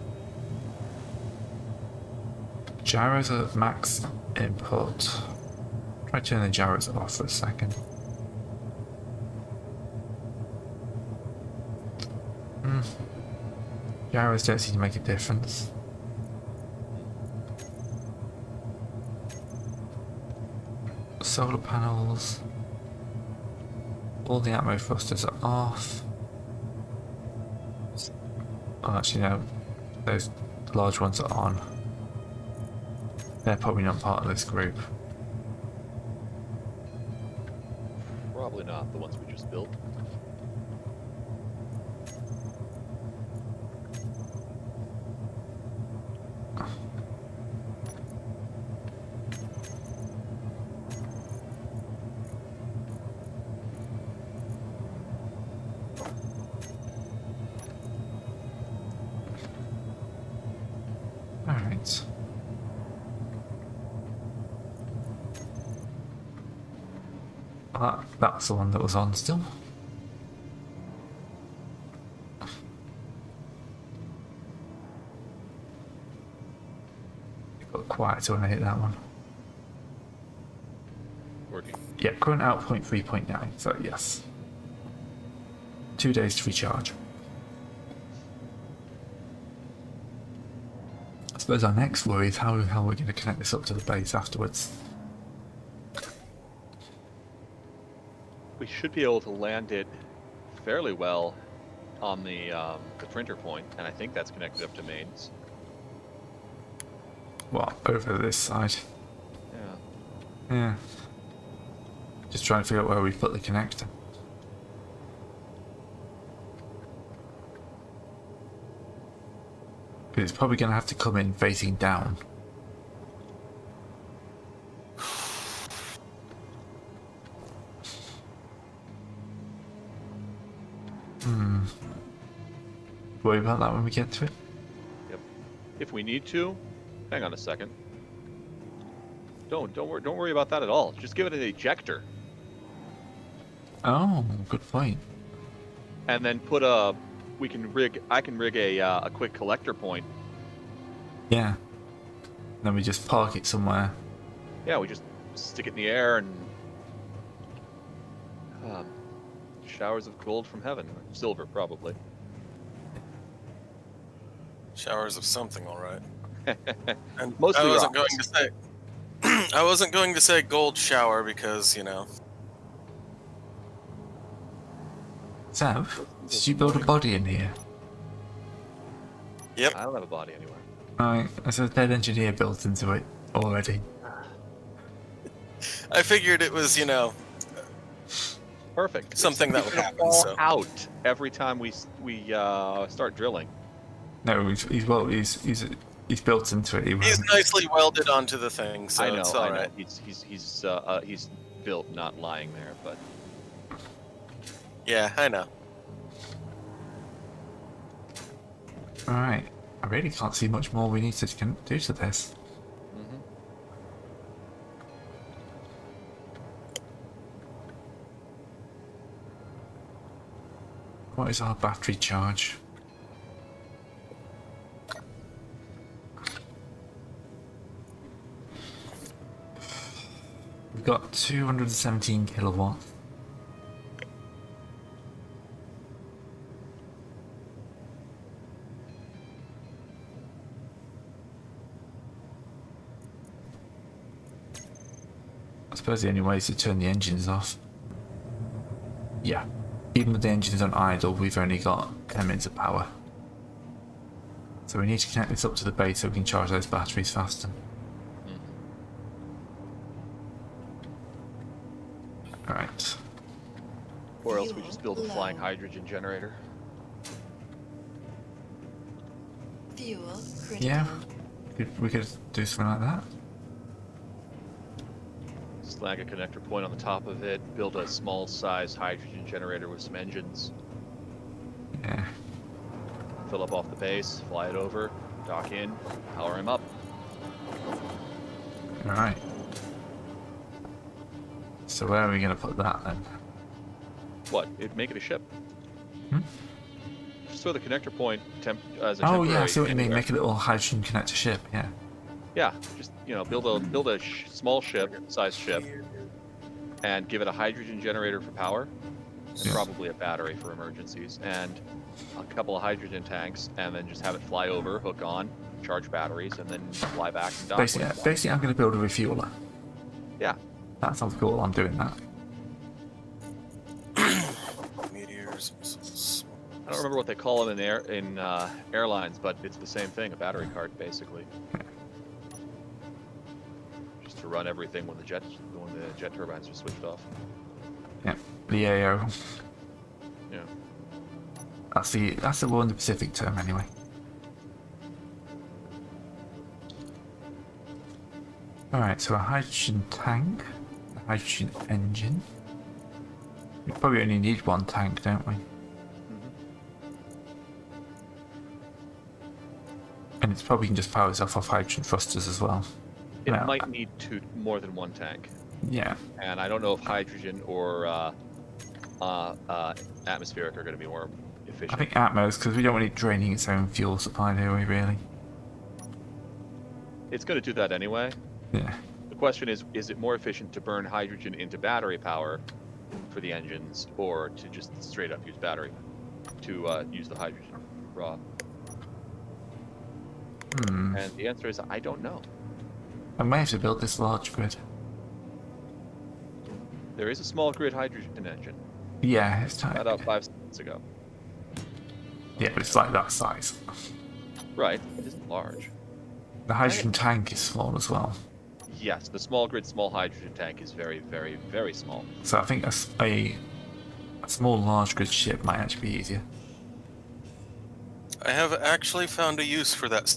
Gyros are at max input. Try to turn the gyros off for a second. Gyros don't seem to make a difference. Solar panels. All the atmo thrusters are off. Oh, actually no, those large ones are on. They're probably not part of this group. Probably not the ones we just built. Alright. That's the one that was on still. It got quieter when I hit that one. Working. Yeah, current output 3.9, so yes. 2 days to recharge. I suppose our next worry is how the hell we're going to connect this up to the base afterwards. We should be able to land it fairly well on the printer point, and I think that's connected up to mains. What, over this side? Yeah. Yeah. Just trying to figure out where we put the connector. It's probably going to have to come in facing down. Worry about that when we get to it. Yep. If we need to, hang on a second. Don't worry about that at all. Just give it an ejector, Oh, good point. and then put a. I can rig a quick collector point. Yeah. Then we just park it somewhere. Yeah, we just stick it in the air and showers of gold from heaven, silver probably. Showers of something, all right. And Mostly I wasn't rocks. going to say. I wasn't going to say gold shower because Sav, did you build a body in here? Yep. I don't have a body anywhere. Alright, there's a dead engineer built into it already. I figured it was, Perfect. something that would It's gonna happen. fall So out every time we start drilling. No, he's built into it. He He's won't. nicely welded onto the thing, so I know, it's I all know. right. He's built, not lying there, but Yeah, I know. All right. I really can't see much more we need to do to this. mhm. What is our battery charge? We've got 217 kilowatts. I suppose the only way is to turn the engines off. Yeah. Even with the engines on idle, we've only got 10 minutes of power. So we need to connect this up to the base so we can charge those batteries faster. Alright. Or else we just build a Fuel flying low. hydrogen generator. Fuel critical. Yeah. We could do something like that. Snag a connector point on the top of it, build a small size hydrogen generator with some engines, Yeah. fill up off the base, fly it over, dock in, power him up. Alright. So where are we going to put that then? What? Make it a ship. Hmm? Just throw the connector point as a Oh temporary yeah, I see what you mean. anywhere. Make a little hydrogen connector ship, yeah. Yeah, just build a small ship, size ship, and give it a hydrogen generator for power, and Yeah. probably a battery for emergencies, and a couple of hydrogen tanks, and then just have it fly over, hook on, charge batteries, and then fly back and dock. Basically I'm going to build a refueler. Yeah, That sounds cool, I'm doing that. Meteors, missiles. I don't remember what they call them in airlines, but it's the same thing, a battery cart basically. Just to run everything when the jet turbines are switched off. Yeah. The AO. Yeah. That's the War in the Pacific term anyway. Alright, so a hydrogen tank, a hydrogen engine. We probably only need one tank, don't we? And it's probably can just power itself off hydrogen thrusters as well. It Well, might need more than one tank, Yeah. and I don't know if hydrogen or atmospheric are going to be more efficient. I think Atmos, because we don't want it draining its own fuel supply, do we, really? It's going to do that anyway. Yeah. The question is it more efficient to burn hydrogen into battery power for the engines, or to just straight up use battery to use the hydrogen raw? And the answer is I don't know. I may have to build this large grid. There is a small grid hydrogen engine. Yeah, it's tiny. About 5 seconds ago. Yeah, but it's like that size. Right, it isn't large. The hydrogen tank is small as well. Yes, the small grid, small hydrogen tank is very, very, very small. So I think a small large grid ship might actually be easier. I have actually found a use for that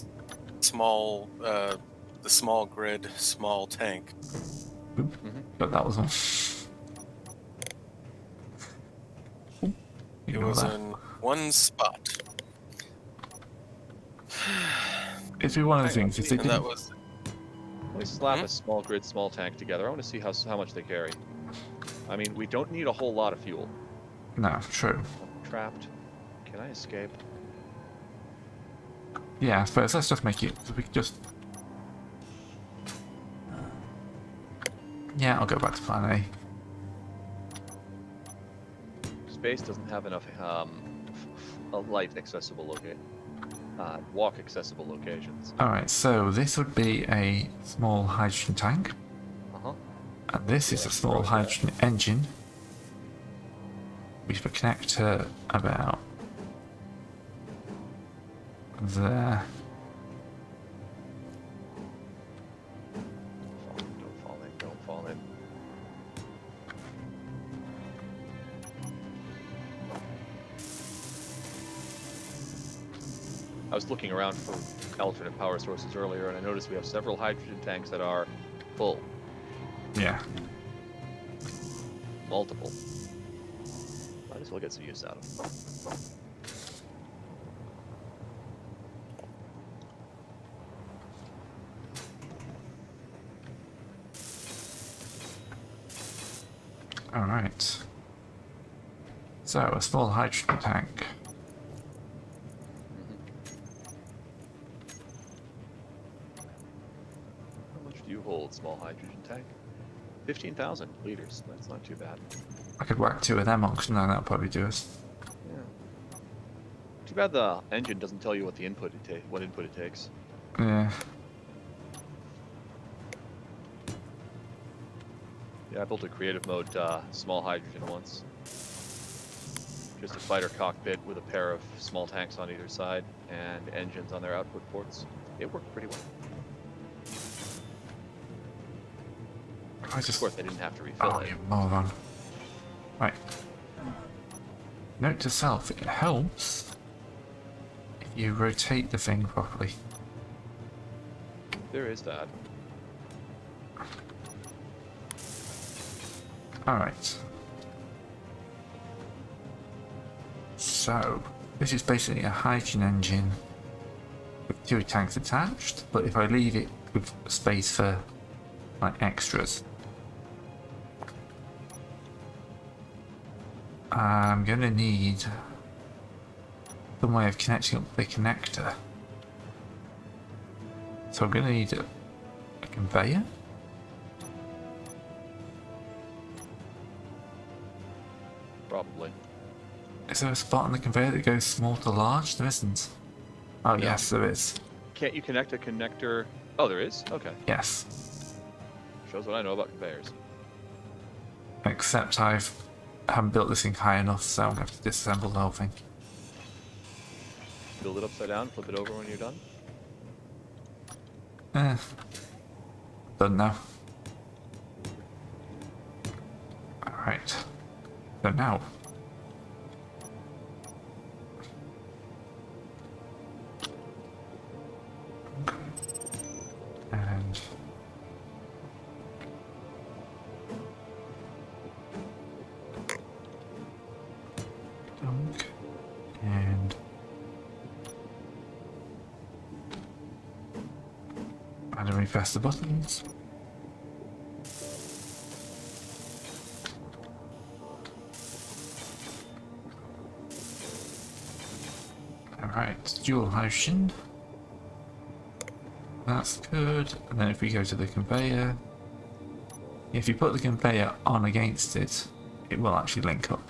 small, the small grid, small tank. Oop, but that was one. Oop, It ignore was that. in one spot. It'd be one of the things if they And that didn't. was Let me slap a small grid, small tank together. I want to see how much they carry. I mean, we don't need a whole lot of fuel. No, true. I'm trapped. Can I escape? Yeah, but let's just make it. So we can just. Yeah, I'll go back to plan Space doesn't have enough light accessible walk accessible locations. A. Alright, so this would be a small hydrogen tank. Uh-huh. And this is a small hydrogen engine. We should connect to about there. Don't fall in, don't fall in. I was looking around for alternate power sources earlier, and I noticed we have several hydrogen tanks that are full. Yeah. Multiple. Might as well get some use out of them. All right. So a small hydrogen tank. How much do you hold, small hydrogen tank? 15,000 liters. That's not too bad. I could whack 2 of them on, no, that'll probably do us. Yeah. Too bad the engine doesn't tell you what the input what input it takes. Yeah. Yeah, I built a creative mode small hydrogen once. Just a fighter cockpit with a pair of small tanks on either side and engines on their output ports. It worked pretty well. I Of just. course, I didn't have to refill Oh, it. you moron. Right. Note to self: it helps if you rotate the thing properly. There is that. Alright. So, this is basically a hydrogen engine with 2 tanks attached, but if I leave it with space for like extras, I'm gonna need some way of connecting up the connector. So I'm gonna need a conveyor. Probably. Is there a spot on the conveyor that goes small to large? There isn't. Oh, No. yes, there is. Can't you connect a connector? Oh, there is? Okay. Yes. Shows what I know about conveyors. Except haven't built this thing high enough, so I'm going to have to disassemble the whole thing. Build it upside down, flip it over when you're done. Done now. Alright. So now. And dunk. And randomly press the buttons. Alright, dual hydrogen. That's good. And then if we go to the conveyor, if you put the conveyor on against it, it will actually link up.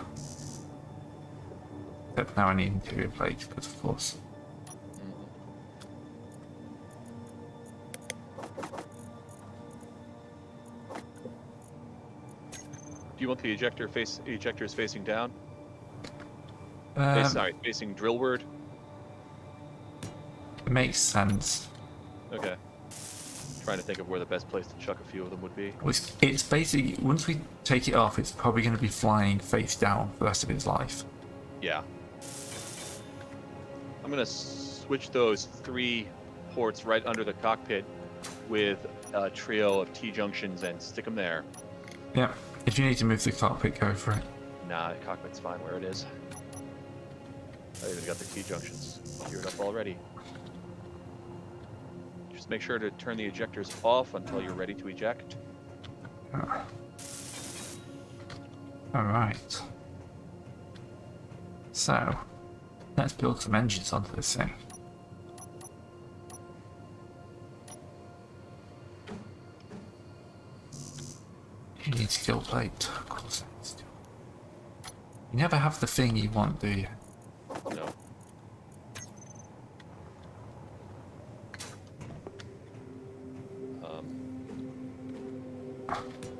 Except now I need interior plate, because of course. Do you want the ejectors facing down? Um, Sorry, facing drillward? it makes sense. Okay. Trying to think of where the best place to chuck a few of them would be. It's basically, once we take it off, it's probably going to be flying face down for the rest of its life. Yeah. I'm gonna switch those 3 ports right under the cockpit with a trio of T-junctions and stick them there. Yeah, if you need to move the cockpit, go for it. Nah, the cockpit's fine where it is. I even got the T-junctions geared up already. Just make sure to turn the ejectors off until you're ready to eject. Alright. So, let's build some engines onto this thing. You need skill plate. Of course I need skill. You never have the thing you want, do you? No.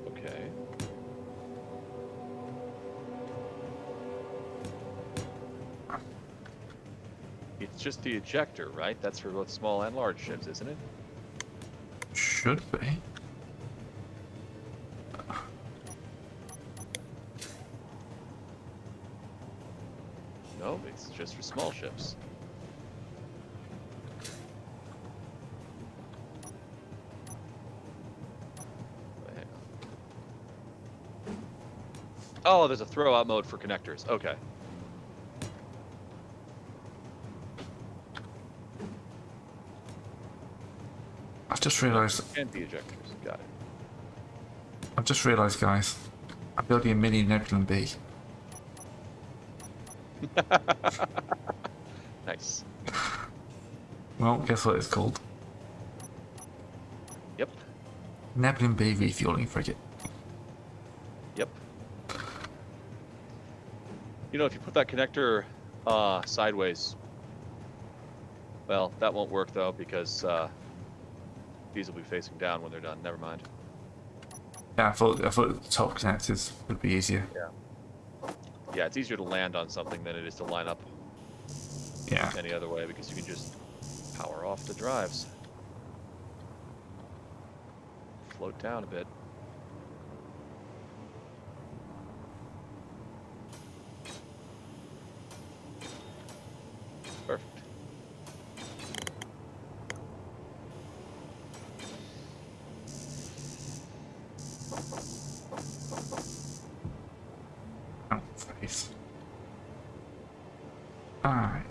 Okay. It's just the ejector, right? That's for both small and large ships, isn't it? Should be. No, it's just for small ships. Oh, there's a throw out mode for connectors. Okay. I've just realised. And the ejectors. Got it. I've just realised, guys. I'm building a mini Nebulum B. Nice. Well, guess what it's called? Yep. Nebulum B refueling frigate. Yep. You know, if you put that connector sideways, well, that won't work though because these will be facing down when they're done. Never mind. Yeah, I thought the top connectors would be easier. Yeah, it's easier to land on something than it is to line up Yeah. any other way because you can just power off the drives. Float down a bit. Perfect. Oh, face. Alright.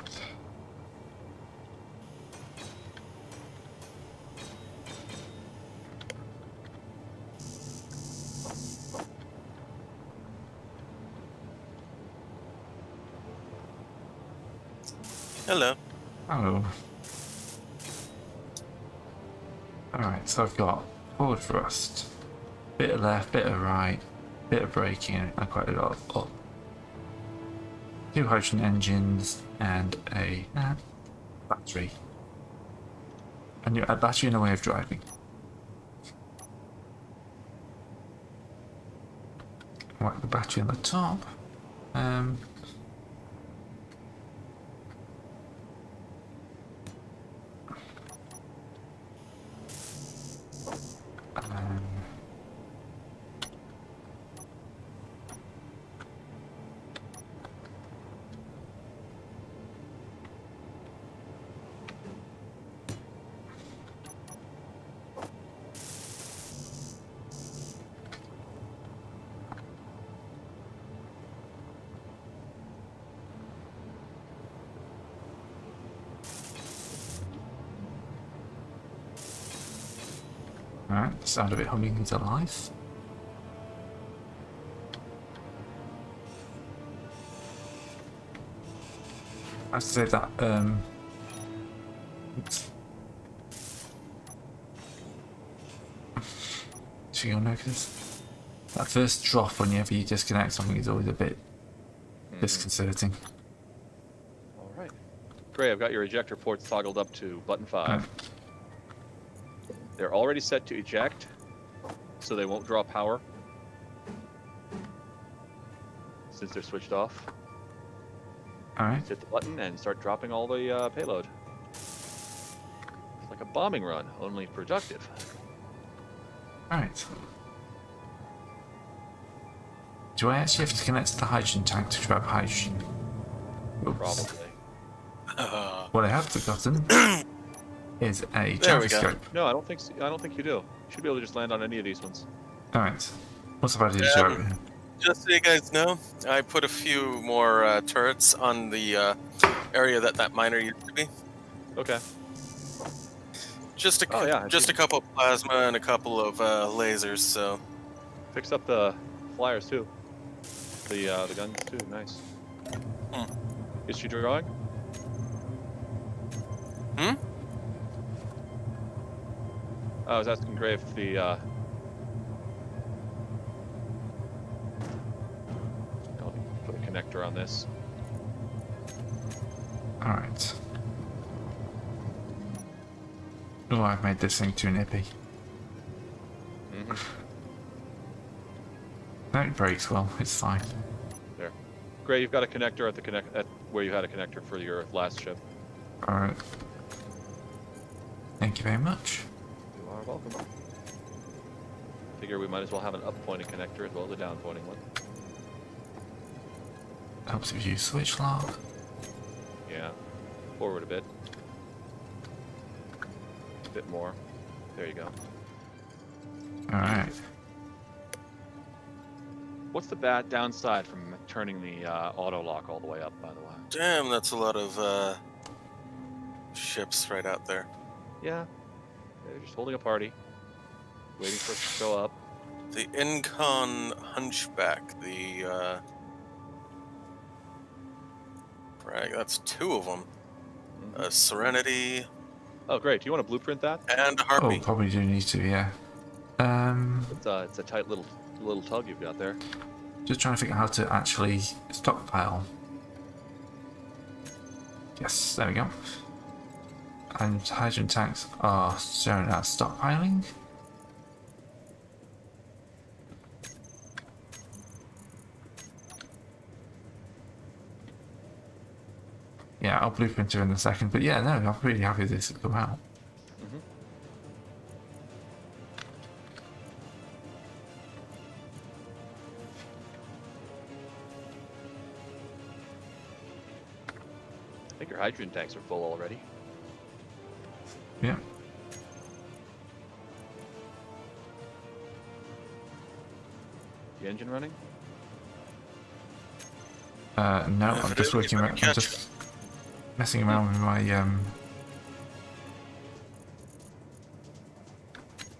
Hello. Oh. Alright, so I've got forward thrust, bit of left, bit of right, bit of braking, and quite a lot of up. 2 hydrogen engines and a battery. And a battery and a way of driving. Right, the battery on the top. Alright, sound of it humming into life. I have to say that, oops. So you'll notice that first drop whenever you disconnect something is always a bit disconcerting. All right. Great, I've got your ejector ports toggled up to button 5. They're already set to eject, so they won't draw power since they're switched off. Alright. Hit the button and start dropping all the payload. It's like a bombing run, only productive. Alright. Do I actually have to connect to the hydrogen tank to grab hydrogen? Oops. Probably. What I have forgotten is a There we go. gyroscope. No, I don't think so. I don't think you do. You should be able to just land on any of these ones. Alright. What's about the Um, gyro? Just so you guys know, I put a few more turrets on the area that miner used to be. Okay. Just a Oh, yeah, I just see. a couple of plasma and a couple of lasers. So Fix up the flyers too. The guns too. Nice. Hmm. Is she drawing? I was asking Gray if the I'll put a connector on this. Alright. Oh, I've made this thing too nippy. No, it breaks well, it's fine. There. Gray, you've got a connector at the at where you had a connector for your last ship. Alright. Thank you very much. You are welcome. Figure we might as well have an up-pointing connector as well as a down-pointing one. Helps if you switch lock. Yeah. Forward a bit. A bit more. There you go. Alright. What's the bad downside from turning the auto lock all the way up, by the way? Damn, that's a lot of ships right out there. Yeah, they're just holding a party, waiting for us to show up. The Incon Hunchback, the Right, that's 2 of them. Serenity Oh, great. Do you want to blueprint that? and a Oh, Harpy. probably do need to, yeah. It's a tight little tug you've got there. Just trying to figure out how to actually stockpile. Yes, there we go. And hydrogen tanks are showing as stockpiling. Yeah, I'll blueprint her in a second, but yeah, no, I'm really happy this has come out. I think your hydrogen tanks are full already. Yeah. The engine running? No, I'm just working around. I'm just messing around with my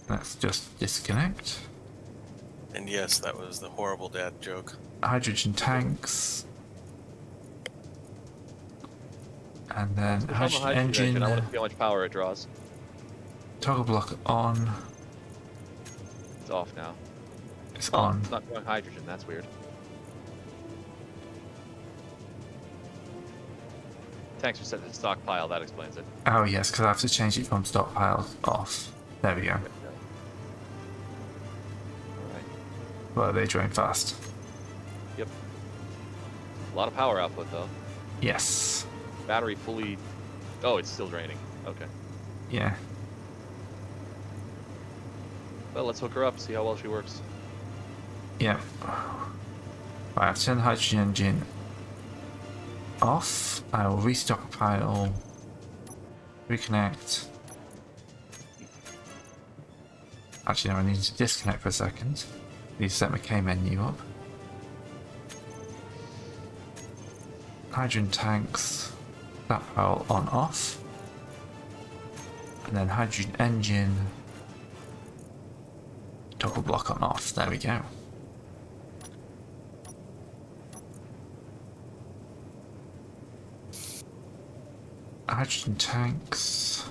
Let's just disconnect. And yes, that was the horrible dad joke. Hydrogen tanks. And then Switch on the hydrogen engine. I want to see how much power it draws. Toggle block on. It's off now. It's Oh, on. it's not drawing hydrogen. That's weird. Tanks are set to stockpile. That explains it. Oh yes, because I have to change it from stockpile off. There we go. Alright. Well, they drain fast. Yep. A lot of power output though. Yes. Battery fully. Oh, it's still draining. Okay. Yeah. Well, let's hook her up. See how well she works. Yeah. Right, I've turned the hydrogen engine off. I will restockpile. Reconnect. Actually, no, I need to disconnect for a second. Need to set my K menu up. Hydrogen tanks. That pile on off. And then hydrogen engine. Toggle block on off. There we go. Hydrogen tanks.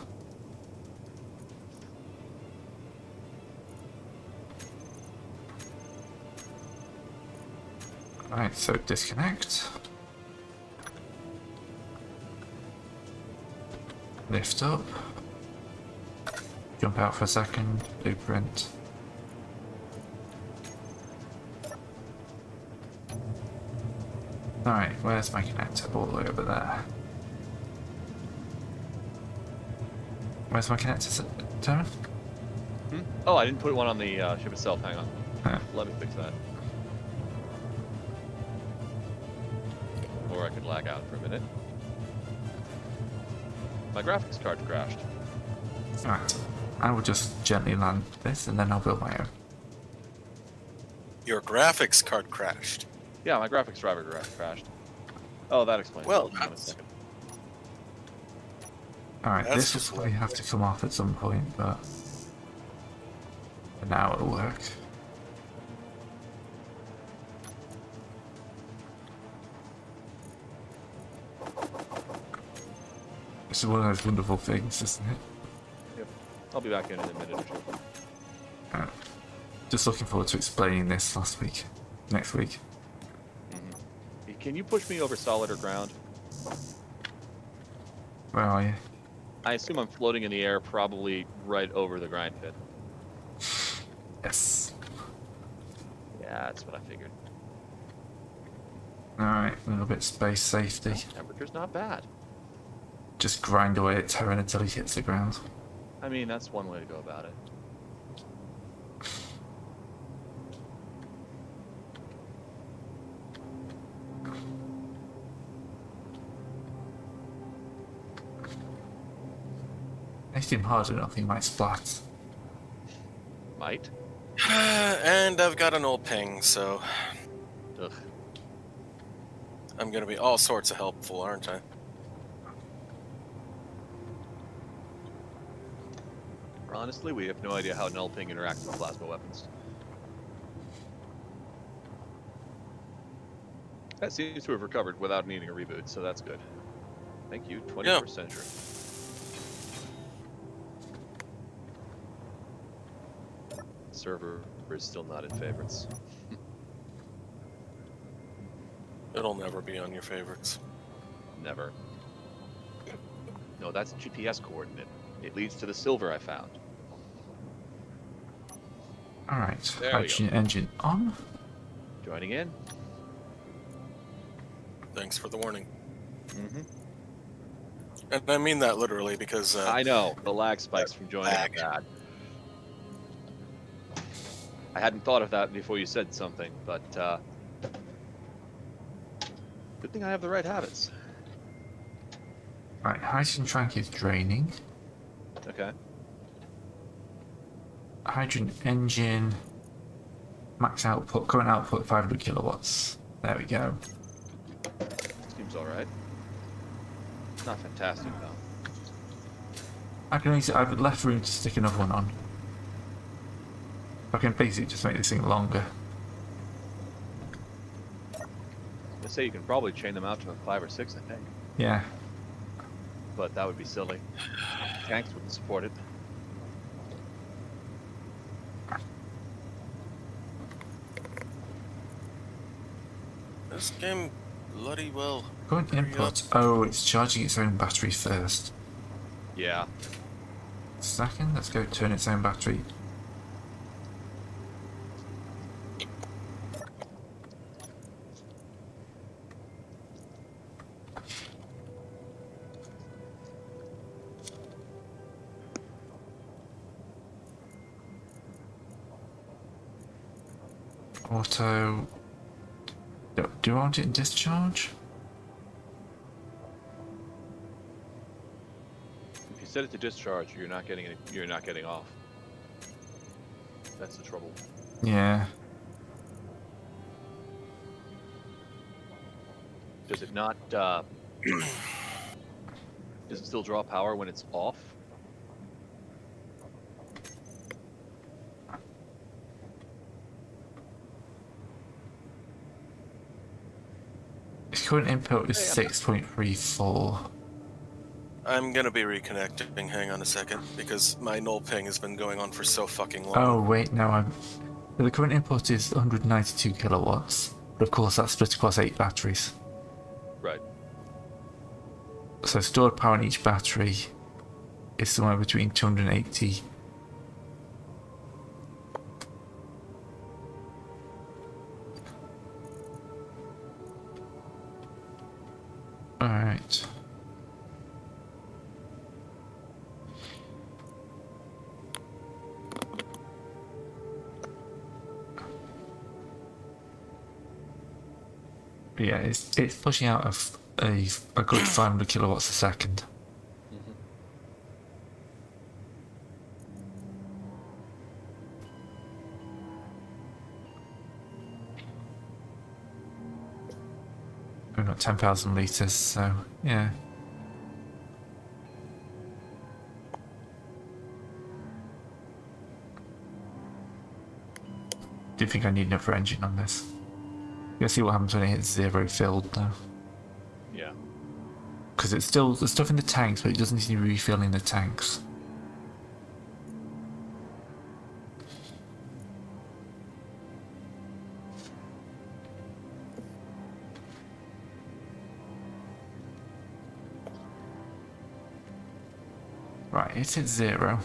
Right, so disconnect. Lift up. Jump out for a second. Blueprint. Alright, where's my connector? All the way over there. Where's my connector, Darren? Oh, I didn't put one on the ship itself. Hang on. Yeah. Let me fix that. Or I could lag out for a minute. My graphics card crashed. Alright. I will just gently land this and then I'll build my own. Your graphics card crashed. Yeah, my graphics driver crashed. Oh, that explains Well, it. Hold on a that's- second. Alright, That's this will just probably like- have to come off at some point, but for now it'll work. It's one of those wonderful things, isn't it? Yep. I'll be back in a minute or two. Just looking forward to explaining this next week. Can you push me over solid or ground? Where are you? I assume I'm floating in the air, probably right over the grind pit. Yes. Yeah, that's what I figured. Alright, a little bit space safety. Temperature's not bad. Just grind away at Terran until he hits the ground. I mean, that's one way to go about it. Makes him hard enough, he might splat. Might. And I've got an old ping, so Ugh. I'm gonna be all sorts of helpful, aren't I? Honestly, we have no idea how null ping interacts with plasma weapons. That seems to have recovered without needing a reboot, so that's good. Thank you, 21st century. Server is still not in favorites. It'll never be on your favorites. Never. No, that's GPS coordinate. It leads to the silver I found. Alright, There we go. hydrogen engine on. Joining in. Thanks for the warning. Mm-hmm. And I mean that literally because I know, the lag spikes from joining are Lag. bad. I hadn't thought of that before you said something, but good thing I have the right habits. Right, hydrogen tank is draining. Okay. Hydrogen engine. Max output, current output 500 kilowatts. There we go. Seems alright. Not fantastic, though. I've left room to stick another one on. I can basically just make this thing longer. Let's say you can probably chain them out to a 5 or 6, I think. Yeah. But that would be silly. Tanks wouldn't support it. this game bloody well. Current input. Oh, it's charging its own battery first. Yeah. Second, let's go turn its own battery. Auto. Do I want it in discharge? If you set it to discharge, you're not getting off. That's the trouble. Yeah. Does it not does it still draw power when it's off? Its current input is 6.34. I'm gonna be reconnecting. Hang on a second, because my null ping has been going on for so fucking long. Oh wait, no, the current input is 192 kilowatts, but of course that's split across 8 batteries. Right. So stored power in each battery is somewhere between 280. Alright. Yeah, it's pushing out a good 500 kilowatts a second. We've got 10,000 litres, so yeah. Do you think I need another engine on this? You'll see what happens when it hits 0 filled though. Yeah. Because it's still there's stuff in the tanks, but it doesn't seem to be refilling the tanks. Right, it's at 0.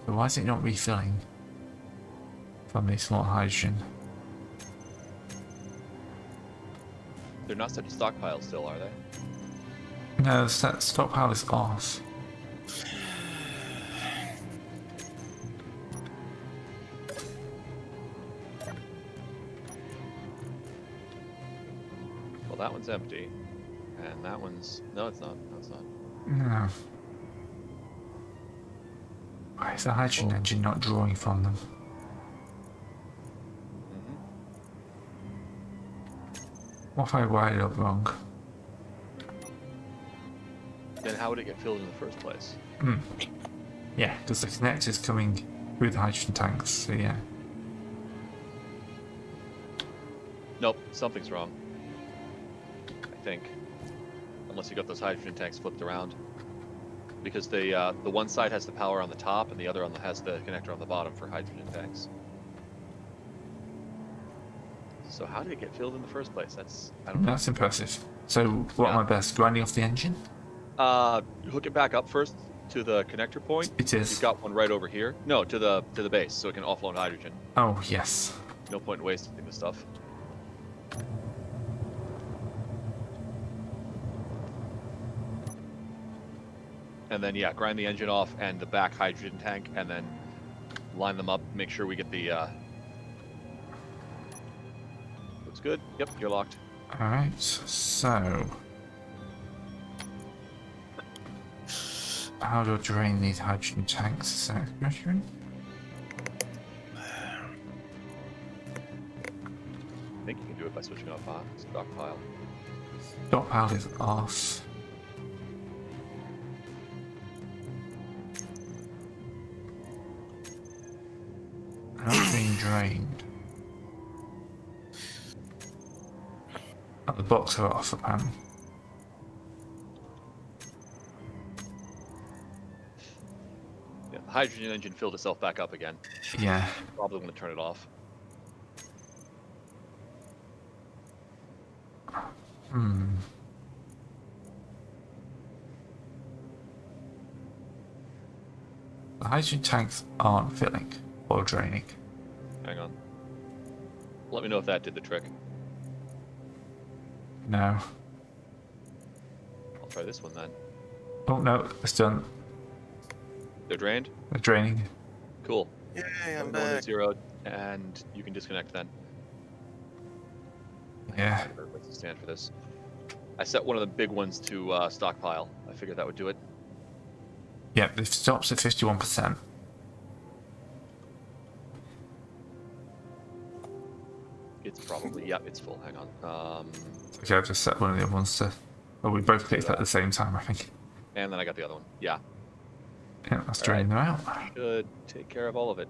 So why is it not refilling from the small hydrogen? They're not set to stockpile still, are they? No, that stockpile is off. Well, that one's empty. And that one's... No, it's not. No, it's not. No. Why is the hydrogen engine not drawing from them? Mm-hmm. What if I wired it up wrong? Then how would it get filled in the first place? Yeah, because the connector's coming through the hydrogen tanks, so yeah. Nope, something's wrong. I think. Unless you got those hydrogen tanks flipped around. Because the one side has the power on the top and the other has the connector on the bottom for hydrogen tanks. So how did it get filled in the first place? I don't know. That's impressive. So, what am I best? Grinding off the engine? Hook it back up first to the connector point. It is. You've got one right over here. No, to the base, so it can offload hydrogen. Oh, yes. No point in wasting the stuff. And then yeah, grind the engine off and the back hydrogen tank, and then line them up. Make sure we get the. Looks good. Yep, you're locked. Alright, so. How do I drain these hydrogen tanks? So, measuring? I think you can do it by switching off stockpile. Stockpile is off. Not being drained. Oh, the box are off apparently. Yeah, the hydrogen engine filled itself back up again. Yeah. Probably want to turn it off. The hydrogen tanks aren't filling or draining. Hang on. Let me know if that did the trick. No. I'll try this one then. Oh no, it's done. They're drained? They're draining. Cool. Yay, Let I'm me know when they're back. zeroed, and you can disconnect then. Yeah. What's the stand for this? I set one of the big ones to stockpile. I figured that would do it. Yep, it stops at 51%. It's probably, yep, it's full. Hang on. Okay, I've just set one of the other ones to. Oh, we both clicked at the same time, I think. And then I got the other one. Yeah. Yeah, let's drain them out. Should take care of all of it.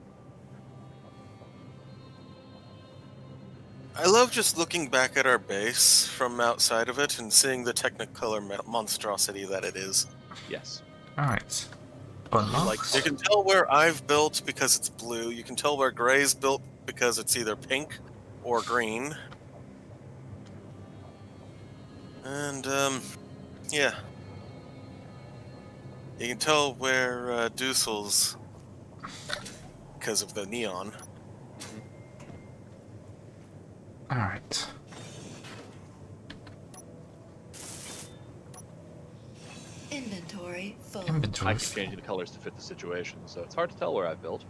I love just looking back at our base from outside of it and seeing the technicolor monstrosity that it is. Yes. Alright. Unlocked. Like, you can tell where I've built because it's blue. You can tell where Gray's built because it's either pink or green. And, yeah. You can tell where Dussel's because of the neon. Alright. Inventory full. I Inventory. keep changing the colors to fit the situation, so it's hard to tell where I've built.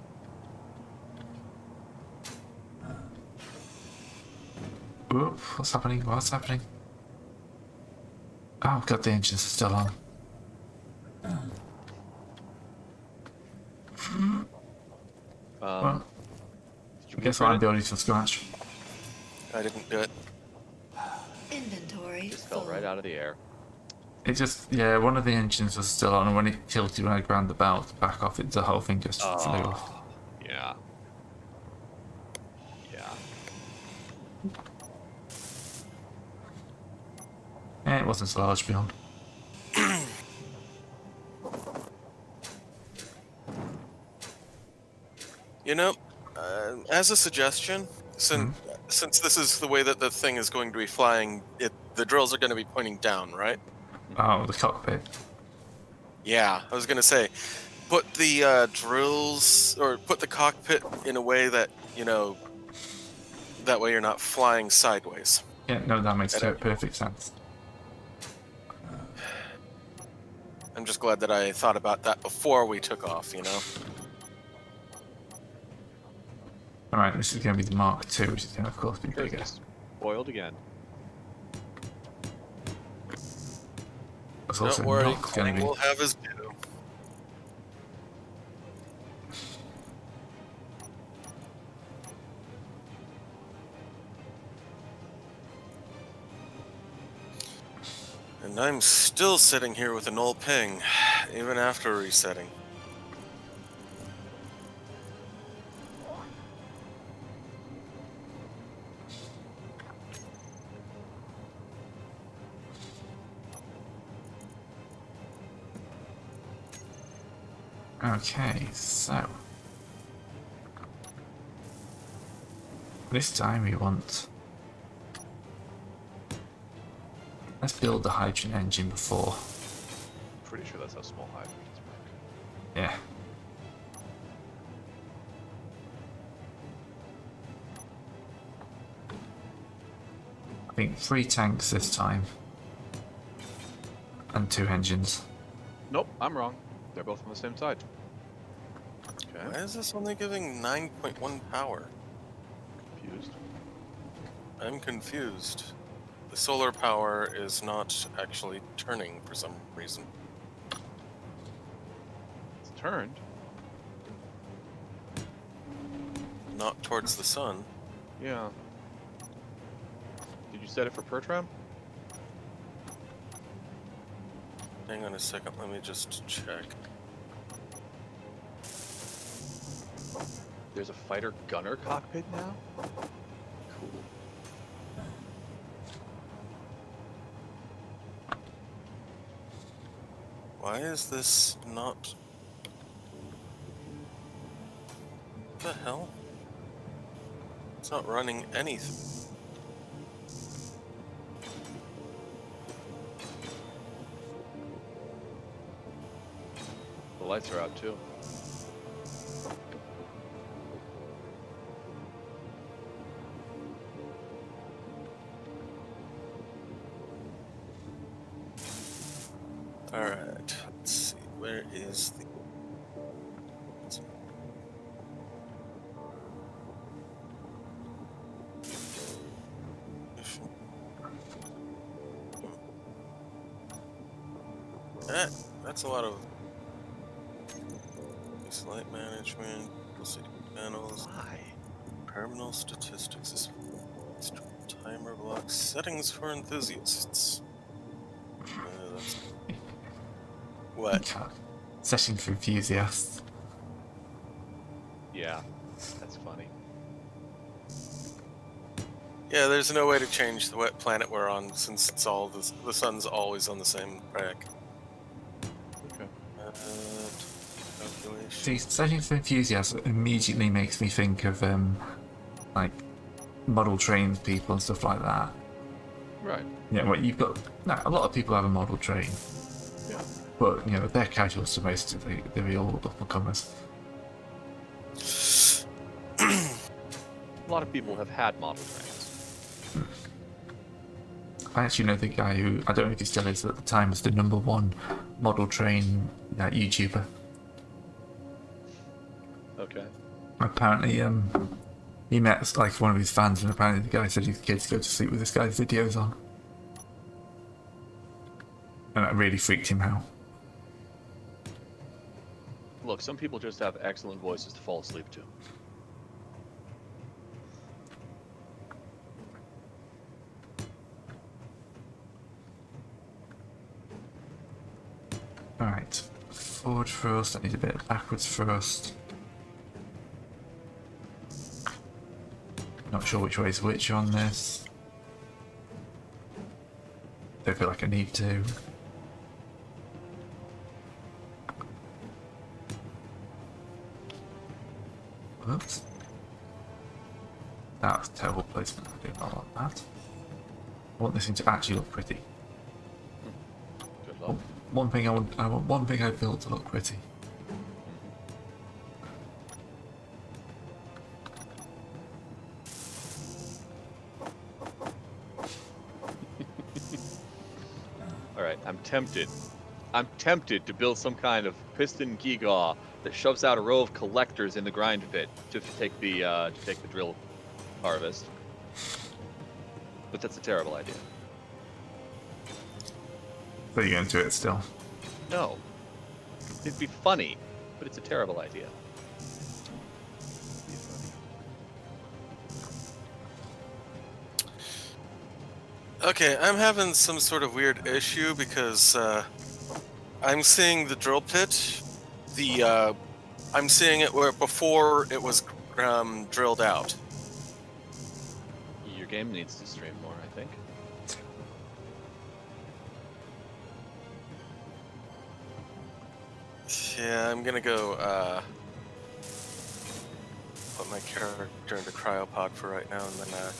Whoop, what's happening? What's happening? Oh god, the engines are still on. Well, Did you I guess blueprint I'm it? building from scratch. I didn't do it. Inventory Just fell full. right out of the air. It just, yeah, one of the engines was still on, and when it tilted, when I ground the belt back off, the whole thing just flew off. Yeah. Yeah. It wasn't so large beyond. You know, as a suggestion, since this is the way that the thing is going to be flying, the drills are going to be pointing down, right? Oh, the cockpit. Yeah, I was going to say, put the drills, or put the cockpit in a way that, you know, that way you're not flying sideways. Yeah, no, that makes I don't- perfect sense. I'm just glad that I thought about that before we took off, you know? Alright, this is going to be the Mark II, which is going to, of course, be bigger. Just boiled again. It's also Don't worry, not going Clang to be. will have his due. And I'm still sitting here with a null ping, even after resetting. Okay, so this time we want. Let's build the hydrogen engine before. Pretty sure that's how small hydrogens work. Yeah. I think 3 tanks this time. And 2 engines. Nope, I'm wrong. They're both on the same side. Why Okay, is this only giving 9.1 power? confused. I'm confused. The solar power is not actually turning for some reason. It's turned. Not towards the sun. Yeah. Did you set it for Pertram? Hang on a second, let me just check. There's a fighter gunner cockpit now? Cool. Why is this not... What the hell? It's not running anything. The lights are out too. Alright, let's see, where is the... That's a lot of... Light management, city panels, Why? terminal statistics, timer blocks, settings for enthusiasts. That's... What? Session for enthusiasts. Yeah, that's funny. Yeah, there's no way to change the what planet we're on since it's all the sun's always on the same track. Okay. Calculation. See, session for enthusiasts immediately makes me think of like model train people and stuff like that. Right. Yeah, well, you've got a lot of people have a model train, Yeah. but you know they're casuals to most of they're all up and comers. A lot of people have had model trains. I actually know the guy who, I don't know if he still is at the time, was the #1 model train YouTuber. Okay. Apparently, he met like one of his fans, and apparently the guy said his kids go to sleep with this guy's videos on, and that really freaked him out. Look, some people just have excellent voices to fall asleep to. Alright, forward first, I need a bit of backwards first. Not sure which way is which on this. Don't feel like I need to. Whoops. That was terrible placement, I do not like that. I want this thing to actually look pretty. Good luck. One thing I want one thing I built to look pretty. Alright, I'm tempted. I'm tempted to build some kind of piston gigaw that shoves out a row of collectors in the grind pit to take the drill harvest. But that's a terrible idea. But you're into it still. No. It'd be funny, but it's a terrible idea. It'd be funny. Okay, I'm having some sort of weird issue because I'm seeing the drill pit. I'm seeing it where before it was drilled out. Your game needs to stream more, I think. Yeah, I'm gonna go put my character into cryopod for right now, and then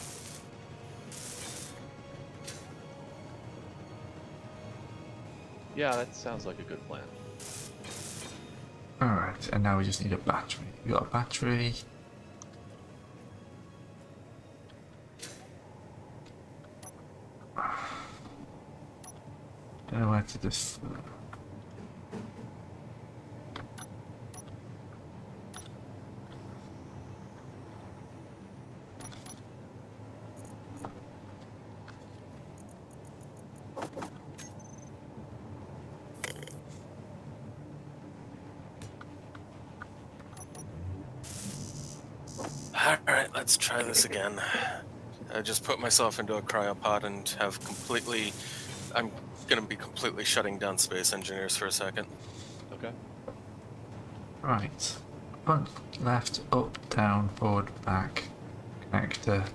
Yeah, that sounds like a good plan. Alright, and now we just need a battery. We got a battery. Don't know where to this. Alright, let's try this again. I just put myself into a cryopod and have completely... I'm gonna be completely shutting down Space Engineers for a second. Okay. Right. Front, left, up, down, forward, back. Connector.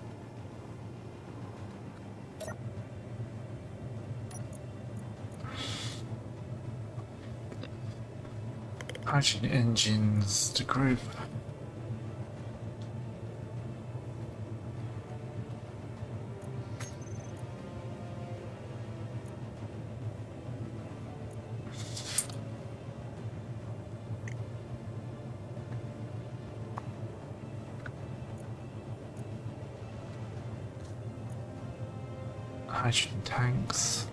Hydrogen engines to group. Hydrogen tanks.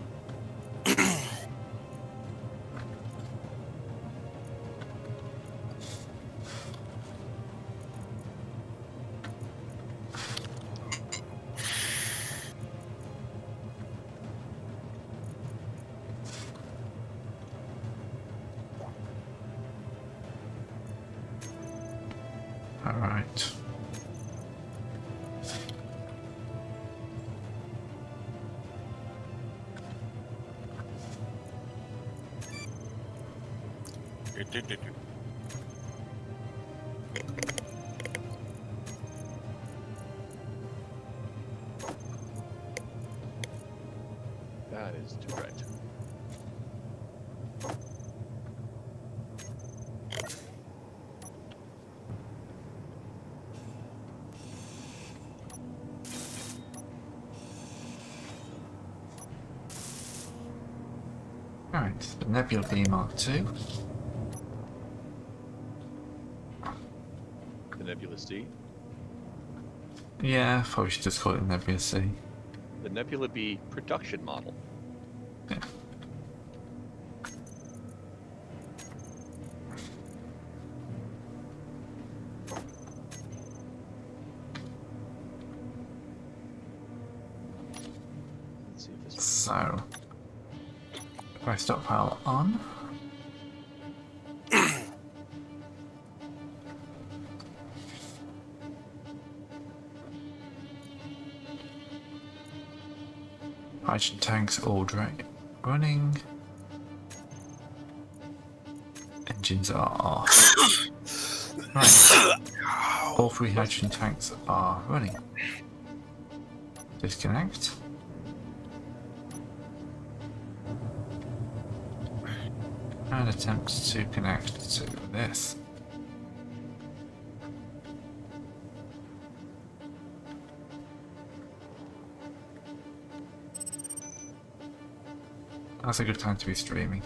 All right. That is too right. All right. The Nebula B Mark II. The Nebula C. Yeah, probably should just call it Nebula C. The Nebula B production model. Yeah. Let's see if this. So, if I stockpile on, hydrogen tanks all running. Engines are off. Right. All three hydrogen tanks are running. Disconnect. And attempt to connect to this. That's a good time to be streaming.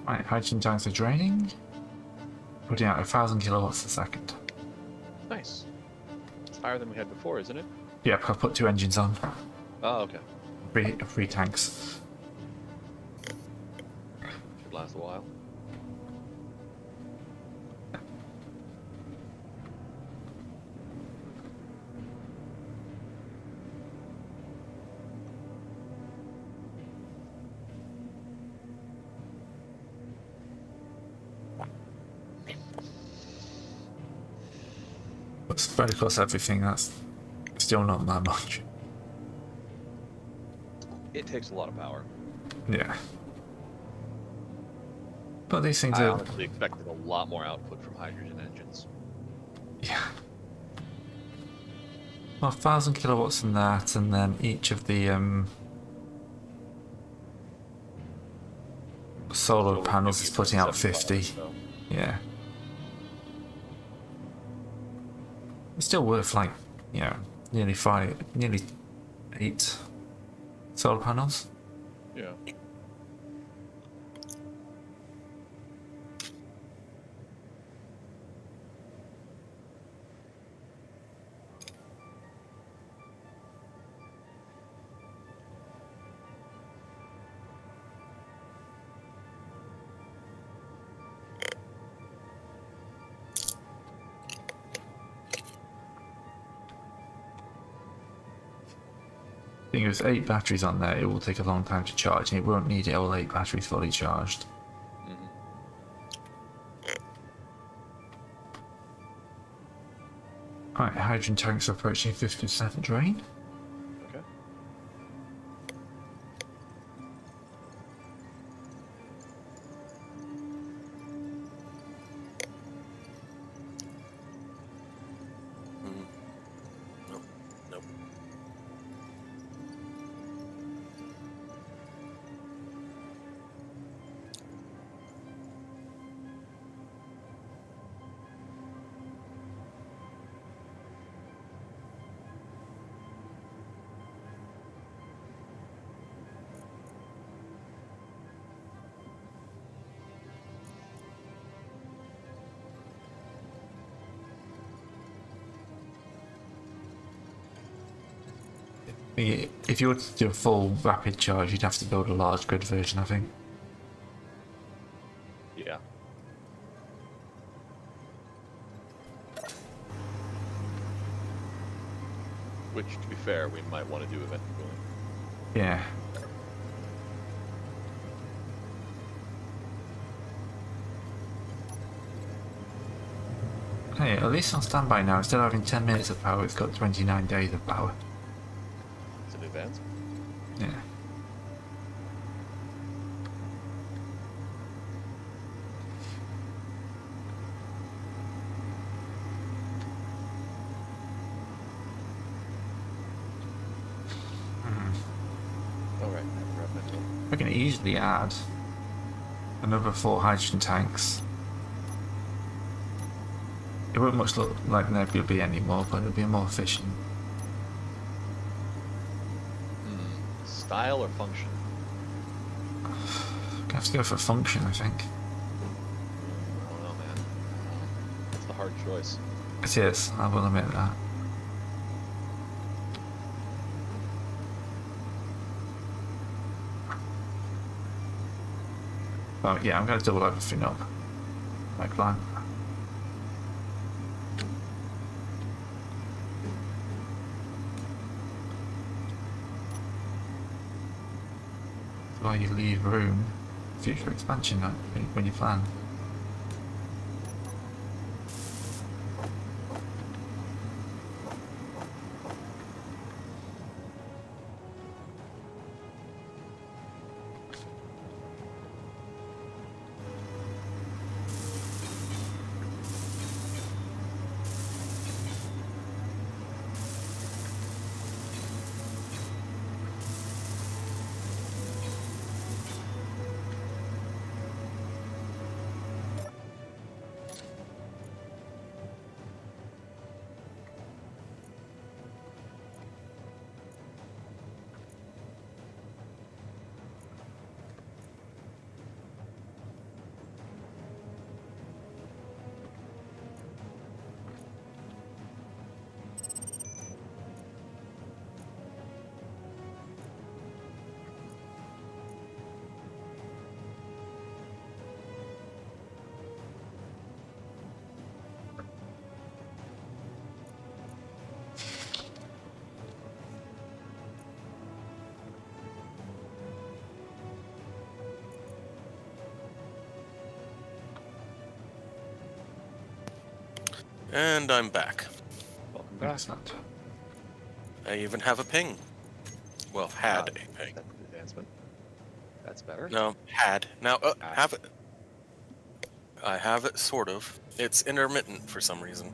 Right, hydrogen tanks are draining, putting out 1,000 kilowatts a second. Nice. It's higher than we had before, isn't it? Yep, I've put 2 engines on. Oh, okay. Three tanks. Should last a while. Spread across everything, that's still not that much. It takes a lot of power. Yeah. But these things I are... honestly expected a lot more output from hydrogen engines. Yeah. Well, 1,000 kilowatts in that, and then each of the solar So panels is putting out 75, 50. so. Yeah. It's still worth, like, you know, nearly 8 solar panels. Yeah. I think with 8 batteries on there, it will take a long time to charge, and it won't need all 8 batteries fully charged. Mm-hmm. Alright, hydrogen tanks are approaching 50% drain. Okay. Nope. Nope. If you were to do a full rapid charge, you'd have to build a large grid version, I think. Yeah. Which, to be fair, we might want to do eventually. Yeah. Hey, at least on standby now, instead of having 10 minutes of power, it's got 29 days of power. It's an advance. Yeah. Alright, grab my note. We can easily add another 4 hydrogen tanks. It won't much look like Nebula B anymore, but it'll be more efficient. Style or function? I have to go for function, I think. I don't know, man. It's the hard choice. It is, I will admit that. But yeah, I'm going to double everything up. My plan. That's why you leave room for future expansion when you plan. And I'm back. back. Excellent. I even have a ping. Well, had Ah, a ping. That's an advancement. That's better. No, had. Now, Ah. have it. I have it, sort of. It's intermittent for some reason.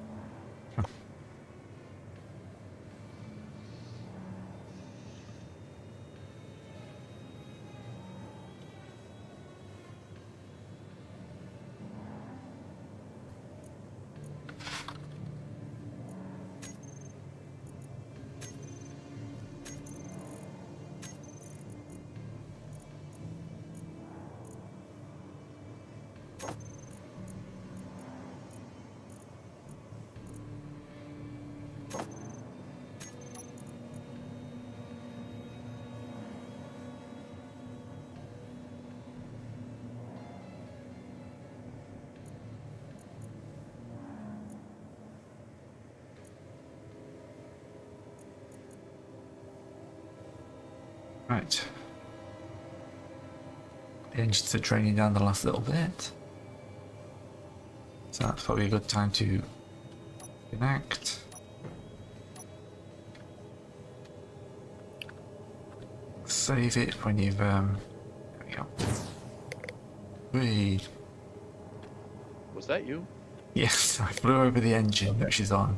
Right. The engines are draining down the last little bit. So that's probably a good time to connect. Save it when you've there we go. Whee. Was that you? Yes, I flew over the engine that she's on.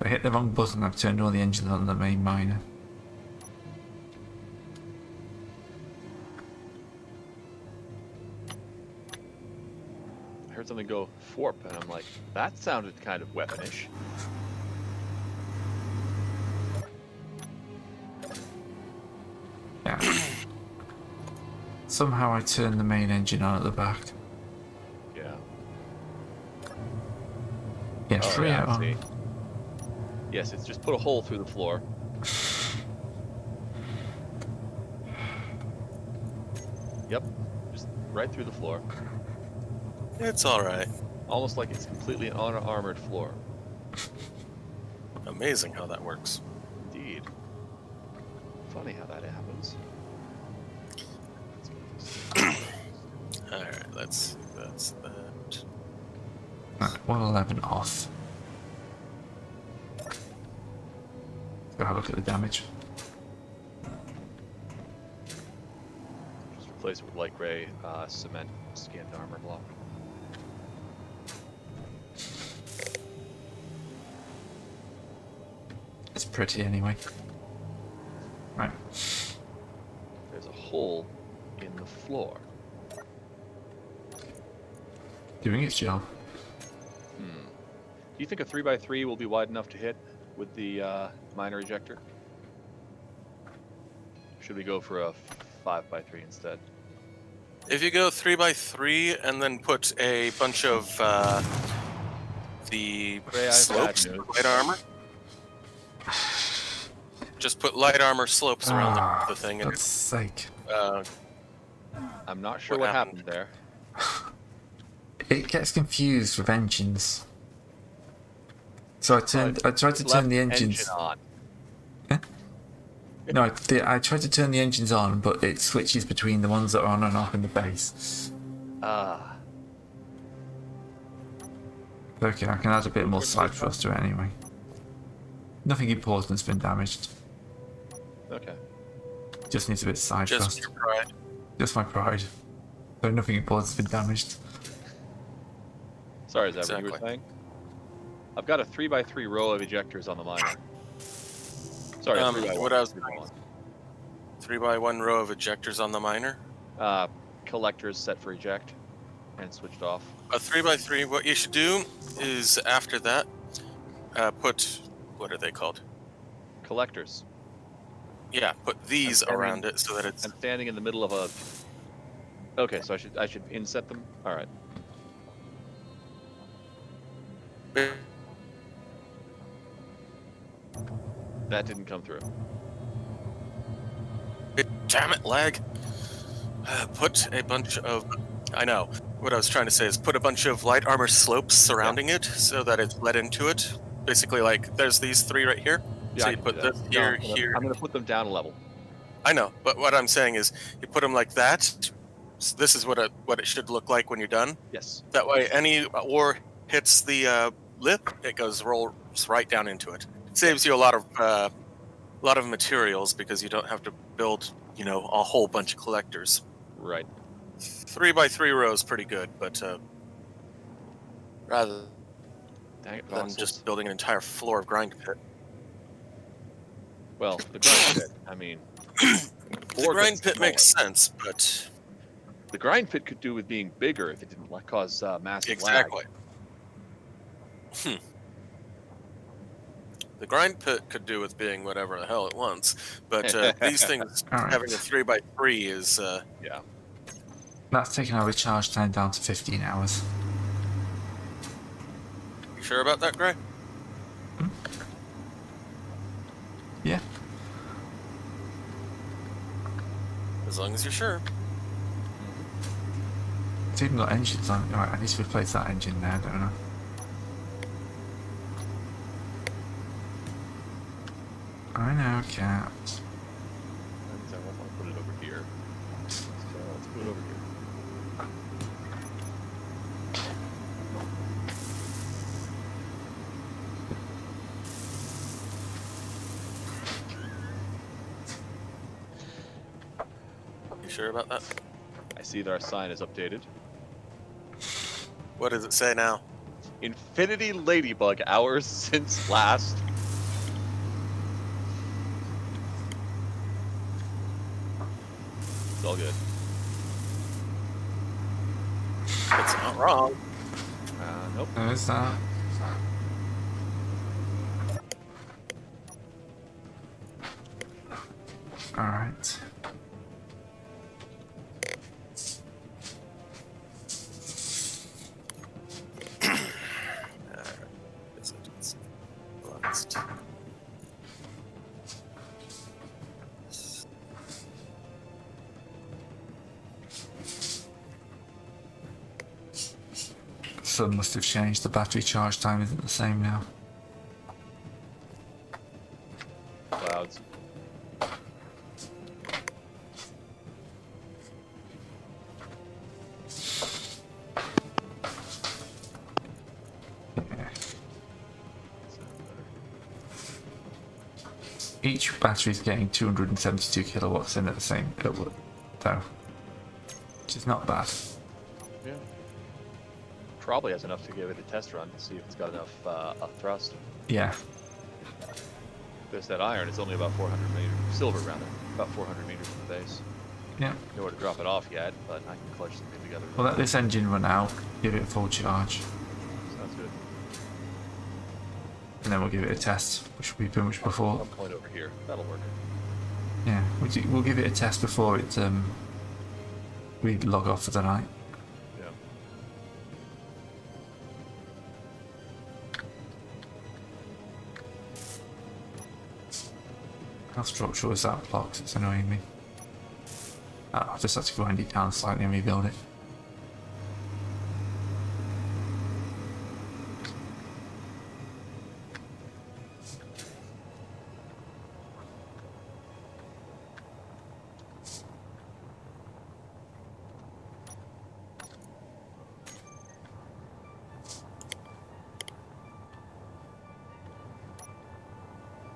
I hit the wrong button, I've turned all the engines on the main miner. I heard something go forp, and I'm like, that sounded kind of weaponish. Yeah. Somehow I turned the main engine on at the back. Yeah. Yeah, Oh, free yeah, it I on. see. Yes, it's just put a hole through the floor. Yep, just right through the floor. It's alright. Almost like it's completely an unarmored floor. Amazing how that works. Indeed. Funny how that happens. Alright, that's that. Right, 111 off. Let's go have a look at the damage. Just replace it with light gray cement skinned armor block. It's pretty anyway. Right. There's a hole in the floor. Doing its job. Do you think a 3x3 will be wide enough to hit with the miner ejector? Should we go for a 5x3 instead? If you go 3x3 and then put a bunch of the Ray, I have slopes, bad news. light armor. Just put light armor slopes around the thing, and God's sake. I'm not sure What what happened there. It gets confused with engines. So I tried to turn the engines. Engine on. No, I tried to turn the engines on, but it switches between the ones that are on and off in the base. Ah. Okay, I can add a bit more side thruster anyway. Nothing important's been damaged. Okay. Just needs a bit of side just thrust. your pride. Just my pride. So nothing important's been damaged. Sorry, is that what you were Exactly. saying? I've got a 3x3 row of ejectors on the miner. Sorry, 3x1. what I was 3x1 row of ejectors on the miner. Collectors set for eject and switched off. A 3x3. What you should do is after that, put what are they called? Collectors. Yeah, put these And then- around it so that it's I'm standing in the middle of a. Okay, so I should inset them. All right. That didn't come through. Damn it, lag. Put a bunch of. I know. What I was trying to say is put a bunch of light armor slopes surrounding it so that it's led into it. Basically, like, there's these three right here. So I you can put do this that. here, No, here. I'm gonna put them down a level. I know, but what I'm saying is you put them like that. This is what it should look like when you're done. Yes. That way, any ore hits the lip, it rolls right down into it. It saves you a lot of materials because you don't have to build, a whole bunch of collectors. Right. 3x3 rows pretty good, but rather Dang it, than voxels. just building an entire floor of grind pit. Well, the grind pit. I mean, The grind pit makes sense, but the grind pit could do with being bigger if it didn't cause massive exactly. lag. The grind pit could do with being whatever the hell it wants, but these things Alright. having a 3x3 is Yeah. That's taken our recharge time down to 15 hours. You sure about that, Gray? Yeah. As long as you're sure. It's even got engines on it. Alright, I need to replace that engine now, don't I? I know, cat. I want to put it over here. So let's put it over here. You sure about that? I see that our sign is updated. What does it say now? Infinity Ladybug hours since last. It's all good. It's not wrong. Nope. There's that. Alright. It's lost. Sun must have changed. The battery charge time isn't the same now. Clouds. Yeah. Each battery is getting 272 kilowatts in at the same output, though, which is not bad. Yeah. Probably has enough to give it a test run to see if it's got enough up thrust. Yeah. There's that iron. It's only about 400 meters. Silver, rather. About 400 meters from the base. Yeah. Nowhere to drop it off yet, but I can clutch something together. We'll let this engine run out, give it a full charge, Sounds good. and then we'll give it a test, which will be pretty much before. I'll point over here. That'll work. Yeah, we'll give it a test before it we log off for the night. Yeah. How structural is that block? It's annoying me. Oh, I'll just have to grind it down slightly and rebuild it.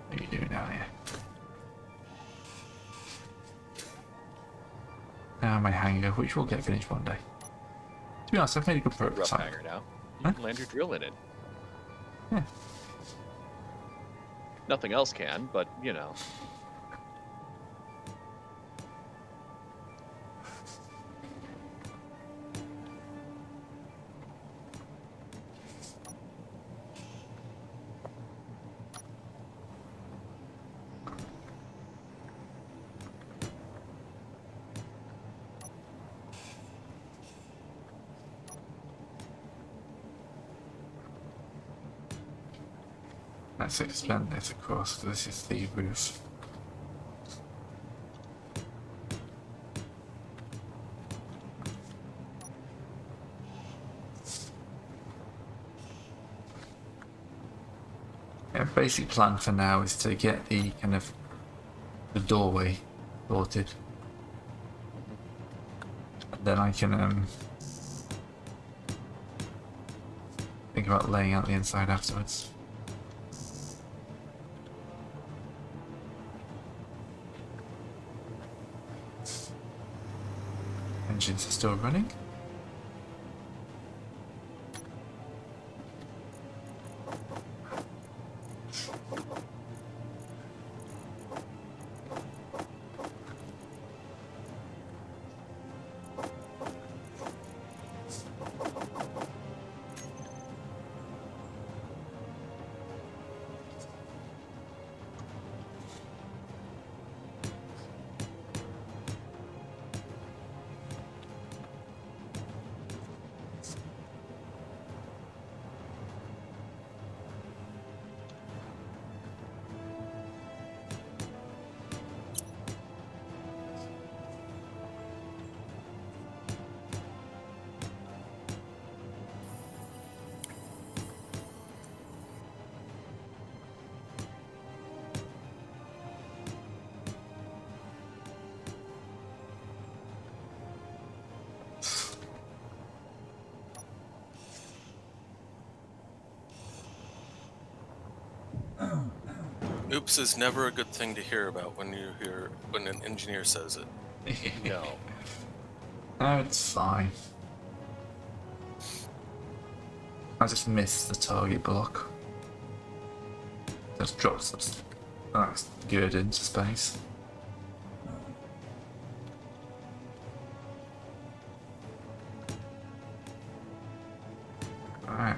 What are you doing down here? Now my hangar, which will get finished one day. To be honest, I've made a good Rough prototype. hanger now. You Huh? can land your drill in it. Yeah. Nothing else can, but you know. Let's expand this across, because this is the roof. Yeah, basic plan for now is to get the kind of the doorway sorted. And then I can think about laying out the inside afterwards. Engines are still running. Oops is never a good thing to hear about when an engineer says it. No. No, it's fine. I just missed the target block. Just drops us. That's good into space. Alright.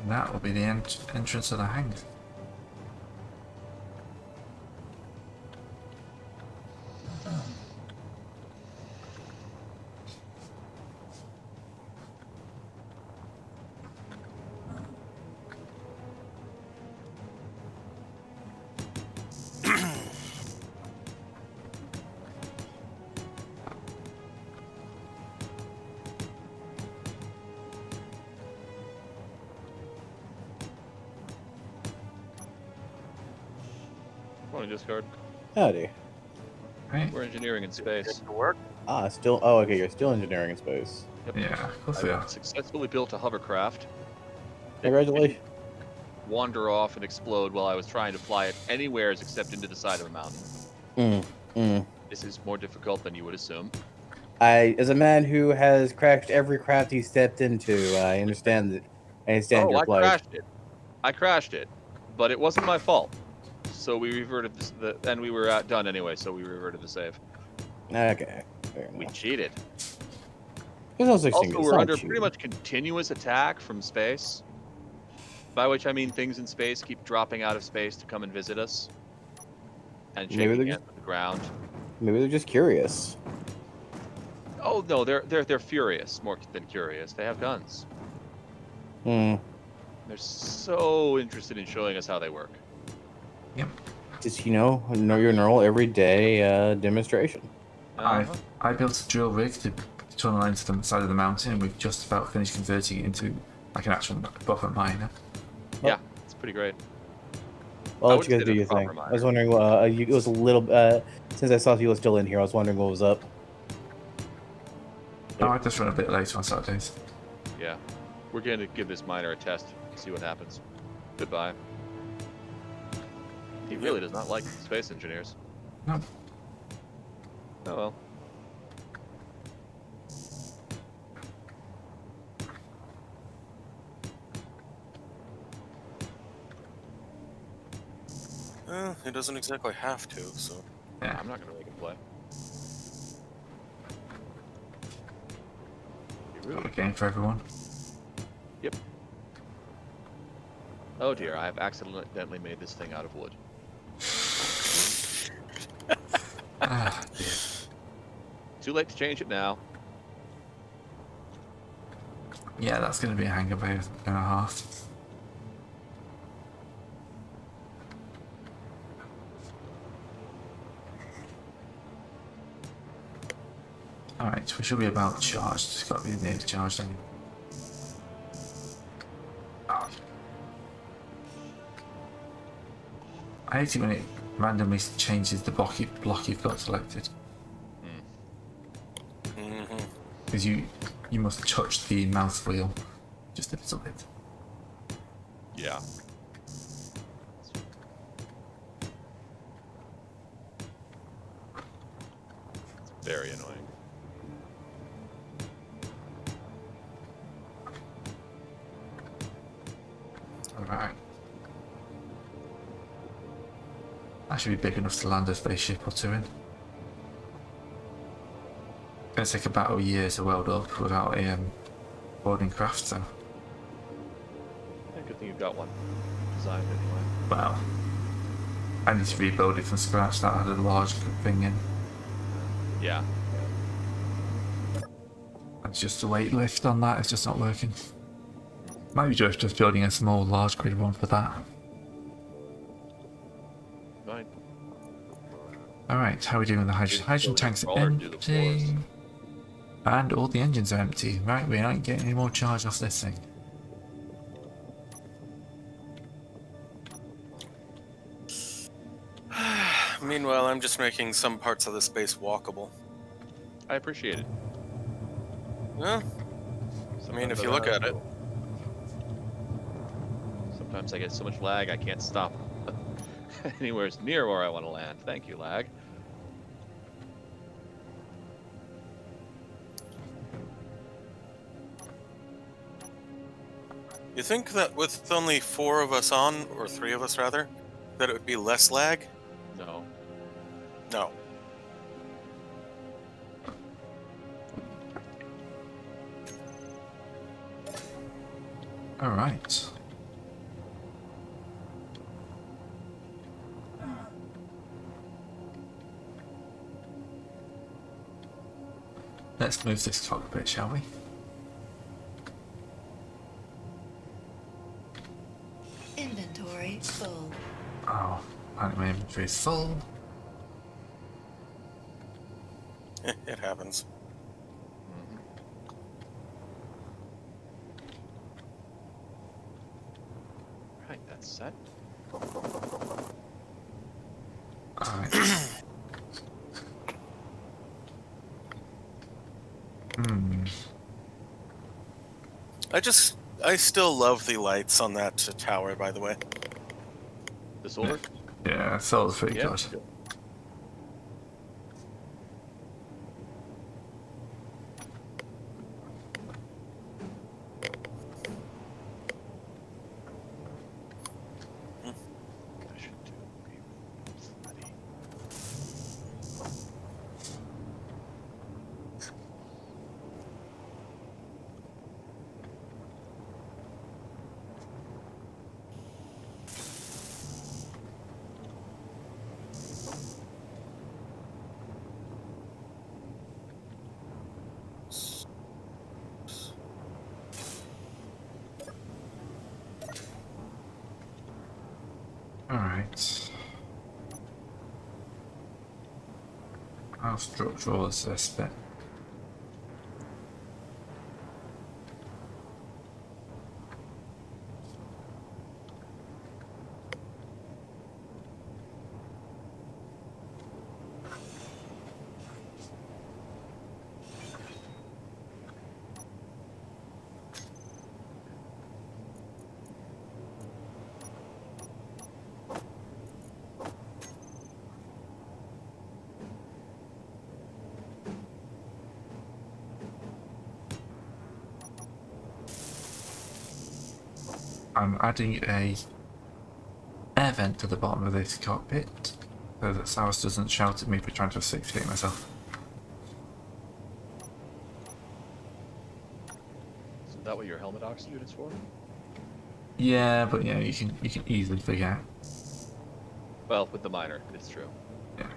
And that will be the entrance of the hangar. Morning, Discard. Howdy. Right? We're engineering in space. To work. Ah, still. Oh, okay. You're still engineering in space. Yep. Yeah, of course we are. I've successfully built a hovercraft. Congratulations. Wander off and explode while I was trying to fly it anywhere except into the side of a mountain. This is more difficult than you would assume. As a man who has crashed every craft he stepped into, I understand that. I understand your I plight. crashed it. I crashed it, but it wasn't my fault. So we reverted and we were done anyway. So we reverted the save. Okay, fair We enough. cheated. There's no such thing Also, as we're not under cheating. pretty much continuous attack from space. By which I mean things in space keep dropping out of space to come and visit us. And Maybe shaking they're it just- to the ground. Maybe they're just curious. Oh no, they're furious more than curious. They have guns. Hmm. They're so interested in showing us how they work. Yep. Just know your normal everyday demonstration. Uh-huh. I built a drill rig to tunnel into the side of the mountain, and we've just about finished converting it into like an actual buffer miner. Yeah, it's pretty great. Well, I I'll let you wouldn't guys say do they're your thing. proper I was wondering, it was a little. Since I saw you were still in here, I was wondering what was up. Oh, I just run a bit later on Saturdays. Yeah. We're going to give this miner a test, see what happens. Goodbye. He really does not like space engineers. No. Oh well. He doesn't exactly have to, so. Yeah. I'm not going to make him play. He Got really... a game for everyone. Oh dear, I have accidentally made this thing out of wood. Ah, dear. Too late to change it now. Yeah, that's going to be a hangar bay and a half. Alright, we should be about charged. It's got to be near charged anyway. Oh. I hate it when it randomly changes the block you've got selected. Mm-hmm. because you must touch the mouse wheel just a little bit. Yeah. It's very annoying. Alright. That should be big enough to land a spaceship or two in. It's gonna take about a year to weld up without a boarding craft, so Yeah, good thing you've got one designed anyway. well. I need to rebuild it from scratch. That had a large thing in. Yeah. It's just the weight lift on that, it's just not working. Might be just building a small large grid one for that. Fine. Alright, how are we doing with the hydrogen? Hydrogen tanks are empty. And all the engines are empty. Right, we're not getting any more charge off this thing. Meanwhile, I'm just making some parts of the space walkable. I appreciate it. Well, I mean, if you look at it. Sometimes I get so much lag I can't stop anywhere near where I want to land. Thank you, lag. You think that with only 4 of us on, or 3 of us rather, that it would be less lag? No. No. Alright. Let's move this cockpit, shall we? Inventory full. Oh, apparently my inventory is full. It happens. Right, that's set. Alright. I still love the lights on that tower, by the way. The solar? Yeah, solar's pretty Yeah. good. I should do a ready. Alright. How structural is this bit? I'm adding a air vent to the bottom of this cockpit so that Saurus doesn't shout at me for trying to asphyxiate myself. Is that what your helmet oxygen is for? Yeah, but yeah, you can easily figure out. Well, with the miner, it's true. Yeah.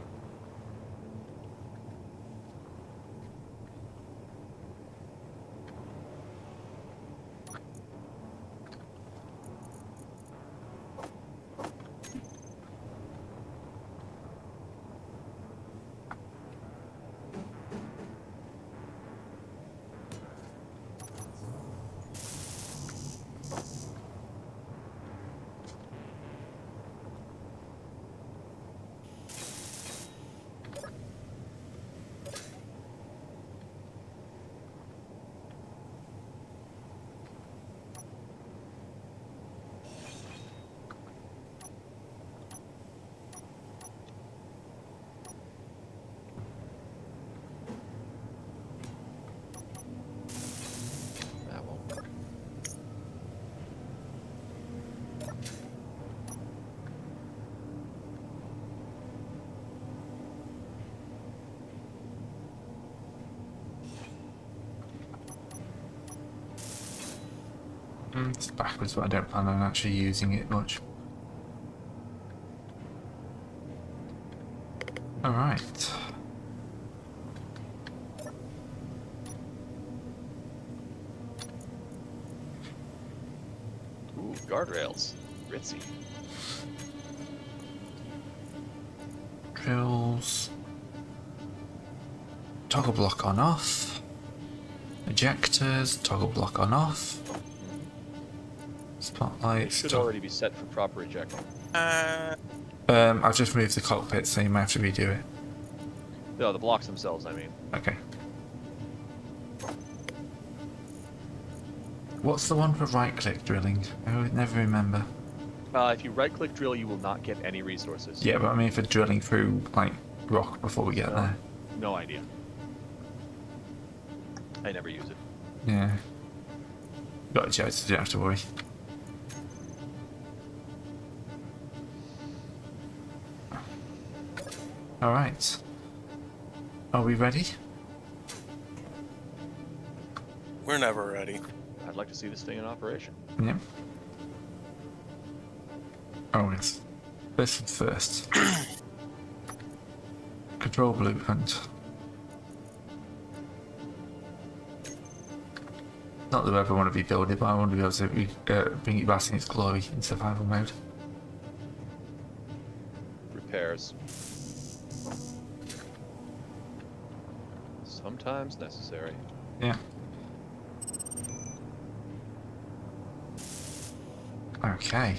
It's backwards, but I don't plan on actually using it much. Alright. Ooh, guardrails. Ritzy. Drills. Toggle block on off. Ejectors, toggle block on off. It Spotlights. should already be set for proper ejecting. I've just moved the cockpit, so you might have to redo it. No, the blocks themselves, I mean. Okay. What's the one for right-click drilling? I would never remember. If you right-click drill, you will not get any resources. Yeah, but I mean for drilling through, like, rock before we get there. No idea. I never use it. Yeah. Got a chance, so you don't have to worry. Alright. Are we ready? We're never ready. I'd like to see this thing in operation. Yep. Oh, yes. This one first. Control blueprint. Not that I ever want to be building, but I want to be able to bring it back in its glory in survival mode. Repairs. Sometimes necessary. Yeah. Okay.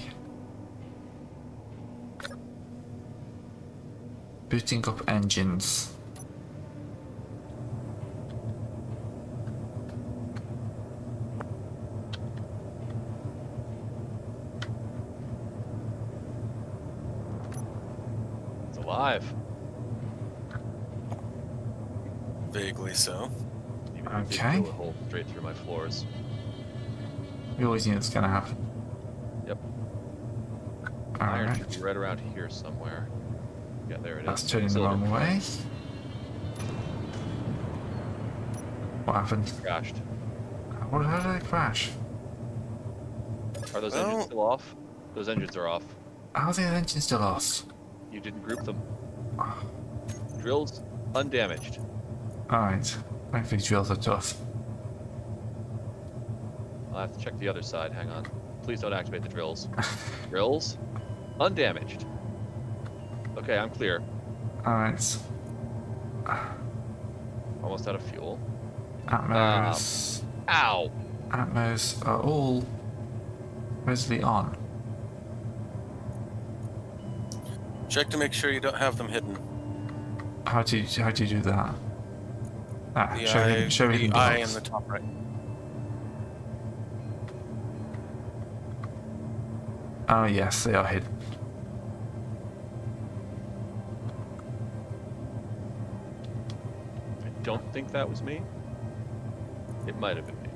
Booting up engines. It's alive. Vaguely so. Even if it did Okay. drill a hole straight through my floors. We always knew it's going to happen. Yep. Iron should Alright. be right around here somewhere. Yeah, there it is. That's turning the Silver wrong way. What happened? crashed. How did it crash? Are those Well- engines still off? Those engines are off. How are the engines still lost? You didn't group them. Drills undamaged. Alright. Thankfully drills are tough. I'll have to check the other side. Hang on. Please don't activate the drills. Drills undamaged. Okay, I'm clear. Alright. Almost out of fuel. Atmos. Ow! Atmos are all supposedly on. Check to make sure you don't have them hidden. How do you do that? Ah, The show eye, hidden the eye in blocks. the top right. Oh yes, they are hidden. I don't think that was me. It might have been me.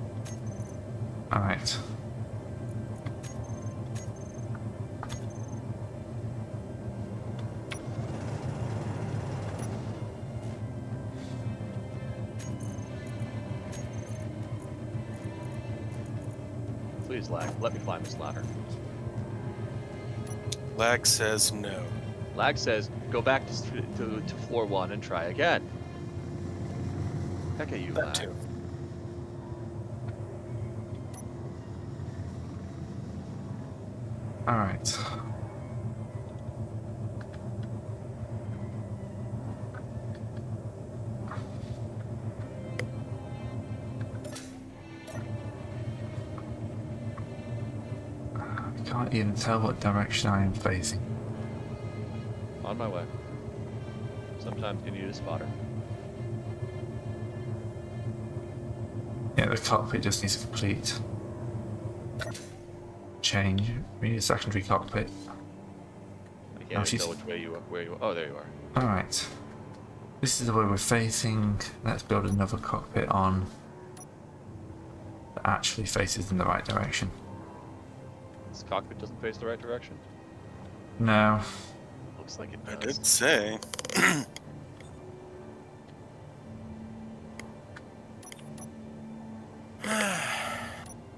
Alright. Please lag. Let me climb this ladder. Lag says no. Lag says go back to floor 1 and try again. Heck at you, That lag. too. Alright. I can't even tell what direction I am facing. On my way. Sometimes you need a spotter. Yeah, the cockpit just needs a complete change. We need a secondary cockpit. I can't Oh, even she's- tell which way you are. Where you are. Oh, there you are. Alright. This is the way we're facing. Let's build another cockpit on that actually faces in the right direction. This cockpit doesn't face the right direction. No. Looks like it I does. did say.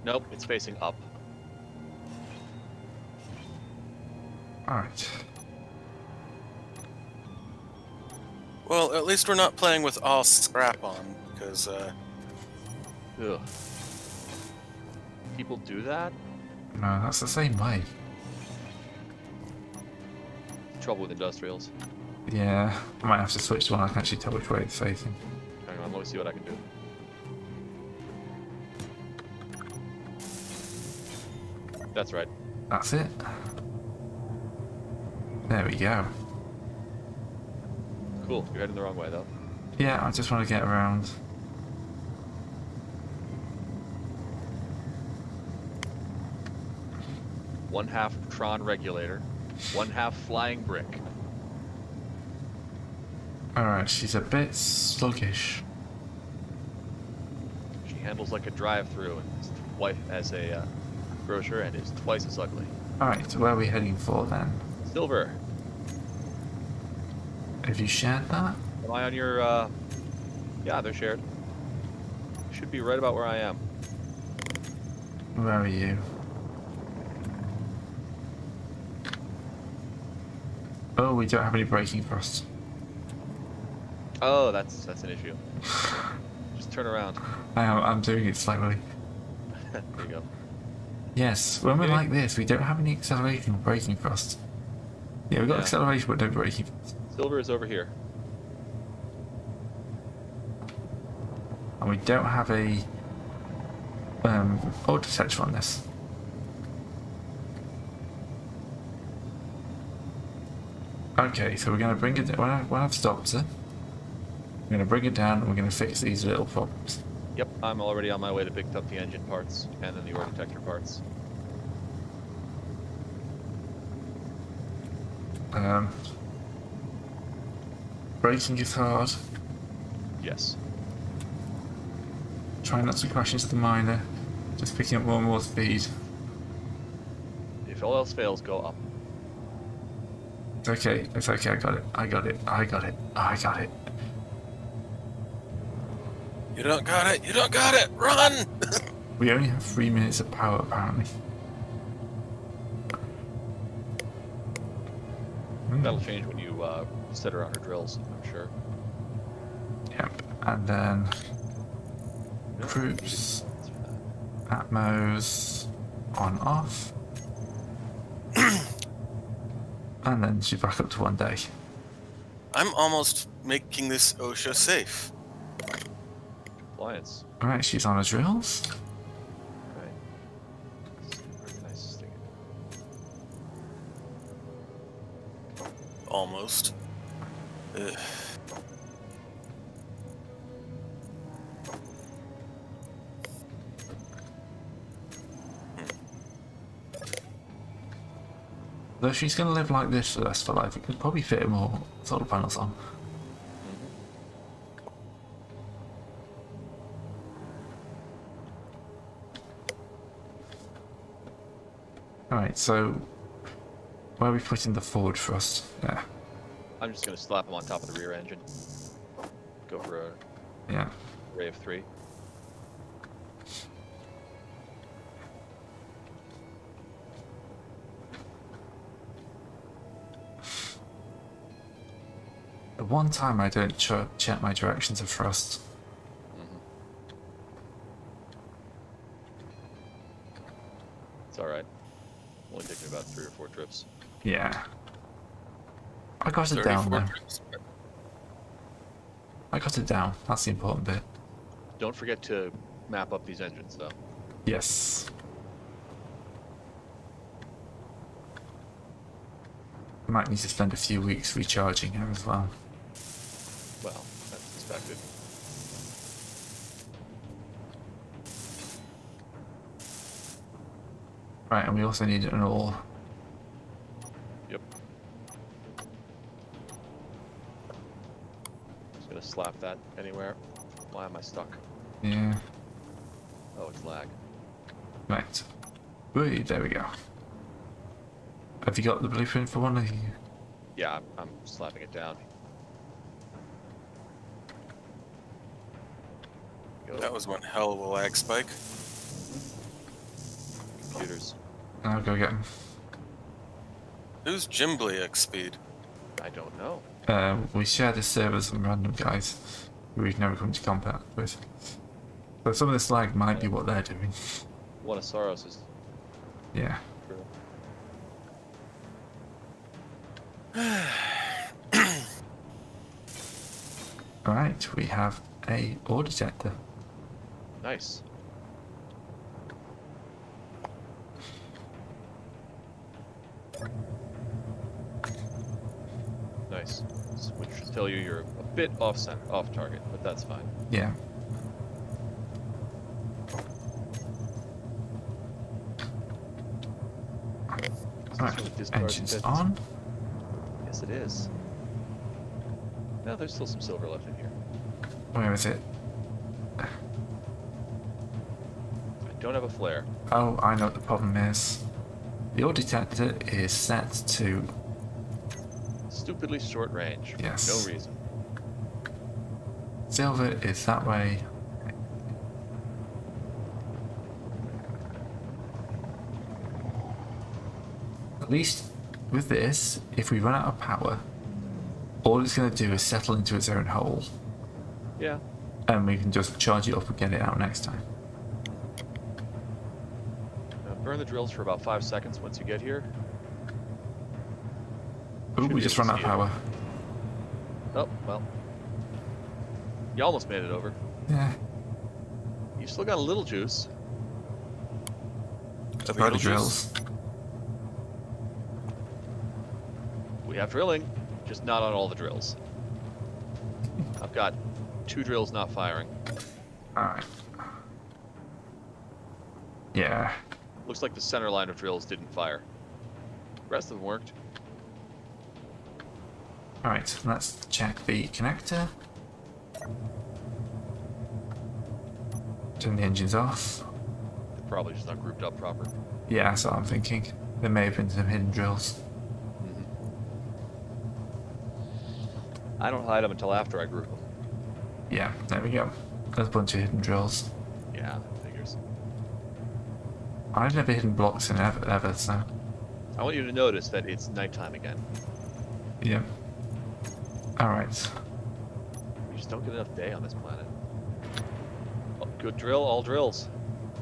Nope, it's facing up. Alright. Well, at least we're not playing with all scrap on, because Ugh. People do that? No, that's the same way. Trouble with industrials. Yeah, I might have to switch to one I can actually tell which way it's facing. Hang on, let me see what I can do. That's right. That's it. There we go. Cool. You're heading the wrong way, though. Yeah, I just want to get around. One half Tron regulator, one half flying brick. Alright, she's a bit sluggish. She handles like a drive-through and is twice as a grocer and is twice as ugly. Alright, so where are we heading for then? Silver, Have you shared that? am I on your? Yeah, they're shared. Should be right about where I am. Where are you? Oh, we don't have any braking thrust. Oh, that's an issue. Just turn around. I'm doing it slowly. There you go. Yes, when we're Really? like this, we don't have any acceleration or braking thrust. Yeah, we've got Yeah. acceleration but no braking thrust. Silver is over here. And we don't have a oil detector on this. Okay, so we're going to bring it when I've stopped it. We're going to bring it down and we're going to fix these little problems. Yep, I'm already on my way to pick up the engine parts and then the ore detector parts. Braking is hard. Yes. Try not to crash into the miner. Just picking up more and more speed. If all else fails, go up. It's okay, it's okay, I got it. I got it. I got it. I got it. you don't got it. You don't got it. Run! We only have 3 minutes of power apparently. That'll change when you set her on her drills, I'm sure. Yep. And then troops, Atmos on off. And then she's back up to 1 day. I'm almost making this OSHA safe. Compliance. Alright, she's on her drills. Right. Where can I stick it? Almost. Ugh. Though she's going to live like this for the rest of her life, we could probably fit more solar panels on. Alright, so where are we putting the forward thrust? Yeah, I'm just gonna slap them on top of the rear engine. Go for a yeah. array of 3. The one time I don't check my directions of thrust. It's alright. Only taking about 3 or 4 trips. Yeah. I got it down 34 though. trips. I got it down. That's the important bit. Don't forget to map up these engines, though. Yes. I might need to spend a few weeks recharging her as well. Well, that's expected. Right, and we also need an ore. Yep. Just gonna slap that anywhere. Why am I stuck? Yeah. Oh, it's lag. Right. Wait, there we go. Have you got the blueprint for one of you? Yeah, I'm slapping it down. Go. That was one hell of a lag spike. Computers. I'll go get him. Who's Jimbliak speed? I don't know. We share the server with some random guys who we've never come into contact with. So some of this lag might be what they're doing. One of Saros is Yeah. true. Alright, we have a ore detector. Nice. Nice. Which should tell you you're a bit off target, but that's fine. Yeah. Alright, Sort of discard engines bits. on. Yes, it is. No, there's still some silver left in here. Where is it? I don't have a flare. Oh, I know what the problem is. The ore detector is set to... Stupidly short range. Yes. No reason. Silver is that way. At least with this, if we run out of power, all it's going to do is settle into its own hole, Yeah. and we can just charge it up and get it out next time. Burn the drills for about 5 seconds once you get here. Ooh, Should we be just able run to out of see it. power. Oh, well. You almost made it over. Yeah. You've still got a little juice. A Load of Beetlejuice? drills. We have drilling, just not on all the drills. I've got 2 drills not firing. Alright. Yeah. Looks like the center line of drills didn't fire. The rest of them worked. Alright, let's check the connector. Turn the engines off. They're probably just not grouped up proper. Yeah, that's what I'm thinking. There may have been some hidden drills. I don't hide them until after I group them. Yeah, there we go. There's a bunch of hidden drills. Yeah, figures. I've never hidden blocks in ever, so... I want you to notice that it's nighttime again. Yeah. Alright. You just don't get enough day on this planet. Oh, good drill, all drills.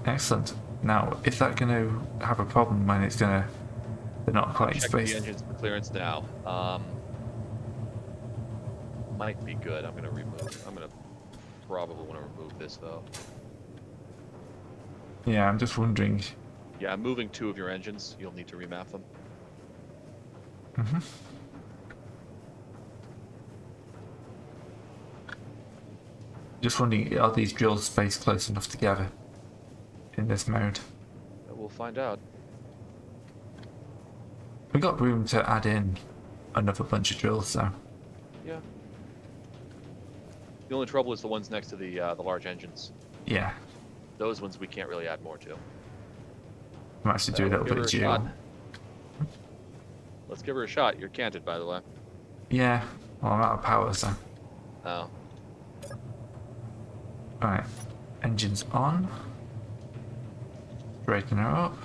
Excellent. Now, is that going to have a problem when it's going to... They're not quite Check spaced? the engines for clearance now. Might be good. I'm gonna probably want to remove this though. Yeah, I'm just wondering... Yeah, I'm moving 2 of your engines. You'll need to remap them. Mm-hmm. Just wondering, are these drills spaced close enough together in this mode? We'll find out. We got room to add in another bunch of drills, so... Yeah. The only trouble is the ones next to the large engines. Yeah, Those ones we can't really add more to. might have to do a little Give bit her of a shot. dual. Let's give her a shot. You're canted, by the way. Yeah, well, I'm out of power, so... Oh. Right, engines on. Breaking her up.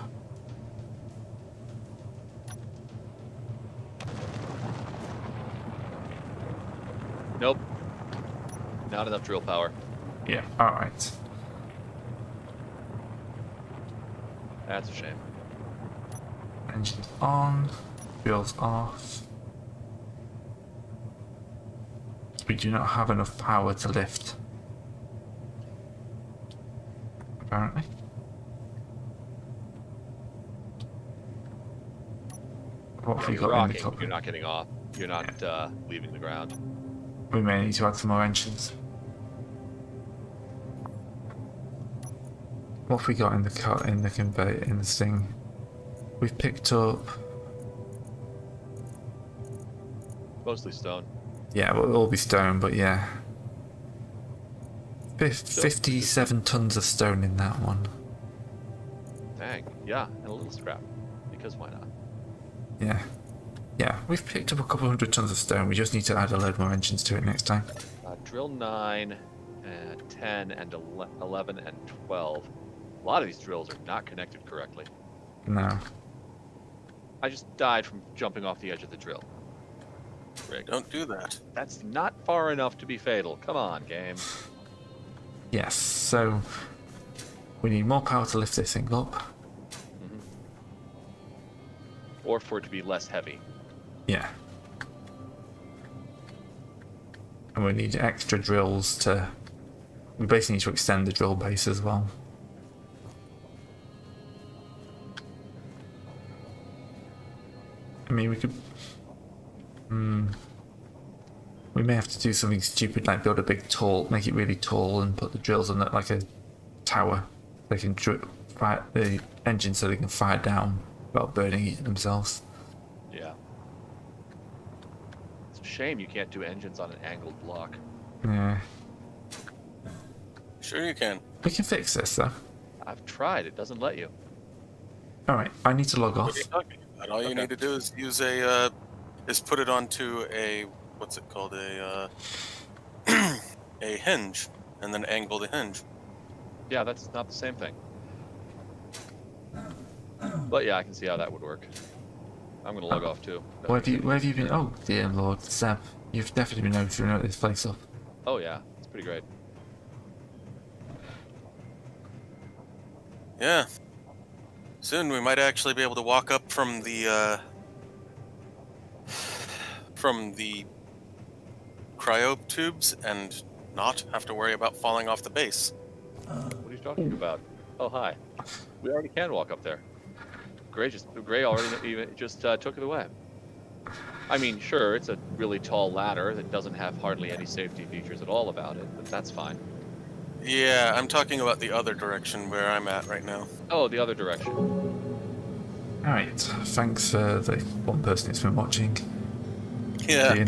Nope. Not enough drill power. Yeah, alright. That's a shame. Engines on. Wheels off. We do not have enough power to lift. Apparently. What have we You're got in the rocking. top? You're not getting off. You're not leaving the ground. We may need to add some more engines. What have we got in the car, in the conveyor, in the thing? We've picked up... Mostly stone. Yeah, well, it'll all be stone, but yeah. 57 tons of stone in that one. Dang. Yeah, and a little scrap. Because why not? Yeah. Yeah, we've picked up a couple 100 tons of stone. We just need to add a load more engines to it next time. Drill 9, 10, and 11, and 12. A lot of these drills are not connected correctly. No. I just died from jumping off the edge of the drill. Rick, Don't do that. that's not far enough to be fatal. Come on, game. Yes, so we need more power to lift this thing up. Or for it to be less heavy. Yeah. And we need extra drills to... We basically need to extend the drill base as well. I mean, we could... We may have to do something stupid like build a big tall, make it really tall and put the drills on it like a tower. They can fire the engine so they can fire down without burning it themselves. Yeah. It's a shame you can't do engines on an angled block. Yeah. Sure you can. We can fix this though. I've tried, it doesn't let you. Alright, I need to log What off. are you talking about? All you Okay. need to do is use a, is put it onto a, what's it called, a hinge, and then angle the hinge. Yeah, that's not the same thing. But yeah, I can see how that would work. I'm gonna log off too. Where have you been? Oh, dear Lord, Seb, you've definitely been over this place up. Oh yeah, it's pretty great. Yeah. Soon we might actually be able to walk up from the cryo tubes and not have to worry about falling off the base. What are you talking about? Oh hi. We already can walk up there. Gray already even just took it away. I mean, sure, it's a really tall ladder that doesn't have hardly any safety features at all about it, but that's fine. Yeah, I'm talking about the other direction where I'm at right now. Oh, the other direction. Alright, thanks for the one person who's been watching. Yeah.